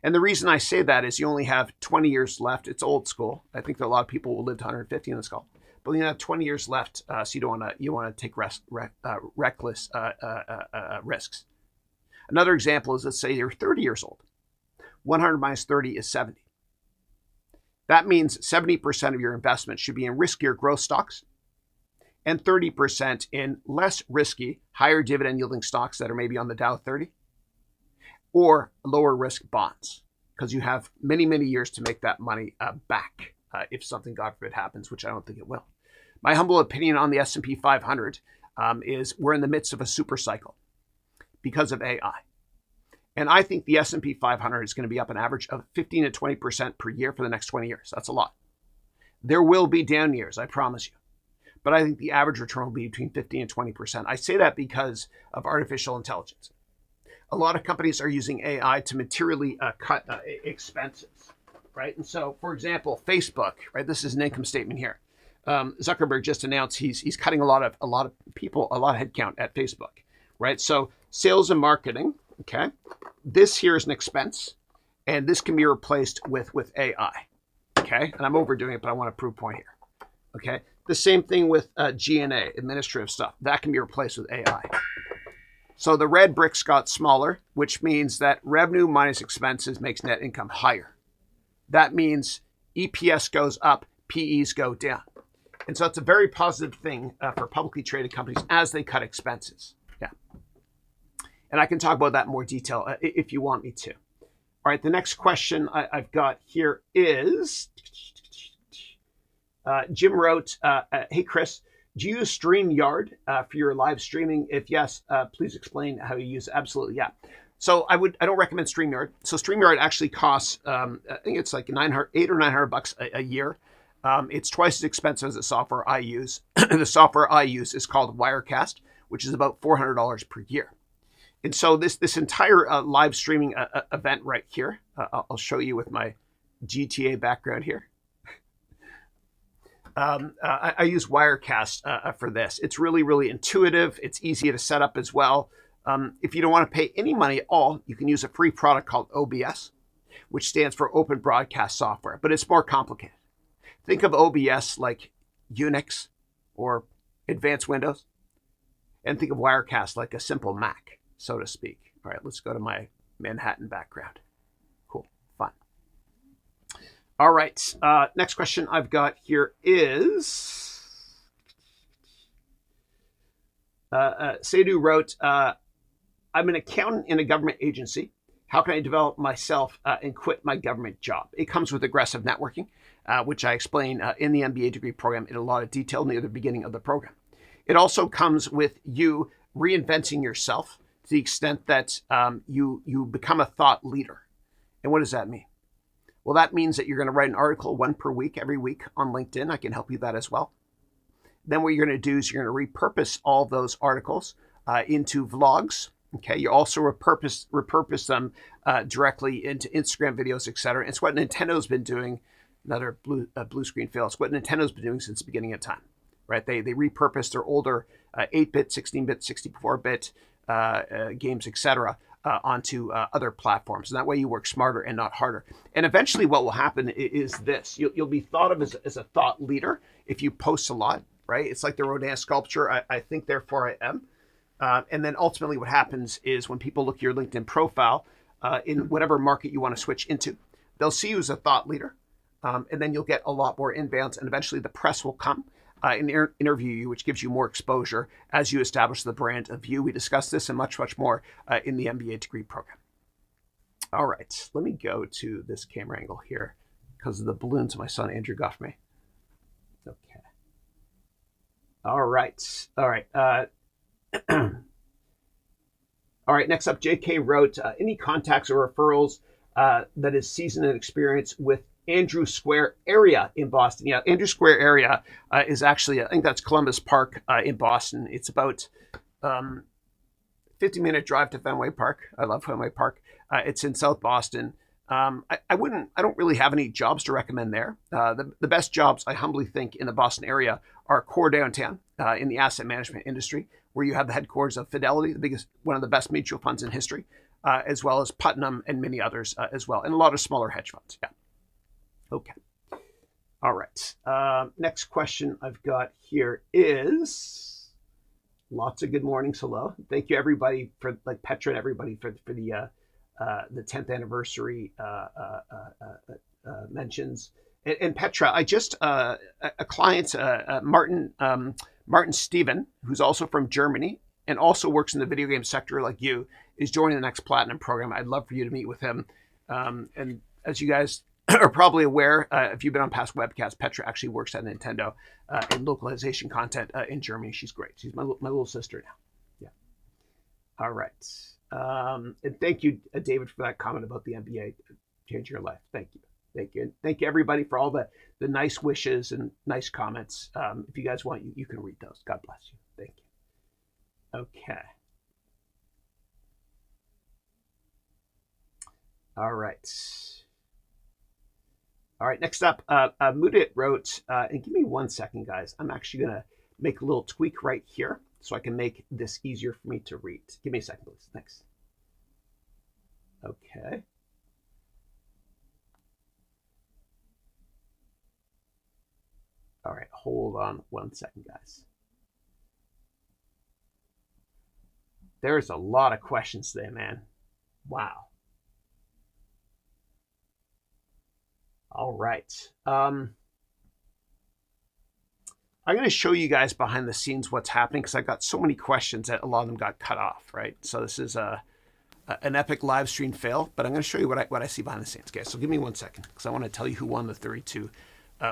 And the reason I say that is you only have 20 years left. It's old school. I think that a lot of people will live to 150 in this call. But you have 20 years left, so you don't want to take reckless risks. Another example is, let's say you're 30 years old. 100 minus 30 is 70. That means 70% of your investment should be in riskier growth stocks and 30% in less risky, higher dividend yielding stocks that are maybe on the Dow 30 or lower risk bonds, because you have many, many years to make that money back. If something, God forbid, happens, which I don't think it will. My humble opinion on the S&P 500 is we're in the midst of a super cycle because of AI. And I think the S&P 500 is going to be up an average of 15 to 20% per year for the next 20 years. That's a lot. There will be down years, I promise you. But I think the average return will be between 15 and 20%. I say that because of artificial intelligence. A lot of companies are using AI to materially cut expenses. Right. And so, for example, Facebook, right? This is an income statement here. Zuckerberg just announced he's cutting a lot of people, a lot of headcount at Facebook. Right. So sales and marketing. OK, this here is an expense and this can be replaced with AI. OK, and I'm overdoing it, but I want to prove point here. Okay. The same thing with G&A, administrative stuff. That can be replaced with AI. So the red bricks got smaller, which means that revenue minus expenses makes net income higher. That means EPS goes up, PEs go down. And so it's a very positive thing for publicly traded companies as they cut expenses. Yeah. And I can talk about that in more detail if you want me to. All right, the next question I've got here is, Jim wrote, hey, Chris, do you use StreamYard for your live streaming? If yes, please explain how you use it. Absolutely, yeah. So I don't recommend StreamYard. So StreamYard actually costs, I think it's like $800 or $900 a year. It's twice as expensive as the software I use. The software I use is called Wirecast, which is about $400 per year. And so this entire live streaming event right here, I'll show you with my GTA background here. I use Wirecast for this. It's really, really intuitive. It's easy to set up as well. If you don't want to pay any money at all, you can use a free product called OBS, which stands for Open Broadcast Software, but it's more complicated. Think of OBS like Unix or advanced Windows, and think of Wirecast like a simple Mac, so to speak. All right, let's go to my Manhattan background. Cool, fun. All right, next question I've got here is, Sadhu wrote, I'm an accountant in a government agency. How can I develop myself and quit my government job? It comes with aggressive networking, which I explain in the MBA degree program in a lot of detail near the beginning of the program. It also comes with you reinventing yourself to the extent that you become a thought leader. And what does that mean? Well, that means that you're going to write an article, one per week, every week on LinkedIn. I can help you with that as well. Then what you're going to do is you're going to repurpose all those articles into vlogs. Okay, you also repurpose them directly into Instagram videos, etc. It's what Nintendo's been doing. Another blue screen fail. It's what Nintendo's been doing since the beginning of time, right? They repurpose their older 8-bit, 16-bit, 64-bit games, etc. Onto other platforms. And that way you work smarter and not harder. And eventually what will happen is this. You'll be thought of as a thought leader if you post a lot, right? It's like the Rodin sculpture. I think, therefore I am. And then ultimately what happens is when people look at your LinkedIn profile in whatever market you want to switch into, they'll see you as a thought leader. And then you'll get a lot more inbounds, and eventually the press will come and interview you, which gives you more exposure as you establish the brand of you. We discussed this and much, much more in the MBA degree program. All right, let me go to this camera angle here because of the balloons my son Andrew got for me. Okay. All right. All right. All right, next up, JK wrote, any contacts or referrals that is seasoned and experience with Andrew Square area in Boston? Yeah, Andrew Square area is actually, I think that's Columbus Park in Boston. It's about 50-minute drive to Fenway Park. I love Fenway Park. It's in South Boston. I don't really have any jobs to recommend there. The best jobs, I humbly think, in the Boston area are core downtown in the asset management industry, where you have the headquarters of Fidelity, one of the best mutual funds in history, as well as Putnam and many others as well, and a lot of smaller hedge funds. Yeah. Okay. All right. Next question I've got here is, lots of good mornings. Hello. Thank you, everybody, for like Petra and everybody for the 10th anniversary mentions. And Petra, I just a client, Martin Steven, who's also from Germany and also works in the video game sector like you, is joining the next Platinum program. I'd love for you to meet with him. And as you guys are probably aware, if you've been on past webcasts, Petra actually works at Nintendo in localization content in Germany. She's great. She's my little sister now. Yeah. All right. And thank you, David, for that comment about the MBA changing your life. Thank you. Thank you. And thank you, everybody, for all the nice wishes and nice comments. If you guys want, you can read those. God bless you. Thank you. Okay. All right. All right. Next up, Mudit wrote, and give me 1 second, guys. I'm actually going to make a little tweak right here so I can make this easier for me to read. Give me a second, please. Thanks. Okay. All right, hold on 1 second, guys. There's a lot of questions today, man. Wow. All right. I'm going to show you guys behind the scenes what's happening because I got so many questions that a lot of them got cut off, right? So this is an epic live stream fail, but I'm going to show you what I see behind the scenes. Okay, so give me 1 second because I want to tell you who won the 32,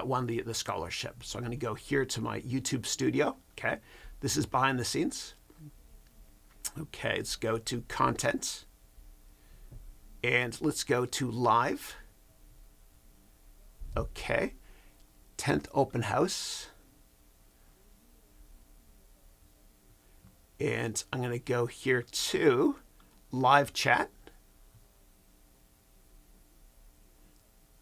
won the scholarship. So I'm going to go here to my YouTube studio. Okay, this is behind the scenes. Okay, let's go to content and let's go to live. Okay, 10th open house. And I'm going to go here to live chat.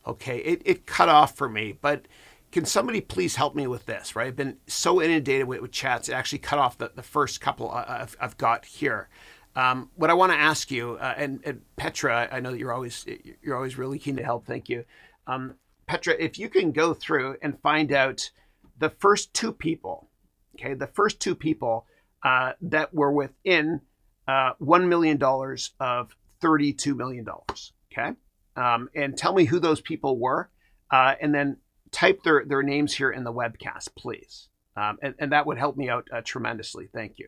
Okay, it cut off for me, but can somebody please help me with this, right? I've been so inundated with chats, it actually cut off the first couple I've got here. What I want to ask you, and Petra, I know that you're always really keen to help. Thank you. Petra, if you can go through and find out the first two people, okay, the first two people that were within $1 million of $32 million, okay? And tell me who those people were, and then type their names here in the webcast, please. And that would help me out tremendously. Thank you.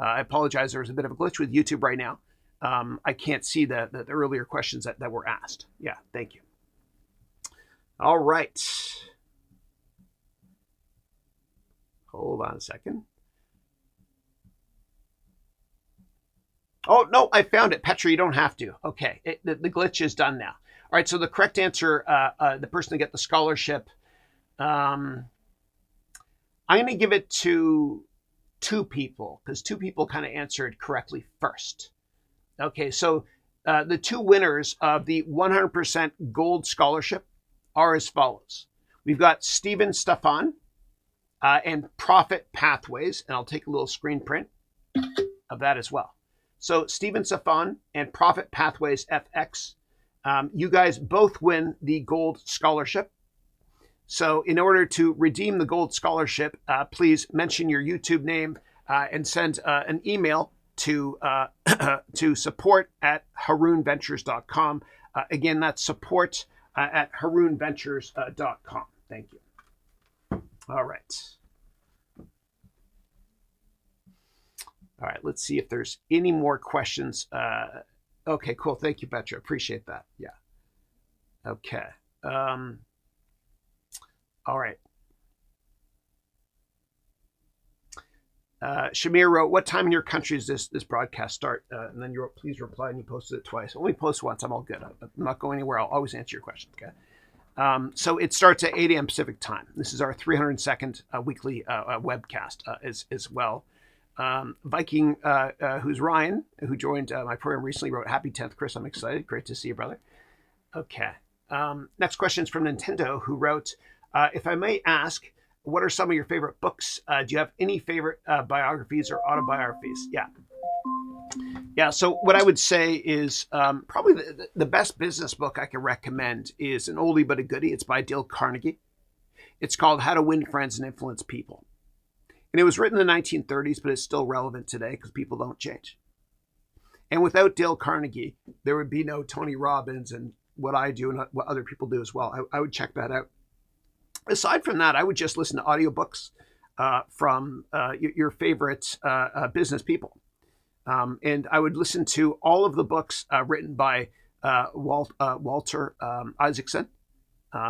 I apologize. There's a bit of a glitch with YouTube right now. I can't see the earlier questions that were asked. Yeah, thank you. All right. Hold on a second. Oh, no, I found it. Petra, you don't have to. Okay, the glitch is done now. All right, so the correct answer, the person to get the scholarship, I'm going to give it to two people because two people kind of answered correctly first. Okay, so the two winners of the 100% gold scholarship are as follows. We've got Stephen Stefan and Profit Pathways, and I'll take a little screen print of that as well. So Stephen Stefan and Profit Pathways FX, you guys both win the gold scholarship. So in order to redeem the gold scholarship, please mention your YouTube name and send an email to support@harounventures.com. Again, that's support at harounventures.com. Thank you. All right. All right, let's see if there's any more questions. Okay, cool. Thank you, Petra. Appreciate that. Yeah. Okay. All right. Shamir wrote, what time in your country does this broadcast start? And then you wrote, please reply, and you posted it twice. Only post once. I'm all good. I'm not going anywhere. I'll always answer your questions. Okay. So it starts at 8 a.m. Pacific time. This is our 302nd weekly webcast as well. Viking, who's Ryan, who joined my program recently, wrote, happy 10th, Chris. I'm excited. Great to see you, brother. Okay. Next question is from Nintendo, who wrote, if I may ask, what are some of your favorite books? Do you have any favorite biographies or autobiographies? Yeah. Yeah, so what I would say is probably the best business book I can recommend is an oldie but a goodie. It's by Dale Carnegie. It's called How to Win Friends and Influence People. And it was written in the 1930s, but it's still relevant today because people don't change. And without Dale Carnegie, there would be no Tony Robbins and what I do and what other people do as well. I would check that out. Aside from that, I would just listen to audiobooks from your favorite business people. And I would listen to all of the books written by Walter Isaacson.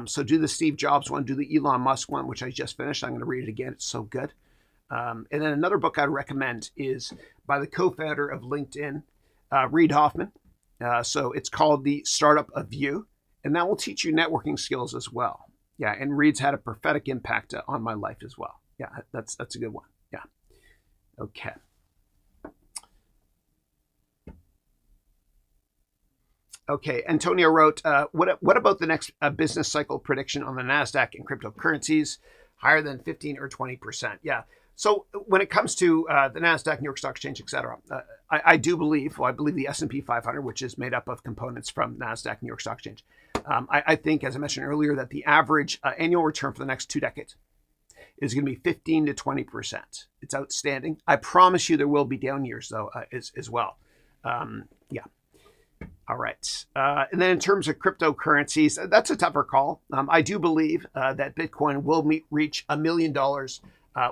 So do the Steve Jobs one, do the Elon Musk one, which I just finished. I'm going to read it again. It's so good. And then another book I'd recommend is by the co-founder of LinkedIn, Reid Hoffman. So it's called The Startup of You, and that will teach you networking skills as well. Yeah, and Reid's had a prophetic impact on my life as well. Yeah, that's a good one. Yeah. Okay. Okay, Antonio wrote, what about the next business cycle prediction on the NASDAQ and cryptocurrencies? Higher than 15 or 20%. Yeah. So when it comes to the NASDAQ, New York Stock Exchange, et cetera, I do believe, I believe the S&P 500, which is made up of components from NASDAQ, New York Stock Exchange. I think, as I mentioned earlier, that the average annual return for the next 2 decades is going to be 15 to 20%. It's outstanding. I promise you there will be down years, though, as well. Yeah. All right. And then in terms of cryptocurrencies, that's a tougher call. I do believe that Bitcoin will reach $1 million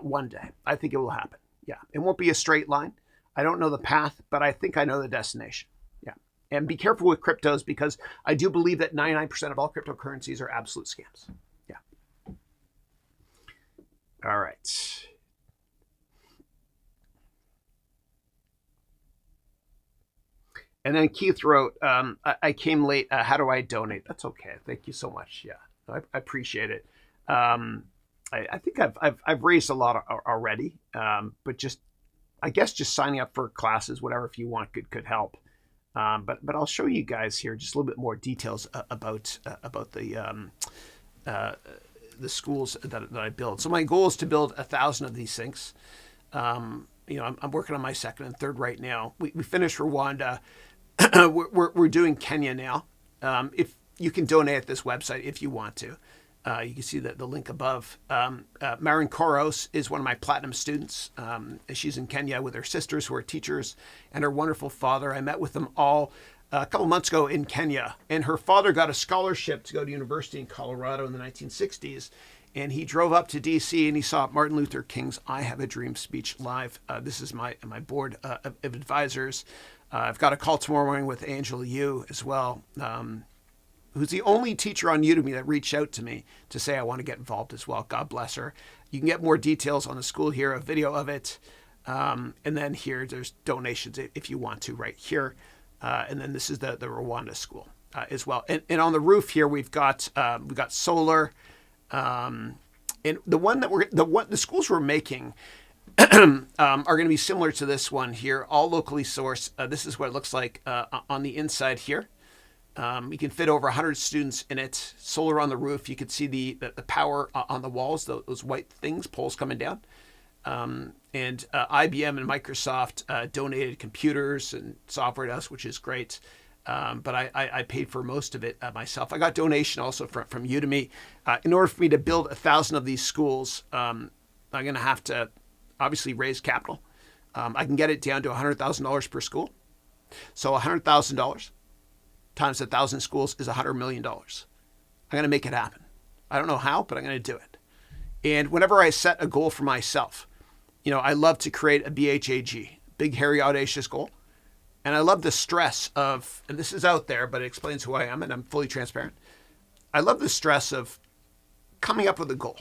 one day. I think it will happen. Yeah. It won't be a straight line. I don't know the path, but I think I know the destination. Yeah. And be careful with cryptos, because I do believe that 99% of all cryptocurrencies are absolute scams. Yeah. All right. And then Keith wrote, I came late. How do I donate? That's okay. Thank you so much. Yeah, I appreciate it. I think I've raised a lot already, but I guess just signing up for classes, whatever, if you want, could help. But I'll show you guys here just a little bit more details about the schools that I build. So my goal is to build 1,000 of these things. I'm working on my second and third right now. We finished Rwanda. we're doing Kenya now. If you can donate at this website if you want to. You can see the link above. Marin Koros is one of my platinum students. She's in Kenya with her sisters who are teachers and her wonderful father. I met with them all a couple months ago in Kenya. And her father got a scholarship to go to university in Colorado in the 1960s. And he drove up to D.C. and he saw Martin Luther King's I Have a Dream speech live. This is my board of advisors. I've got a call tomorrow morning with Angela Yu as well, who's the only teacher on Udemy that reached out to me to say I want to get involved as well. God bless her. You can get more details on the school here, a video of it. And then here, there's donations if you want to right here. And then this is the Rwanda school as well. And on the roof here, we've got solar. And the schools we're making are going to be similar to this one here, all locally sourced. This is what it looks like on the inside here. You can fit over 100 students in it. Solar on the roof. You can see the power on the walls, those white things, poles coming down. And IBM and Microsoft donated computers and software to us, which is great. But I paid for most of it myself. I got donation also from Udemy. In order for me to build 1,000 of these schools, I'm going to have to obviously raise capital. I can get it down to $100,000 per school. So $100,000 times 1,000 schools is $100 million. I'm going to make it happen. I don't know how, but I'm going to do it. And whenever I set a goal for myself, I love to create a BHAG, big, hairy, audacious goal. And I love the stress of, and this is out there, but it explains who I am, and I'm fully transparent. I love the stress of coming up with a goal.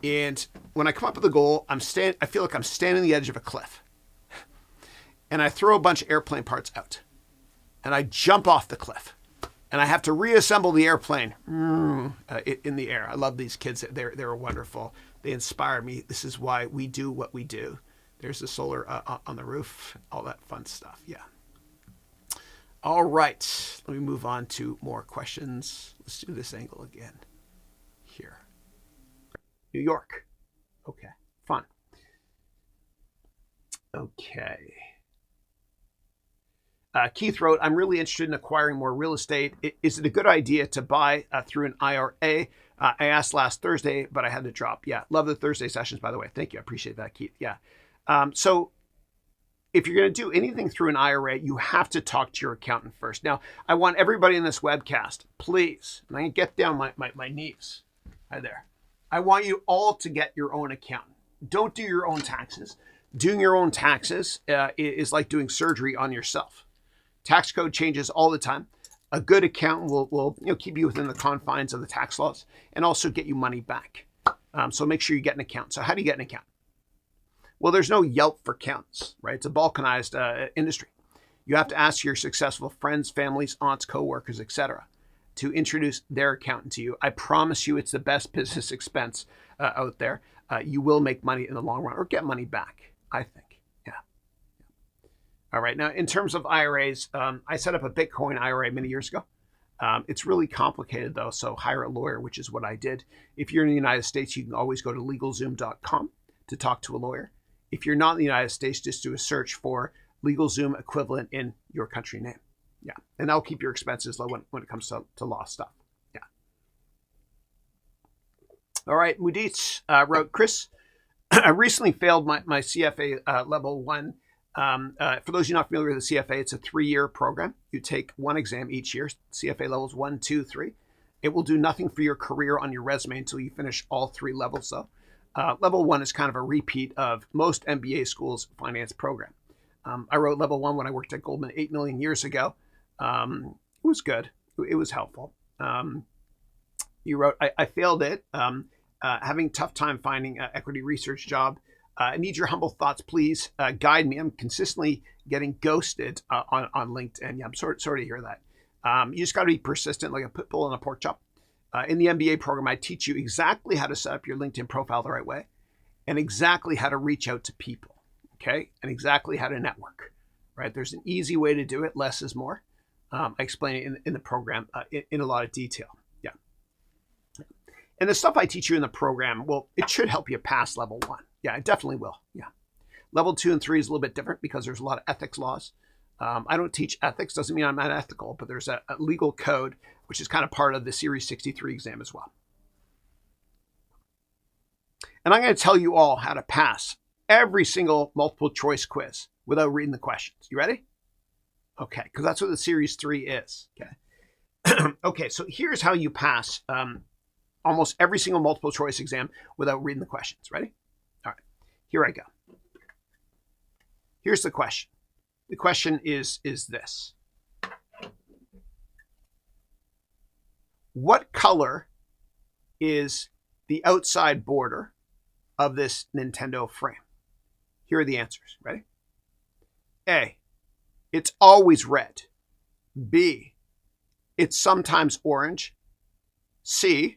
And when I come up with a goal, I feel like I'm standing on the edge of a cliff. And I throw a bunch of airplane parts out. And I jump off the cliff. And I have to reassemble the airplane in the air. I love these kids. They're wonderful. They inspire me. This is why we do what we do. There's the solar on the roof, all that fun stuff. Yeah. All right. Let me move on to more questions. Let's do this angle again here. New York. Okay. Fun. Okay. Keith wrote, I'm really interested in acquiring more real estate. Is it a good idea to buy through an IRA? I asked last Thursday, but I had to drop. Yeah. Love the Thursday sessions, by the way. Thank you. I appreciate that, Keith. Yeah. So if you're going to do anything through an IRA, you have to talk to your accountant first. Now, I want everybody in this webcast, please, and I can get down my knees right there. I want you all to get your own accountant. Don't do your own taxes. Doing your own taxes is like doing surgery on yourself. Tax code changes all the time. A good accountant will keep you within the confines of the tax laws and also get you money back. So make sure you get an accountant. So how do you get an accountant? Well, there's no Yelp for accountants, right? It's a balkanized industry. You have to ask your successful friends, families, aunts, coworkers, etc., to introduce their accountant to you. I promise you it's the best business expense out there. You will make money in the long run or get money back, I think. Yeah. All right. Now, in terms of IRAs, I set up a Bitcoin IRA many years ago. It's really complicated, though, so hire a lawyer, which is what I did. If you're in the United States, you can always go to LegalZoom.com to talk to a lawyer. If you're not in the United States, just do a search for LegalZoom equivalent in your country name. Yeah. And that'll keep your expenses low when it comes to law stuff. Yeah. All right, Mudit wrote, Chris, I recently failed my CFA level 1. For those of you not familiar with the CFA, it's a 3-year program. You take one exam each year, CFA levels 1, 2, 3. It will do nothing for your career on your resume until you finish all 3 levels, though. Level 1 is kind of a repeat of most MBA schools' finance program. I wrote level 1 when I worked at Goldman 8 million years ago. It was good. It was helpful. You wrote, I failed it. Having tough time finding an equity research job. I need your humble thoughts, please. Guide me. I'm consistently getting ghosted on LinkedIn. Yeah, I'm sorry to hear that. You just got to be persistent, like a pit bull in a pork chop. In the MBA program, I teach you exactly how to set up your LinkedIn profile the right way and exactly how to reach out to people, okay? And exactly how to network, right? There's an easy way to do it. Less is more. I explain it in the program in a lot of detail. Yeah. And the stuff I teach you in the program, well, it should help you pass level 1. Yeah, it definitely will. Yeah. Level 2 and 3 is a little bit different because there's a lot of ethics laws. I don't teach ethics. Doesn't mean I'm not ethical, but there's a legal code, which is kind of part of the Series 63 exam as well. And I'm going to tell you all how to pass every single multiple choice quiz without reading the questions. You ready? Okay, because that's what the Series 3 is. Okay. Okay, so here's how you pass almost every single multiple choice exam without reading the questions. Ready? All right, here I go. Here's the question. The question is this. What color is the outside border of this Nintendo frame? Here are the answers. Ready? A, it's always red. B, it's sometimes orange. C,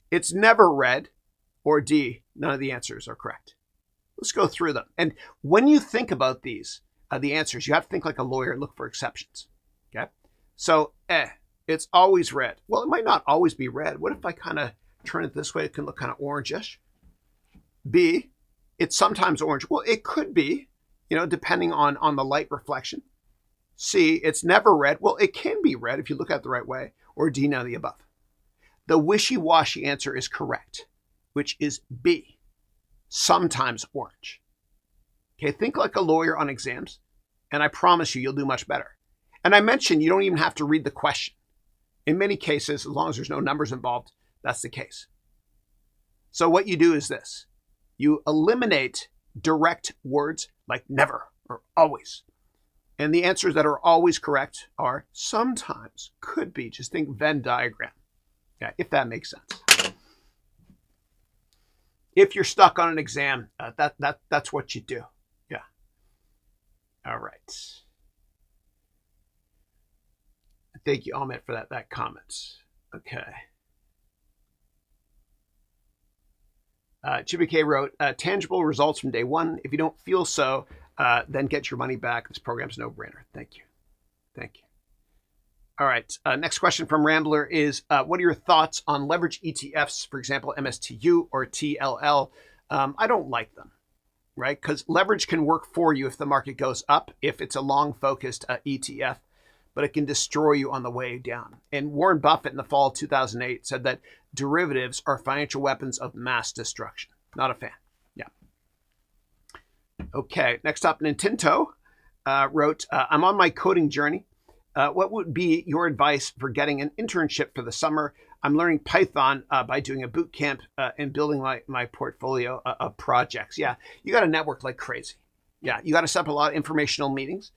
it's never red. Or D, none of the answers are correct. Let's go through them. And when you think about these, the answers, you have to think like a lawyer and look for exceptions. Okay? So, it's always red. Well, it might not always be red. What if I kind of turn it this way? It can look kind of orangish. B, it's sometimes orange. Well, it could be, depending on the light reflection. C, it's never red. Well, it can be red if you look at it the right way. Or D, none of the above. The wishy-washy answer is correct, which is B, sometimes orange. Okay, think like a lawyer on exams, and I promise you'll do much better. And I mentioned you don't even have to read the question. In many cases, as long as there's no numbers involved, that's the case. So what you do is this. You eliminate direct words like never or always. And the answers that are always correct are sometimes, could be. Just think Venn diagram. Yeah, if that makes sense. If you're stuck on an exam, that's what you do. Yeah. All right. Thank you, Ahmed, for that comment. Okay. Chibi K wrote, tangible results from day 1. If you don't feel so, then get your money back. This program's a no-brainer. Thank you. Thank you. All right. Next question from Rambler is, what are your thoughts on leverage ETFs, for example, MSTU or TLL? I don't like them, right? Because leverage can work for you if the market goes up, if it's a long-focused ETF, but it can destroy you on the way down. And Warren Buffett in the fall of 2008 said that derivatives are financial weapons of mass destruction. Not a fan. Yeah. Okay. Next up, Nintinto wrote, I'm on my coding journey. What would be your advice for getting an internship for the summer? I'm learning Python by doing a boot camp and building my portfolio of projects. Yeah, you got to network like crazy. Yeah, you got to set up a lot of informational meetings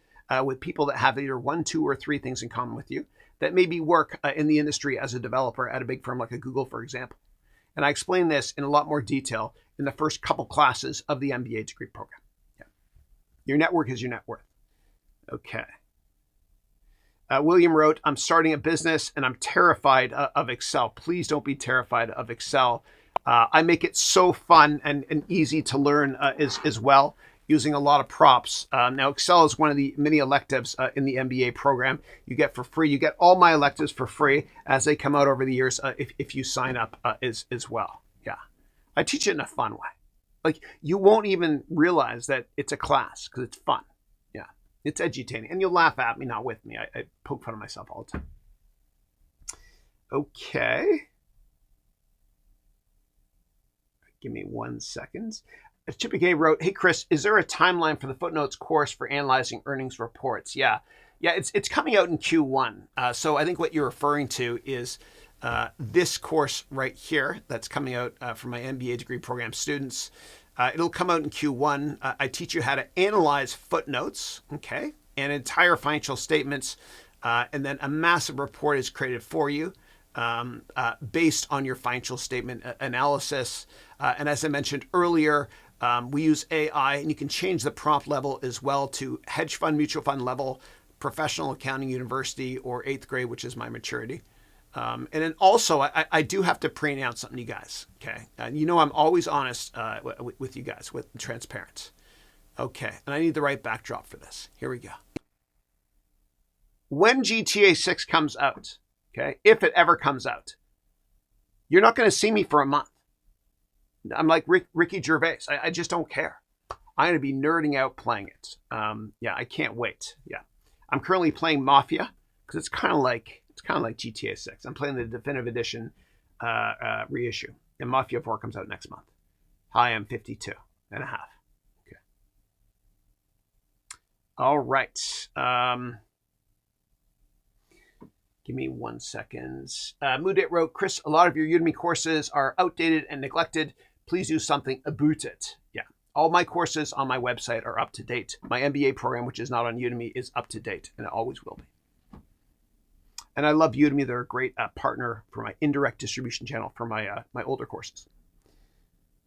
with people that have either 1, 2, or 3 things in common with you that maybe work in the industry as a developer at a big firm like a Google, for example. And I explain this in a lot more detail in the first couple classes of the MBA degree program. Yeah. Your network is your net worth. Okay. William wrote, I'm starting a business and I'm terrified of Excel. Please don't be terrified of Excel. I make it so fun and easy to learn as well, using a lot of props. Now, Excel is one of the many electives in the MBA program you get for free. You get all my electives for free as they come out over the years if you sign up as well. Yeah, I teach it in a fun way. Like, you won't even realize that it's a class because it's fun. It's edutaining. And you'll laugh at me, not with me. I poke fun of myself all the time. Okay. Give me 1 second. Chippy K wrote, "Hey Chris, is there a timeline for the footnotes course for analyzing earnings reports?" Yeah, it's coming out in Q1. So I think what you're referring to is this course right here that's coming out for my MBA degree program students. It'll come out in Q1. I teach you how to analyze footnotes, okay, and entire financial statements, and then a massive report is created for you based on your financial statement analysis. And as I mentioned earlier, we use AI, and you can change the prompt level as well to hedge fund, mutual fund level, professional accounting university, or 8th grade, which is my maturity. And then also, I do have to pre-announce something to you guys, okay? You know I'm always honest with you guys, with transparent. Okay, and I need the right backdrop for this. Here we go. When GTA 6 comes out, okay, if it ever comes out, you're not going to see me for a month. I'm like Ricky Gervais. I just don't care. I'm going to be nerding out playing it. Yeah, I can't wait. Yeah, I'm currently playing Mafia because it's kind of like GTA 6. I'm playing the definitive edition reissue, and Mafia 4 comes out next month. Hi, I'm 52 and a half. Okay. All right. Give me 1 second. Mudit wrote, "Chris, a lot of your Udemy courses are outdated and neglected. Please do something about it." Yeah, all my courses on my website are up to date. My MBA program, which is not on Udemy, is up to date, and it always will be. And I love Udemy. They're a great partner for my indirect distribution channel for my my older courses.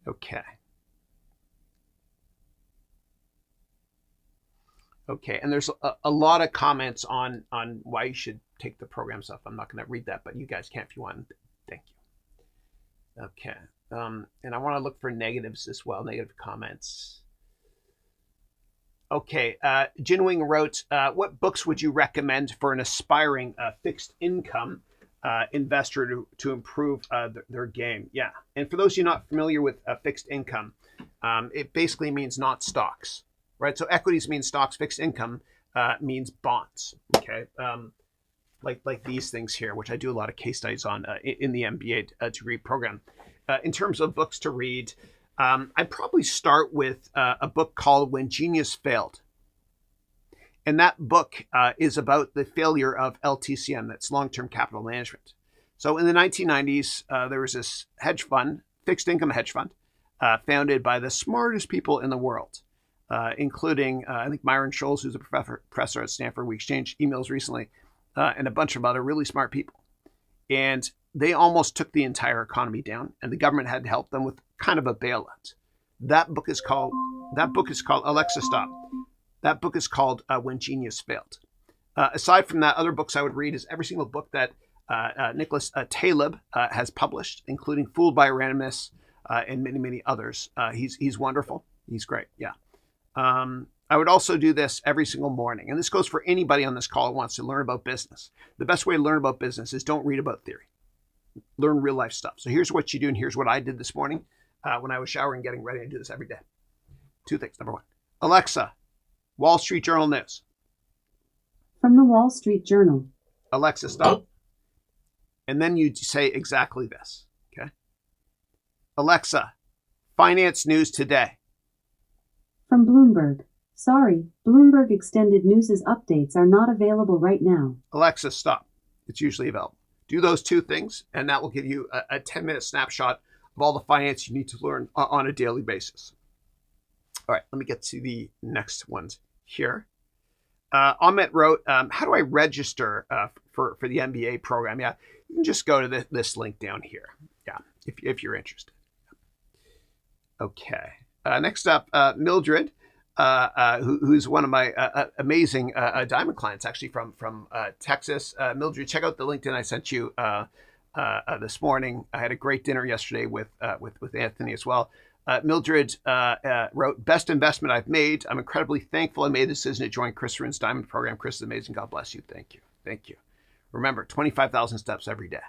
Okay. Okay, and there's a lot of comments on why you should take the program stuff. I'm not going to read that, but you guys can if you want. Thank you. Okay. And I want to look for negatives as well, negative comments. Okay. Jinwing wrote, "What books would you recommend for an aspiring fixed income investor to improve their game?" Yeah. And for those of you not familiar with fixed income, it basically means not stocks, right? So equities means stocks, fixed income means bonds, okay? Like these things here, which I do a lot of case studies on in the MBA degree program. In terms of books to read, I'd probably start with a book called When Genius Failed. And that book is about the failure of LTCM, that's long-term capital management. So in the 1990s, there was this hedge fund, fixed income hedge fund, founded by the smartest people in the world, including, I think, Myron Scholes, who's a professor at Stanford. We exchanged emails recently, and a bunch of other really smart people. And they almost took the entire economy down, and the government had to help them with kind of a bailout. That book is called, Alexa, stop. That book is called When Genius Failed. Aside from that, other books I would read is every single book that Nicholas Taleb has published, including Fooled by Randomness and many, many others. He's wonderful. He's great. Yeah. I would also do this every single morning. And this goes for anybody on this call who wants to learn about business. The best way to learn about business is don't read about theory. Learn real life stuff. So here's what you do, and here's what I did this morning when I was showering, getting ready. I do this every day. 2 things. Number 1, Alexa, Wall Street Journal news. From the Wall Street Journal. Alexa, stop. And then you say exactly this, okay? Alexa, finance news today. From Bloomberg. Sorry, Bloomberg Extended News's updates are not available right now. Alexa, stop. It's usually available. Do those 2 things, and that will give you a 10-minute snapshot of all the finance you need to learn on a daily basis. All right, let me get to the next ones here. Amit wrote, "How do I register for the MBA program?" Yeah, you can just go to this link down here. Yeah, if you're interested. Okay. Next up, Mildred, who's one of my amazing diamond clients, actually from Texas. Mildred, check out the LinkedIn I sent you this morning. I had a great dinner yesterday with Anthony as well. Mildred wrote, "Best investment I've made. I'm incredibly thankful I made the decision to join Chris Haroun's Diamond Program. Chris is amazing. God bless you." Thank you. Thank you. Remember, 25,000 steps every day.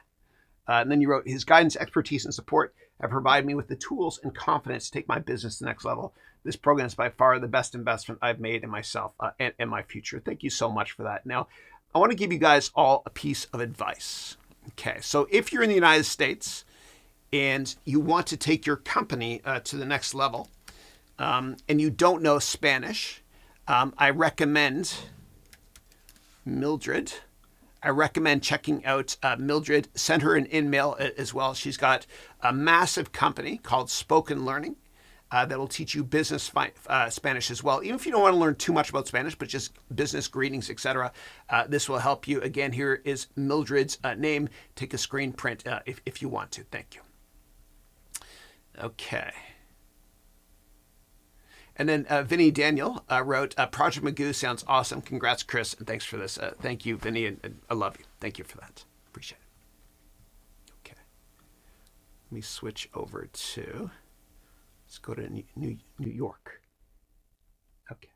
And then you wrote, "His guidance, expertise, and support have provided me with the tools and confidence to take my business to the next level. This program is by far the best investment I've made in myself and my future." Thank you so much for that. Now, I want to give you guys all a piece of advice. Okay, so if you're in the United States and you want to take your company to the next level, and you don't know Spanish, I recommend Mildred. I recommend checking out Mildred. Send her an email as well. She's got a massive company called Spoken Learning that will teach you business Spanish as well. Even if you don't want to learn too much about Spanish, but just business greetings, etc. This will help you. Again, here is Mildred's name. Take a screen print if you want to. Thank you. Okay. And then Vinny Daniel wrote, Project Magoo sounds awesome. Congrats, Chris, and thanks for this. Thank you, Vinny, and I love you. Thank you for that. Appreciate it. Okay. Let me switch over to, let's go to New York. Okay.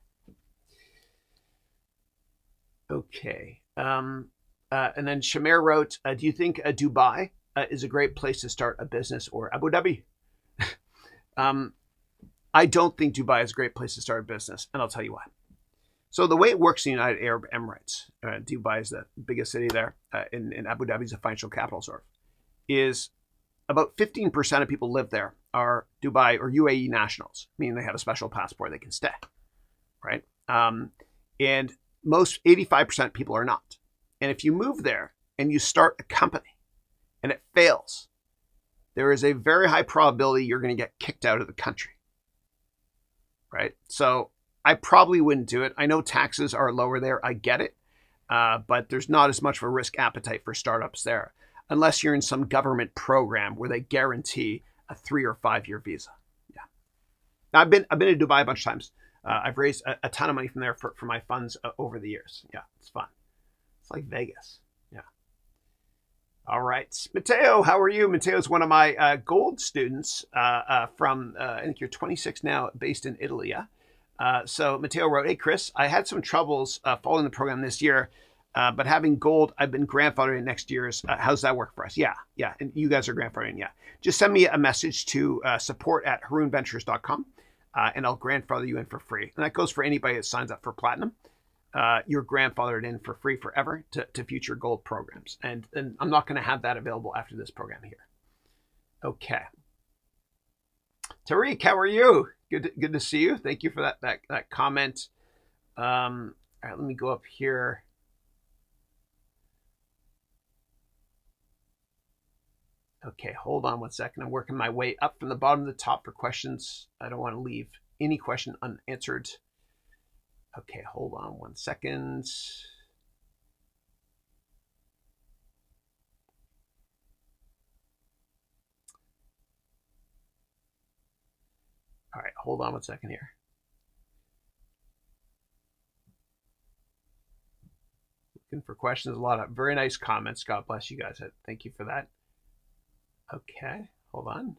Okay. And then Shamir wrote, do you think Dubai is a great place to start a business, or Abu Dhabi? I don't think Dubai is a great place to start a business, and I'll tell you why. So the way it works in the United Arab Emirates, Dubai is the biggest city there, and Abu Dhabi is the financial capital sort of, is about 15% of people live there are Dubai or UAE nationals, meaning they have a special passport, they can stay, right? And most 85% of people are not. And if you move there and you start a company and it fails, there is a very high probability you're going to get kicked out of the country. Right? So I probably wouldn't do it. I know taxes are lower there. I get it. But there's not as much of a risk appetite for startups there, unless you're in some government program where they guarantee a 3 or 5 year visa. Yeah. Now, I've been to Dubai a bunch of times. I've raised a ton of money from there for my funds over the years. Yeah, it's fun. It's like Vegas. Yeah. All right. Matteo, how are you? Matteo is one of my gold students from, I think you're 26 now, based in Italy. Yeah. So Matteo wrote, hey, Chris, I had some troubles following the program this year, but having gold, I've been grandfathered in next year's. How's that work for us? Yeah. Yeah. And you guys are grandfathered in. Yeah. Just send me a message to support@harounventures.com and I'll grandfather you in for free. And that goes for anybody that signs up for platinum. You're grandfathered in for free forever to future gold programs. And I'm not going to have that available after this program here. Okay. Tariq, how are you? Good to see you. Thank you for that comment. All right, let me go up here. Okay, hold on one second. I'm working my way up from the bottom to the top for questions. I don't want to leave any question unanswered. Okay, hold on one second. All right, hold on one second here. Looking for questions, a lot of very nice comments. God bless you guys. Thank you for that. Okay, hold on.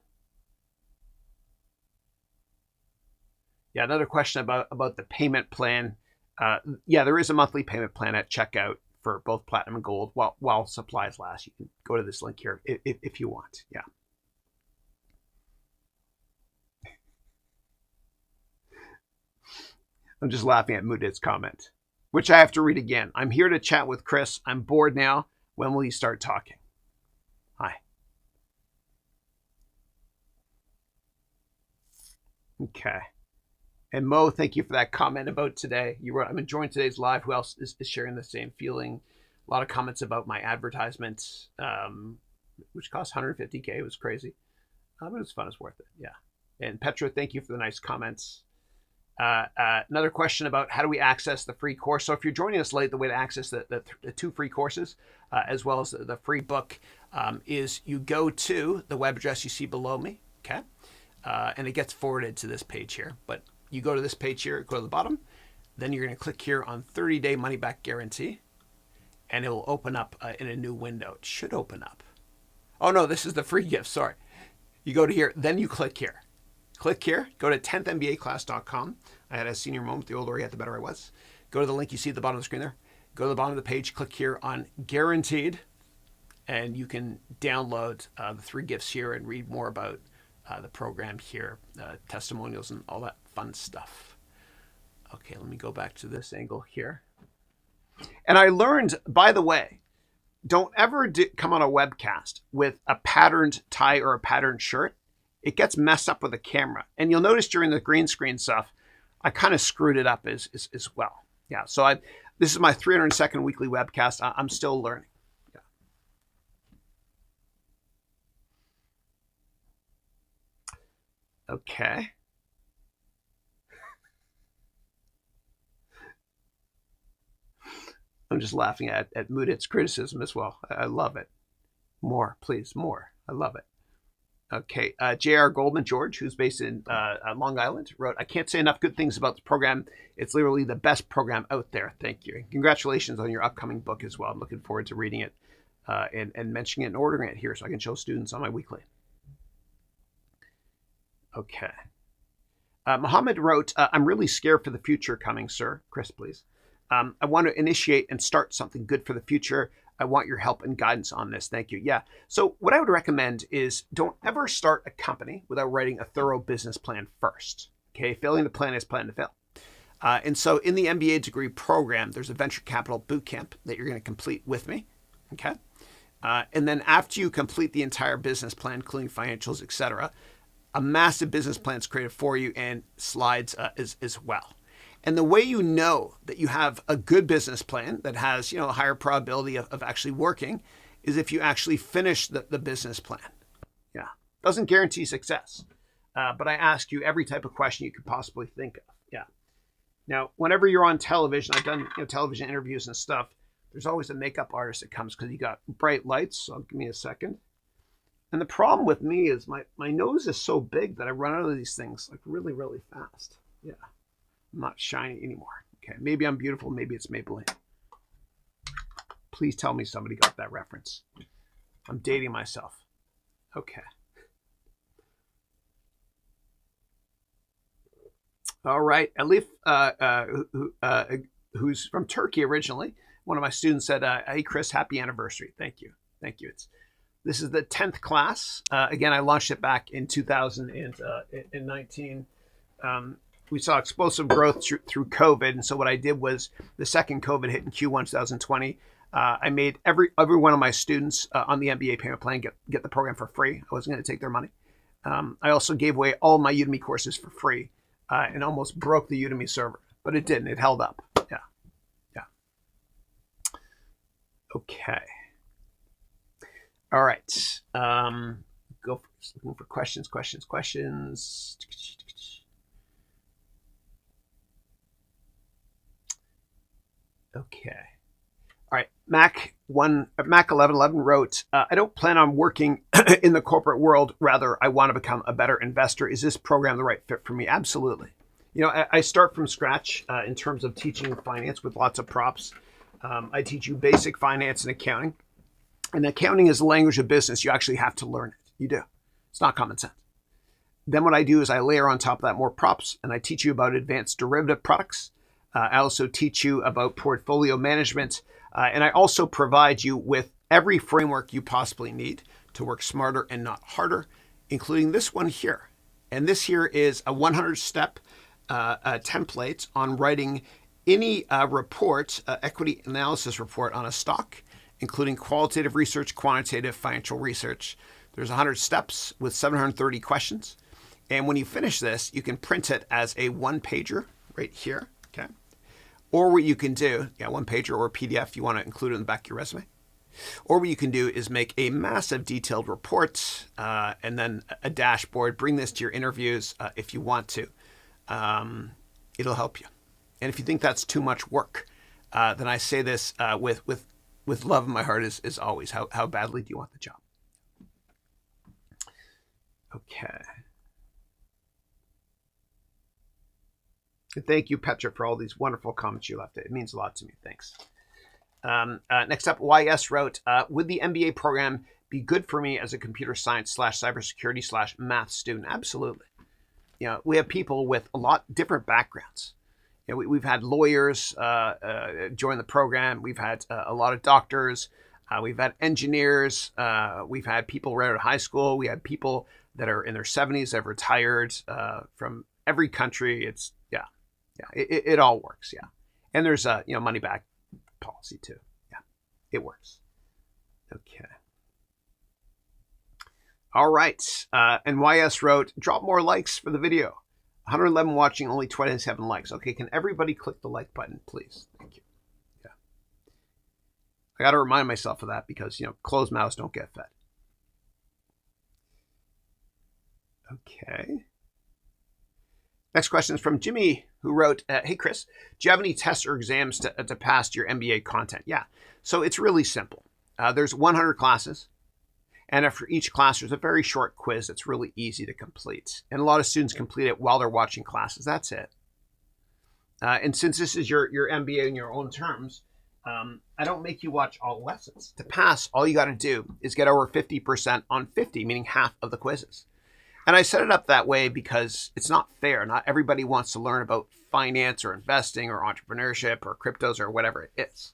Yeah, another question about the payment plan. Yeah, there is a monthly payment plan at checkout for both platinum and gold while supplies last. You can go to this link here if you want. Yeah. I'm just laughing at Mudit's comment, which I have to read again. I'm here to chat with Chris. I'm bored now. When will you start talking? Hi. Okay. And Mo, thank you for that comment about today. You wrote, I'm enjoying today's live. Who else is sharing the same feeling? A lot of comments about my advertisements, which cost $150K. It was crazy. But it was fun. It's worth it. Yeah. And Petra, thank you for the nice comments. Another question about how do we access the free course. So if you're joining us late, the way to access the 2 free courses, as well as the free book, is you go to the web address you see below me. Okay. And it gets forwarded to this page here. But you go to this page here, go to the bottom. Then you're going to click here on 30-day money-back guarantee. And it will open up in a new window. It should open up. Oh, no, this is the free gift. Sorry. You go to here. Then you click here. Click here. Go to 10thmbaclass.com. I had a senior moment. The older I got, the better I was. Go to the link you see at the bottom of the screen there. Go to the bottom of the page. Click here on Guaranteed. And you can download the 3 gifts here and read more about the program here, testimonials and all that fun stuff. Okay, let me go back to this angle here. And I learned, by the way, don't ever come on a webcast with a patterned tie or a patterned shirt. It gets messed up with the camera. And you'll notice during the green screen stuff, I kind of screwed it up as well. Yeah, so this is my 302nd weekly webcast. I'm still learning. Yeah. Okay. I'm just laughing at Mudit's criticism as well. I love it. More, please, more. I love it. Okay, J.R. Goldman George, who's based in Long Island, wrote, I can't say enough good things about the program. It's literally the best program out there. Thank you. And congratulations on your upcoming book as well. I'm looking forward to reading it and mentioning it and ordering it here so I can show students on my weekly. Okay. Mohammed wrote, I'm really scared for the future coming, sir. Chris, please. I want to initiate and start something good for the future. I want your help and guidance on this. Thank you. Yeah. So what I would recommend is don't ever start a company without writing a thorough business plan first. Okay. Failing to plan is plan to fail. And so in the MBA degree program, there's a venture capital bootcamp that you're going to complete with me. Okay. And then after you complete the entire business plan, including financials, etc., a massive business plan is created for you and slides as well. And the way you know that you have a good business plan that has, a higher probability of actually working is if you actually finish the business plan. Yeah. Doesn't guarantee success. But I ask you every type of question you could possibly think of. Yeah. Now, whenever you're on television, I've done television interviews and stuff, there's always a makeup artist that comes because you got bright lights. So give me a second. And the problem with me is my nose is so big that I run out of these things like really, really fast. Yeah. I'm not shiny anymore. Okay, maybe I'm beautiful. Maybe it's Maybelline. Please tell me somebody got that reference. I'm dating myself. Okay. All right. Elif, who's from Turkey originally, one of my students said, hey, Chris, happy anniversary. Thank you. Thank you. This is the 10th class. Again, I launched it back in 2019. We saw explosive growth through COVID. And so what I did was the second COVID hit in Q1 2020. I made every one of my students on the MBA payment plan get the program for free. I wasn't going to take their money. I also gave away all my Udemy courses for free and almost broke the Udemy server, but it didn't. It held up. Yeah. Yeah. Okay. All right. Go looking for questions. Okay. All right. Mac1111 wrote, I don't plan on working in the corporate world. Rather, I want to become a better investor. Is this program the right fit for me? Absolutely. I start from scratch in terms of teaching finance with lots of props. I teach you basic finance and accounting. And accounting is the language of business. You actually have to learn it. You do. It's not common sense. Then what I do is I layer on top of that more props, and I teach you about advanced derivative products. I also teach you about portfolio management, and I also provide you with every framework you possibly need to work smarter and not harder, including this one here. And this here is a 100-step template on writing any report, equity analysis report on a stock, including qualitative research, quantitative financial research. There's 100 steps with 730 questions. And when you finish this, you can print it as a one-pager right here. Okay. Or what you can do, one-pager or a PDF, you want to include it in the back of your resume. Or what you can do is make a massive detailed report and then a dashboard. Bring this to your interviews if you want to. It'll help you. And if you think that's too much work, then I say this with love in my heart as always. How badly do you want the job? Okay. And thank you, Petra, for all these wonderful comments you left. It means a lot to me. Thanks. Next up, YS wrote, would the MBA program be good for me as a computer science / cybersecurity / math student? Absolutely. We have people with a lot different backgrounds. We've had lawyers join the program. We've had a lot of doctors. We've had engineers. We've had people right out of high school. We had people that are in their 70s that have retired from every country. It all works. Yeah. And there's a money back policy too. Yeah, it works. Okay. All right. And YS wrote, drop more likes for the video. 111 watching, only 27 likes. Okay, can everybody click the like button, please? Thank you. Yeah. I got to remind myself of that because, closed mouths don't get fed. Okay. Next question is from Jimmy, who wrote, hey, Chris, do you have any tests or exams to pass your MBA content? Yeah. So it's really simple. There's 100 classes. And after each class, there's a very short quiz that's really easy to complete. And a lot of students complete it while they're watching classes. That's it. And since this is your MBA in your own terms, I don't make you watch all lessons. To pass, all you got to do is get over 50% on 50, meaning half of the quizzes. And I set it up that way because it's not fair. Not everybody wants to learn about finance or investing or entrepreneurship or cryptos or whatever it is.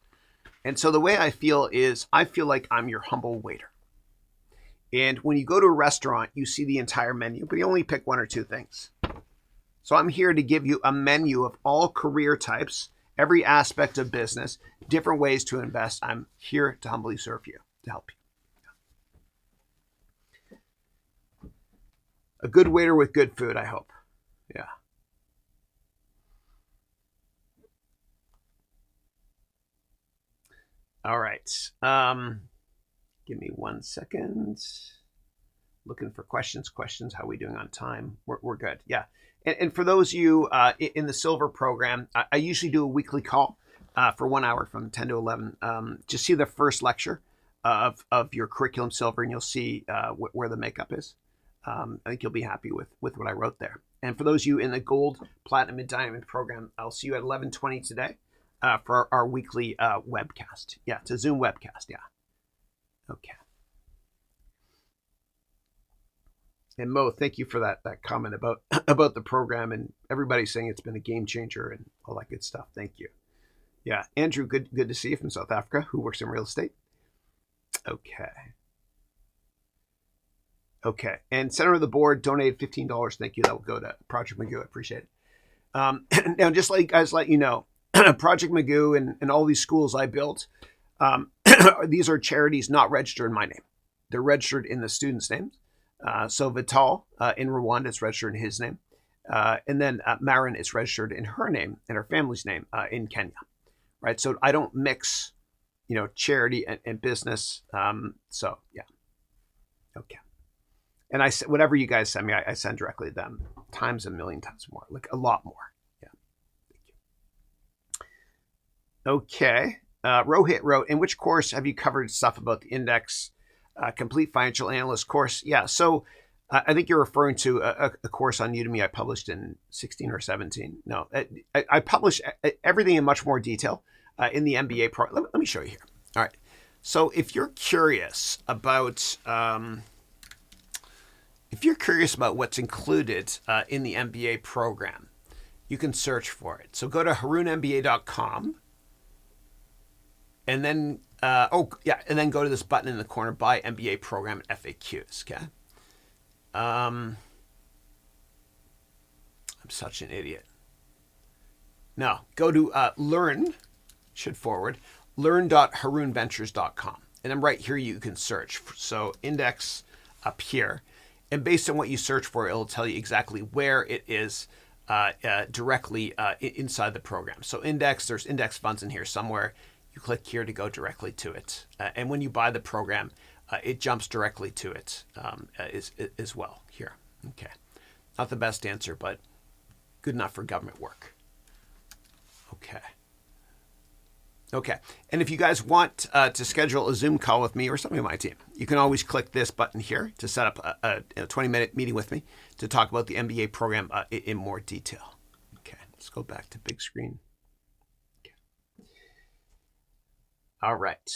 And so the way I feel is I feel like I'm your humble waiter. And when you go to a restaurant, you see the entire menu, but you only pick one or two things. So I'm here to give you a menu of all career types, every aspect of business, different ways to invest. I'm here to humbly serve you, to help you. A good waiter with good food, I hope. Yeah. All right. Give me 1 second. Looking for questions. How are we doing on time? We're good. Yeah. And for those of you in the Silver program, I usually do a weekly call for 1 hour from 10 to 11. Just see the first lecture of your curriculum Silver, and you'll see where the makeup is. I think you'll be happy with what I wrote there. And for those of you in the Gold, Platinum, and Diamond program, I'll see you at 11:20 today for our weekly webcast. Yeah, it's a Zoom webcast. Yeah. Okay. And Mo, thank you for that comment about the program, and everybody saying it's been a game changer and all that good stuff. Thank you. Yeah, Andrew, good to see you from South Africa, who works in real estate. Okay. Okay, and center of the board donated $15. Thank you. That will go to Project Magoo. I appreciate it. Now, just like guys, let you know, Project Magoo and all these schools I built. These are charities not registered in my name. They're registered in the students' names. So Vital in Rwanda is registered in his name. And then Marin is registered in her name and her family's name in Kenya. Right. So I don't mix, charity and business. So, yeah. Okay. And whatever you guys send me, I send directly to them times a million times more, like a lot more. Yeah. Thank you. Okay. Rohit wrote, in which course have you covered stuff about the index, complete financial analyst course? Yeah, so I think you're referring to a course on Udemy I published in 16 or 17. No, I publish everything in much more detail in the MBA program. Let me show you here. All right, so if you're curious about what's included in the MBA program, you can search for it. So go to harounmba.com. And then, and then go to this button in the corner, Buy MBA Program and FAQs, okay? I'm such an idiot. No, go to learn.harounventures.com. And then right here, you can search. So index up here. And based on what you search for, it'll tell you exactly where it is directly inside the program. So index, there's index funds in here somewhere. You click here to go directly to it. And when you buy the program, it jumps directly to it as well here. Okay. Not the best answer, but good enough for government work. Okay. Okay. And if you guys want to schedule a Zoom call with me or somebody on my team, you can always click this button here to set up a 20-minute meeting with me to talk about the MBA program in more detail. Okay. Let's go back to big screen. All right.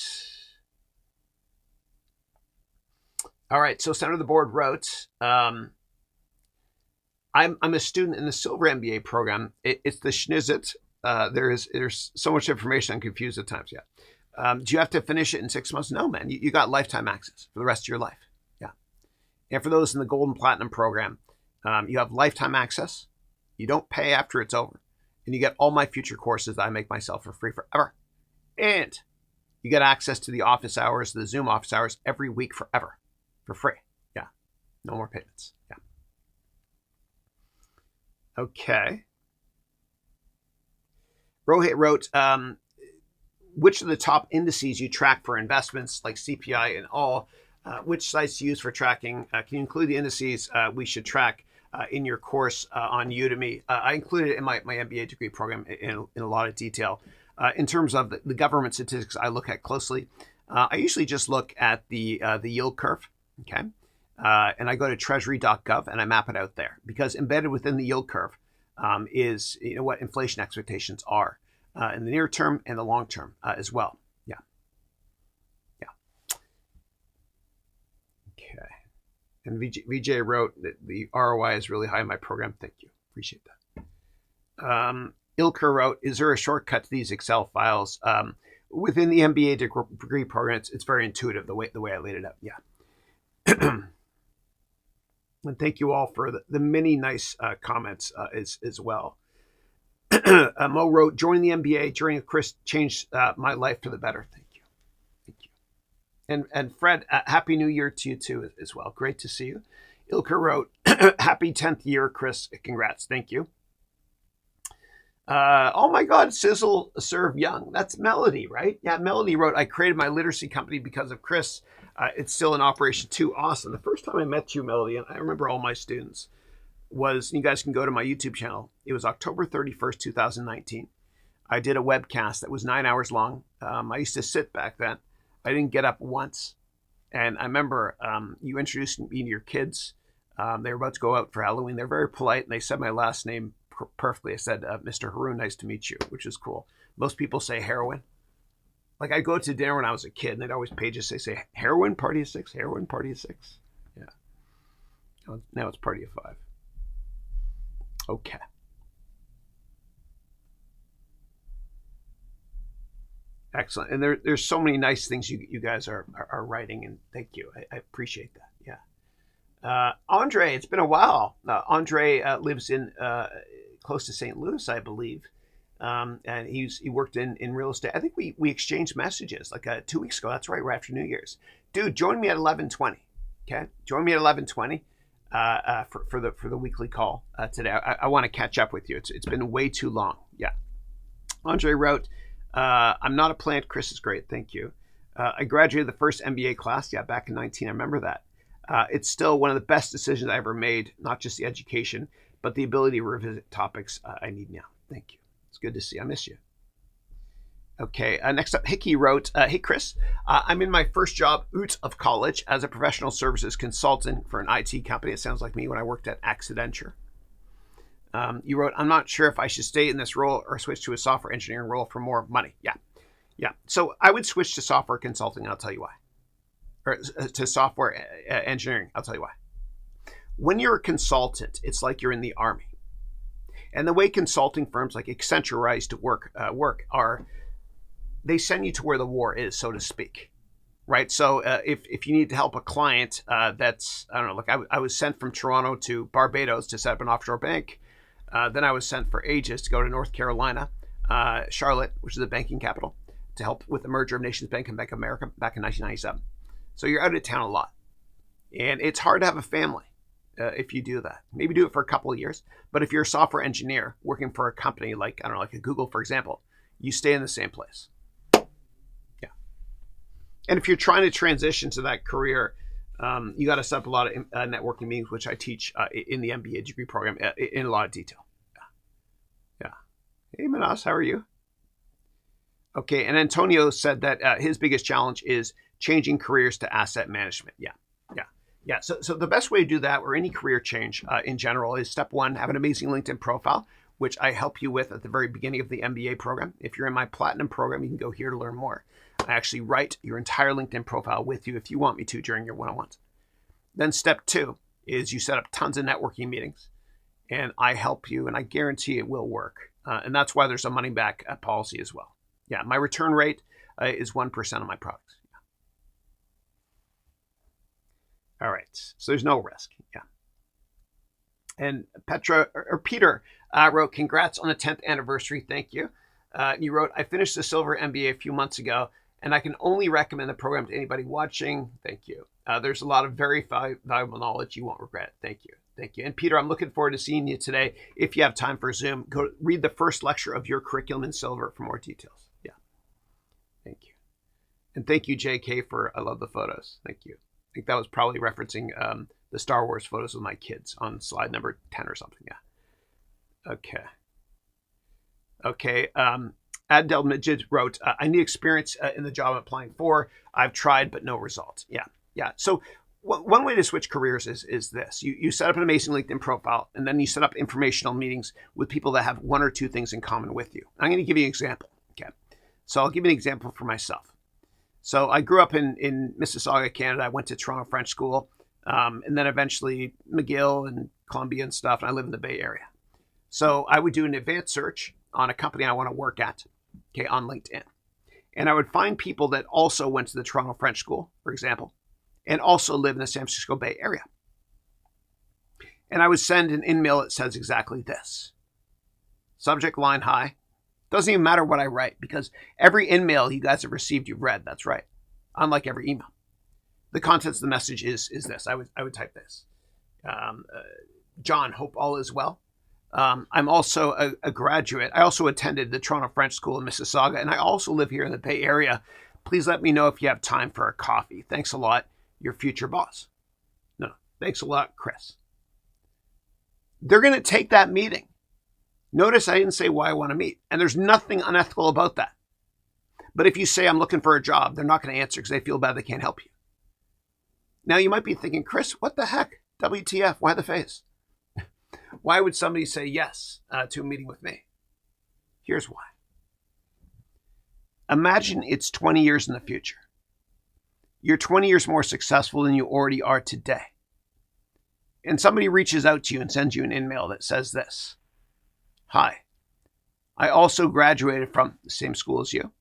All right. So center of the board wrote, I'm a student in the Silver MBA program. It's the Schnizzit. There's so much information I'm confused at times. Yeah. Do you have to finish it in 6 months? No, man. You got lifetime access for the rest of your life. Yeah. And for those in the Gold and Platinum program, you have lifetime access. You don't pay after it's over. And you get all my future courses that I make myself for free forever. And You get access to the office hours, the Zoom office hours every week forever, for free. Yeah, no more payments. Yeah. Okay. Rohit wrote, which of the top indices you track for investments like CPI and all, which sites you use for tracking? Can you include the indices we should track in your course on Udemy? I included it in my MBA degree program in a lot of detail. In terms of the government statistics I look at closely, I usually just look at the yield curve, okay? And I go to treasury.gov and I map it out there, because embedded within the yield curve is what inflation expectations are in the near term and the long term as well. Yeah. Yeah. Okay. And VJ wrote that the ROI is really high in my program. Thank you. Appreciate that. Ilker wrote, is there a shortcut to these Excel files? Within the MBA degree program, it's very intuitive the way I laid it out. Yeah. And thank you all for the many nice comments as well. Mo wrote, joining the MBA during a Chris changed my life for the better. Thank you. Thank you. And Fred, Happy New Year to you too as well. Great to see you. Ilker wrote, happy 10th year, Chris. Congrats. Thank you. Oh my God, Sizzle Serve Young. That's Melody, right? Yeah, Melody wrote, I created my literacy company because of Chris. It's still in operation too. Awesome. The first time I met you, Melody, and I remember all my students, was, you guys can go to my YouTube channel. It was October 31st, 2019. I did a webcast that was 9 hours long. I used to sit back then. I didn't get up once. And I remember you introduced me to your kids. They were about to go out for Halloween. They're very polite, and they said my last name perfectly. I said, Mr. Haroun, nice to meet you, which is cool. Most people say Heroin. Like, I'd go to dinner when I was a kid, and they'd always pages say Heroin, party of 6, Heroin, party of 6. Yeah. Now it's party of 5. Okay. Excellent. And there's so many nice things you guys are writing, and thank you. I appreciate that. Yeah. Andre, it's been a while. Andre lives in close to St. Louis, I believe. And he worked in real estate. I think we exchanged messages like 2 weeks ago. That's right after New Year's. Dude, join me at 11:20. Okay, join me at 11:20 for the weekly call today. I want to catch up with you. It's been way too long. Yeah. Andre wrote, I'm not a plant. Chris is great. Thank you. I graduated the first MBA class. Yeah, back in 19. I remember that. It's still one of the best decisions I ever made. Not just the education, but the ability to revisit topics I need now. Thank you. It's good to see. I miss you. Okay, next up, Hickey wrote, hey, Chris, I'm in my first job out of college as a professional services consultant for an IT company. It sounds like me when I worked at Accenture. You wrote, I'm not sure if I should stay in this role or switch to a software engineering role for more money. Yeah. So I would switch to software consulting, and I'll tell you why. Or to software engineering, I'll tell you why. When you're a consultant, it's like you're in the army. And the way consulting firms like Accenture rise to work are, they send you to where the war is, so to speak, right? So if you need to help a client that's, I don't know, like I was sent from Toronto to Barbados to set up an offshore bank. Then I was sent for ages to go to North Carolina, Charlotte, which is a banking capital, to help with the merger of Nations Bank and Bank of America back in 1997. So you're out of town a lot. And it's hard to have a family if you do that. Maybe do it for a couple of years. But if you're a software engineer working for a company like, I don't know, like a Google, for example, you stay in the same place. Yeah. And if you're trying to transition to that career, you got to set up a lot of networking meetings, which I teach in the MBA degree program in a lot of detail. Yeah. Hey, Manas, how are you? Okay. And Antonio said that his biggest challenge is changing careers to asset management. Yeah. So the best way to do that, or any career change in general, is step one, have an amazing LinkedIn profile, which I help you with at the very beginning of the MBA program. If you're in my Platinum program, you can go here to learn more. I actually write your entire LinkedIn profile with you if you want me to during your one-on-ones. Then step two is you set up tons of networking meetings, and I help you, and I guarantee it will work. And that's why there's a money back policy as well. Yeah, my return rate is 1% of my products. All right, so there's no risk. Yeah. And Peter wrote, congrats on the 10th anniversary. Thank you. You wrote, I finished the Silver MBA a few months ago And I can only recommend the program to anybody watching. Thank you. There's a lot of very valuable knowledge you won't regret. Thank you. Thank you. And Peter, I'm looking forward to seeing you today. If you have time for Zoom, go read the first lecture of your curriculum in silver for more details. Yeah. Thank you. And thank you, JK, I love the photos. Thank you. I think that was probably referencing the Star Wars photos with my kids on slide number 10 or something. Yeah. Okay. Okay. Adel Majid wrote, I need experience in the job I'm applying for. I've tried, but no results. Yeah. Yeah. So one way to switch careers is this. You set up an amazing LinkedIn profile, and then you set up informational meetings with people that have one or two things in common with you. I'm going to give you an example. Okay. So I'll give you an example for myself. So I grew up in Mississauga, Canada. I went to Toronto French School, and then eventually McGill and Columbia and stuff, and I live in the Bay Area. So I would do an advanced search on a company I want to work at, okay, on LinkedIn. And I would find people that also went to the Toronto French School, for example, and also live in the San Francisco Bay Area. And I would send an email that says exactly this. Subject line, hi. Doesn't even matter what I write, because every email you guys have received, you've read. That's right. Unlike every email. The contents of the message is this. I would type this. John, hope all is well. I'm also a graduate. I also attended the Toronto French School in Mississauga, and I also live here in the Bay Area. Please let me know if you have time for a coffee. Thanks a lot, your future boss. No, thanks a lot, Chris. They're going to take that meeting. Notice I didn't say why I want to meet, and there's nothing unethical about that. But if you say I'm looking for a job, they're not going to answer because they feel bad they can't help you. Now you might be thinking, Chris, what the heck? WTF? Why the face? Why would somebody say yes to a meeting with me? Here's why. Imagine it's 20 years in the future. You're 20 years more successful than you already are today. And somebody reaches out to you and sends you an email that says this. Hi, I also graduated from the same school as you.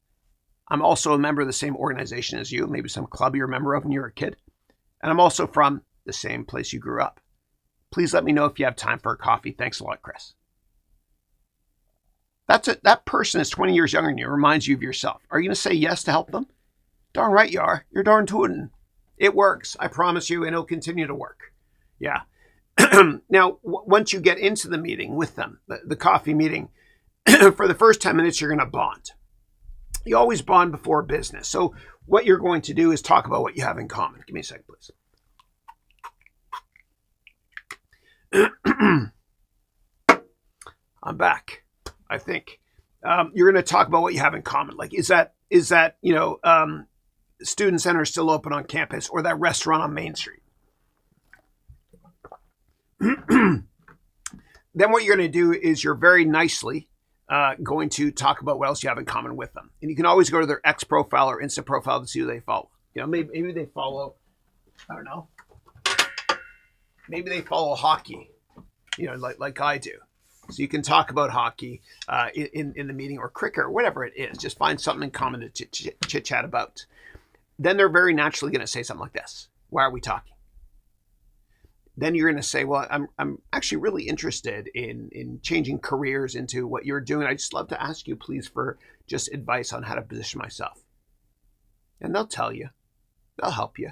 I'm also a member of the same organization as you, maybe some club you're a member of when you were a kid. And I'm also from the same place you grew up. Please let me know if you have time for a coffee. Thanks a lot, Chris. That's it. That person is 20 years younger than you, reminds you of yourself. Are you going to say yes to help them? Darn right you are. You're darn tootin'. It works. I promise you, and it'll continue to work. Yeah. Now, once you get into the meeting with them, the coffee meeting, for the first 10 minutes, you're going to bond. You always bond before business. So what you're going to do is talk about what you have in common. Give me a second, please. I'm back, I think. You're going to talk about what you have in common. Like, is that student center still open on campus, or that restaurant on Main Street? Then what you're going to do is you're very nicely going to talk about what else you have in common with them. And you can always go to their X profile or Insta profile to see who they follow. Maybe they follow, I don't know. Maybe they follow hockey, like I do. So you can talk about hockey in the meeting, or cricket, or whatever it is. Just find something in common to chit-chat about. Then they're very naturally going to say something like this. Why are we talking? Then you're going to say, well, I'm actually really interested in changing careers into what you're doing. I'd just love to ask you, please, for just advice on how to position myself. And they'll tell you. They'll help you.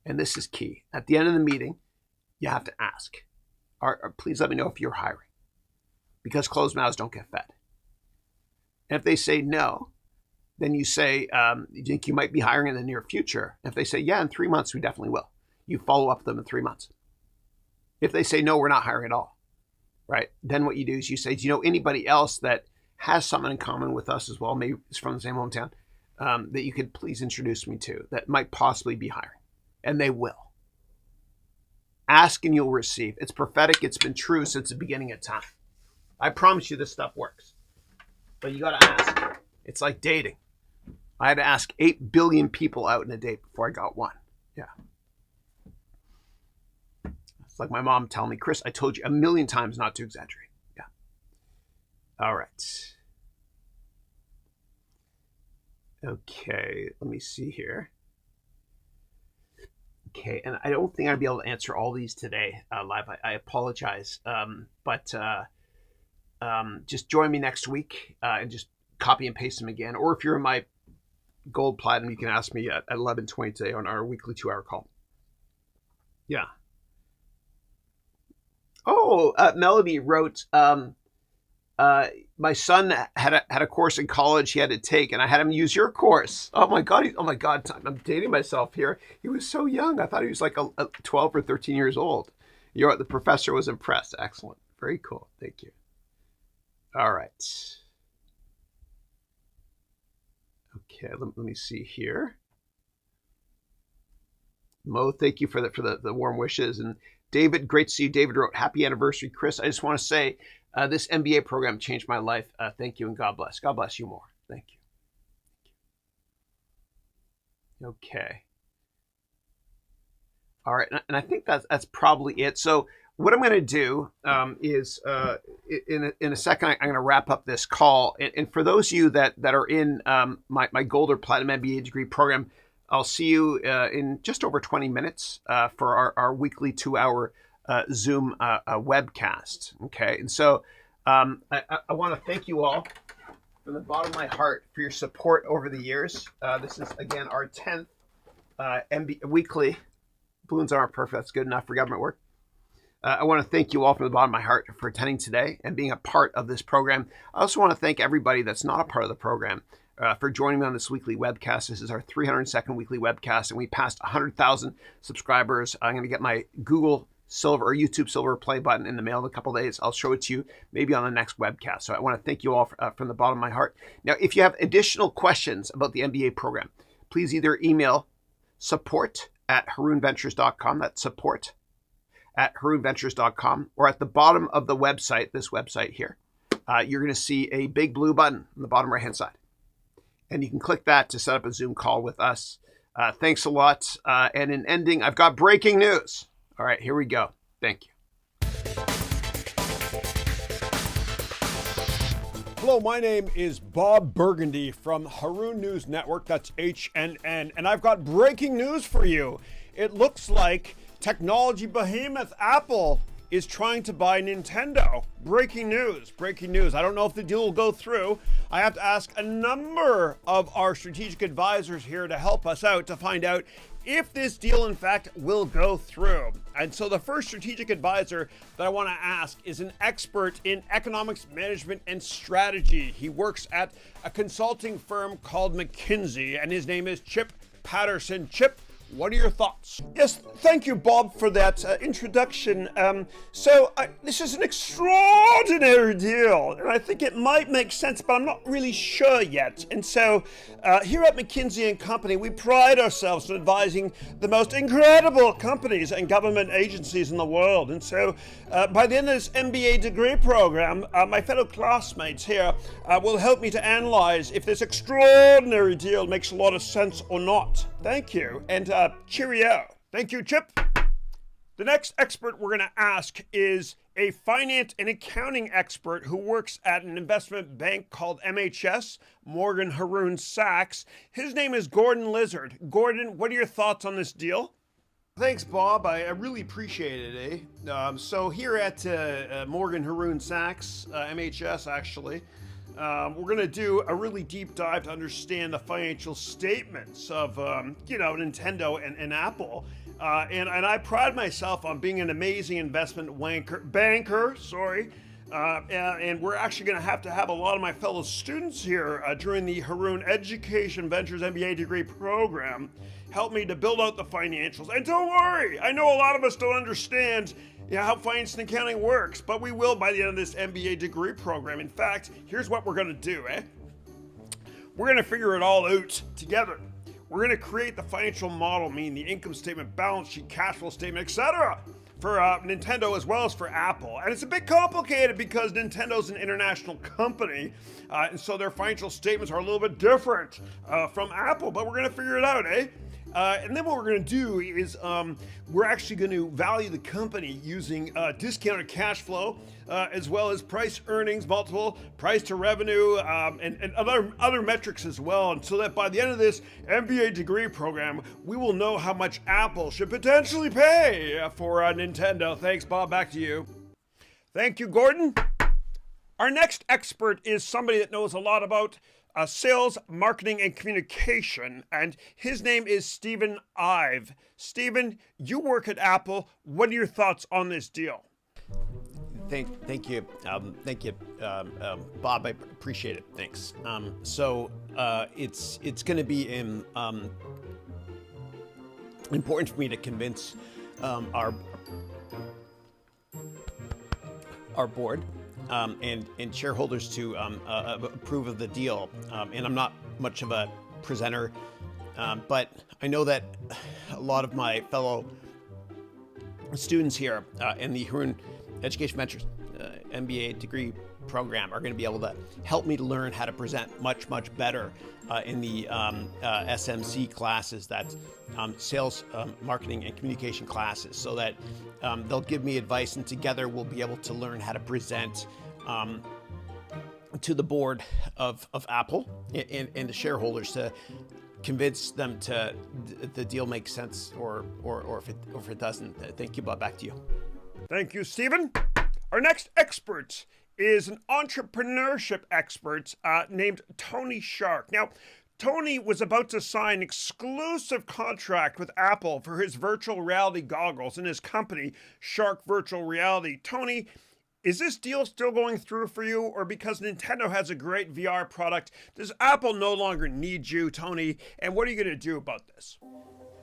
And this is key. At the end of the meeting, you have to ask, please let me know if you're hiring. Because closed mouths don't get fed. And if they say no, then you say, you think you might be hiring in the near future? If they say, yeah, in 3 months, we definitely will. You follow up with them in 3 months. If they say, no, we're not hiring at all, right? Then what you do is you say, do you know anybody else that has something in common with us as well? Maybe it's from the same hometown, that you could please introduce me to that might possibly be hiring. And they will. Ask and you'll receive. It's prophetic. It's been true since the beginning of time. I promise you this stuff works. But you got to ask. It's like dating. I had to ask 8 billion people out in a date before I got one. Yeah. It's like my mom telling me, Chris, I told you a million times not to exaggerate. Yeah. All right. Okay. Let me see here. Okay, and I don't think I'd be able to answer all these today live. I apologize, but just join me next week and just copy and paste them again. Or if you're in my gold, platinum, you can ask me at 11:20 today on our weekly 2-hour call. Yeah. Oh, Melody wrote, my son had a course in college he had to take, and I had him use your course. Oh my God, I'm dating myself here. He was so young. I thought he was like 12 or 13 years old. The professor was impressed. Excellent. Very cool. Thank you. All right. Okay, let me see here. Mo, thank you for the warm wishes. And David, great to see you. David wrote, happy anniversary, Chris. I just want to say this MBA program changed my life. Thank you and God bless. God bless you more. Thank you. Okay. All right, and I think that's probably it. So what I'm going to do is in a second, I'm going to wrap up this call. And for those of you that are in my gold or platinum MBA degree program, I'll see you in just over 20 minutes for our weekly 2-hour Zoom webcast. Okay, and so I want to thank you all from the bottom of my heart for your support over the years. This is, again, our 10th weekly. Balloons aren't perfect. That's good enough for government work. I want to thank you all from the bottom of my heart for attending today and being a part of this program. I also want to thank everybody that's not a part of the program for joining me on this weekly webcast. This is our 302nd weekly webcast, and we passed 100,000 subscribers. I'm going to get my Google Silver or YouTube Silver play button in the mail in a couple of days. I'll show it to you maybe on the next webcast. So I want to thank you all from the bottom of my heart. Now, if you have additional questions about the MBA program, please either email support@harounventures.com. That's support@harounventures.com, or at the bottom of the website, this website here, you're going to see a big blue button on the bottom right-hand side. And you can click that to set up a Zoom call with us. Thanks a lot. And in ending, I've got breaking news. All right, here we go. Thank you. Hello, my name is Bob Burgundy from Haroun News Network. That's HNN. And I've got breaking news for you. It looks like technology behemoth Apple is trying to buy Nintendo. Breaking news, breaking news. I don't know if the deal will go through. I have to ask a number of our strategic advisors here to help us out to find out if this deal in fact will go through. And so the first strategic advisor that I want to ask is an expert in economics management and strategy. He works at a consulting firm called McKinsey, and his name is Chip Patterson. Chip, what are your thoughts? Yes, thank you, Bob, for that introduction. This is an extraordinary deal, and I think it might make sense, but I'm not really sure yet. And so here at McKinsey & Company, we pride ourselves in advising the most incredible companies and government agencies in the world. And so by the end of this MBA degree program, my fellow classmates here will help me to analyze if this extraordinary deal makes a lot of sense or not. Thank you, and cheerio. Thank you, Chip. The next expert we're going to ask is a finance and accounting expert who works at an investment bank called MHS, Morgan Haroun Sachs. His name is Gordon Lizard. Gordon, what are your thoughts on this deal? Thanks, Bob. I really appreciate it, so here at Morgan Haroun Sachs, MHS actually, we're going to do a really deep dive to understand the financial statements of, Nintendo and Apple. And I pride myself on being an amazing investment banker. And we're actually going to have a lot of my fellow students here during the Haroun Education Ventures MBA degree program help me to build out the financials. And don't worry, I know a lot of us don't understand how finance and accounting works, but we will by the end of this MBA degree program. In fact, here's what we're going to do, We're going to figure it all out together. We're going to create the financial model, meaning the income statement, balance sheet, cash flow statement, etc., for Nintendo as well as for Apple. And it's a bit complicated because Nintendo's an international company, and so their financial statements are a little bit different from Apple, but we're going to figure it out, and then what we're going to do is we're actually going to value the company using discounted cash flow, as well as price earnings multiple, price to revenue, and other metrics as well. And so that by the end of this MBA degree program, we will know how much Apple should potentially pay for Nintendo. Thanks, Bob. Back to you. Thank you, Gordon. Our next expert is somebody that knows a lot about sales, marketing, and communication, and his name is Stephen Ive. Stephen, you work at Apple. What are your thoughts on this deal? Thank you, Bob. I appreciate it. Thanks. It's going to be important for me to convince our board and shareholders to approve of the deal. And I'm not much of a presenter, but I know that a lot of my fellow students here in the Haroun Education Ventures MBA degree program are going to be able to help me to learn how to present much better in the SMC classes, that's sales, marketing, and communication classes, so that they'll give me advice, and together we'll be able to learn how to present to the board of Apple and the shareholders to convince them to the deal makes sense or if it doesn't. Thank you, Bob. Back to you. Thank you, Stephen. Our next expert is an entrepreneurship expert named Tony Shark. Now, Tony was about to sign an exclusive contract with Apple for his virtual reality goggles and his company, Shark Virtual Reality. Tony, is this deal still going through for you, or because Nintendo has a great VR product, does Apple no longer need you, Tony? And what are you going to do about this?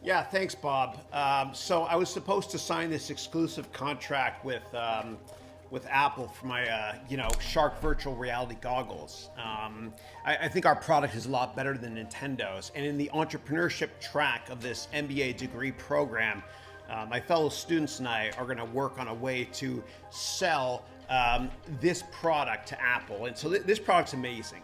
Yeah, thanks, Bob. So I was supposed to sign this exclusive contract with Apple for my, Shark virtual reality goggles. I think our product is a lot better than Nintendo's. And in the entrepreneurship track of this MBA degree program, my fellow students and I are going to work on a way to sell this product to Apple. And so this product's amazing.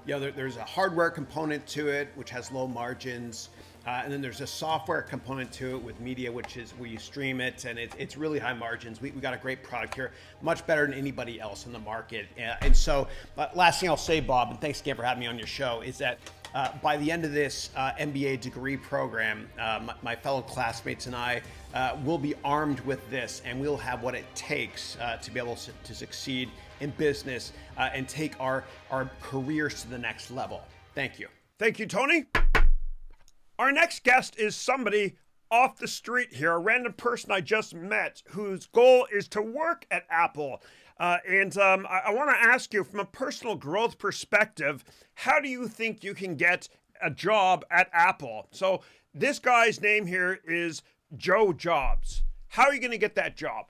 There's a hardware component to it, which has low margins. And then there's a software component to it with media, which is where you stream it, and it's really high margins. We got a great product here, much better than anybody else in the market. And so, last thing I'll say, Bob, and thanks again for having me on your show, is that by the end of this MBA degree program, my fellow classmates and I will be armed with this, and we'll have what it takes to be able to succeed in business and take our careers to the next level. Thank you. Thank you, Tony. Our next guest is somebody off the street here, a random person I just met whose goal is to work at Apple. I want to ask you, from a personal growth perspective, how do you think you can get a job at Apple? So this guy's name here is Joe Jobs. How are you going to get that job?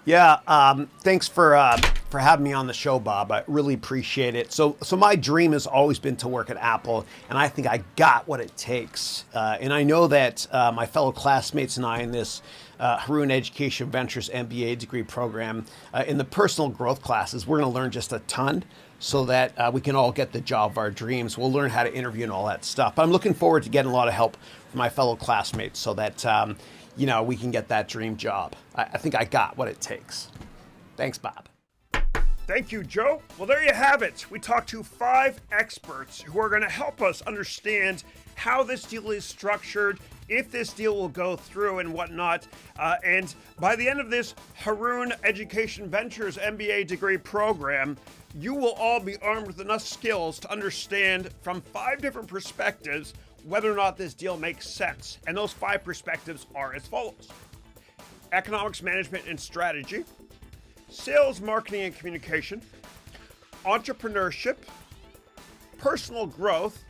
Yeah, thanks for having me on the show, Bob. I really appreciate it. So my dream has always been to work at Apple, and I think I got what it takes. And I know that my fellow classmates and I in this Haroun Education Ventures MBA degree program, in the personal growth classes, we're going to learn just a ton so that we can all get the job of our dreams. We'll learn how to interview and all that stuff. But I'm looking forward to getting a lot of help from my fellow classmates so that we can get that dream job. I think I got what it takes. Thanks, Bob. Thank you, Joe. Well, there you have it. We talked to 5 experts who are going to help us understand how this deal is structured, if this deal will go through and whatnot. And by the end of this Haroun Education Ventures MBA degree program, you will all be armed with enough skills to understand from 5 different perspectives whether or not this deal makes sense. And those 5 perspectives are as follows: economics management and strategy, sales, marketing and communication, entrepreneurship, personal growth,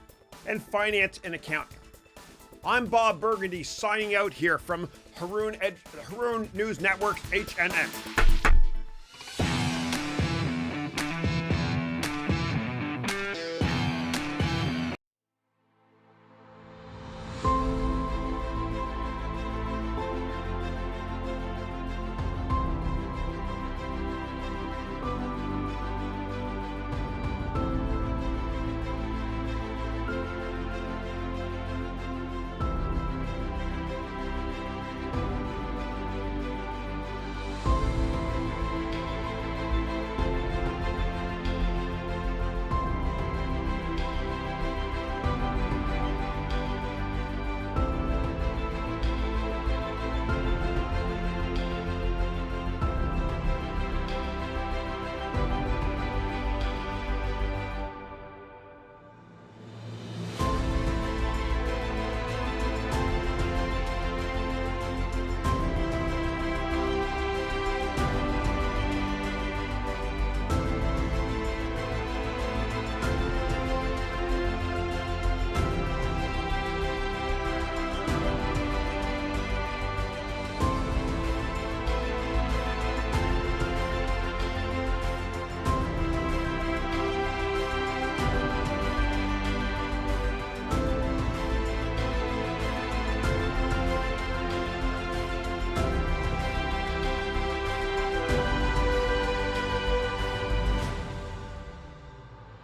and finance and accounting. I'm Bob Burgundy signing out here from Haroun News Network's HNN.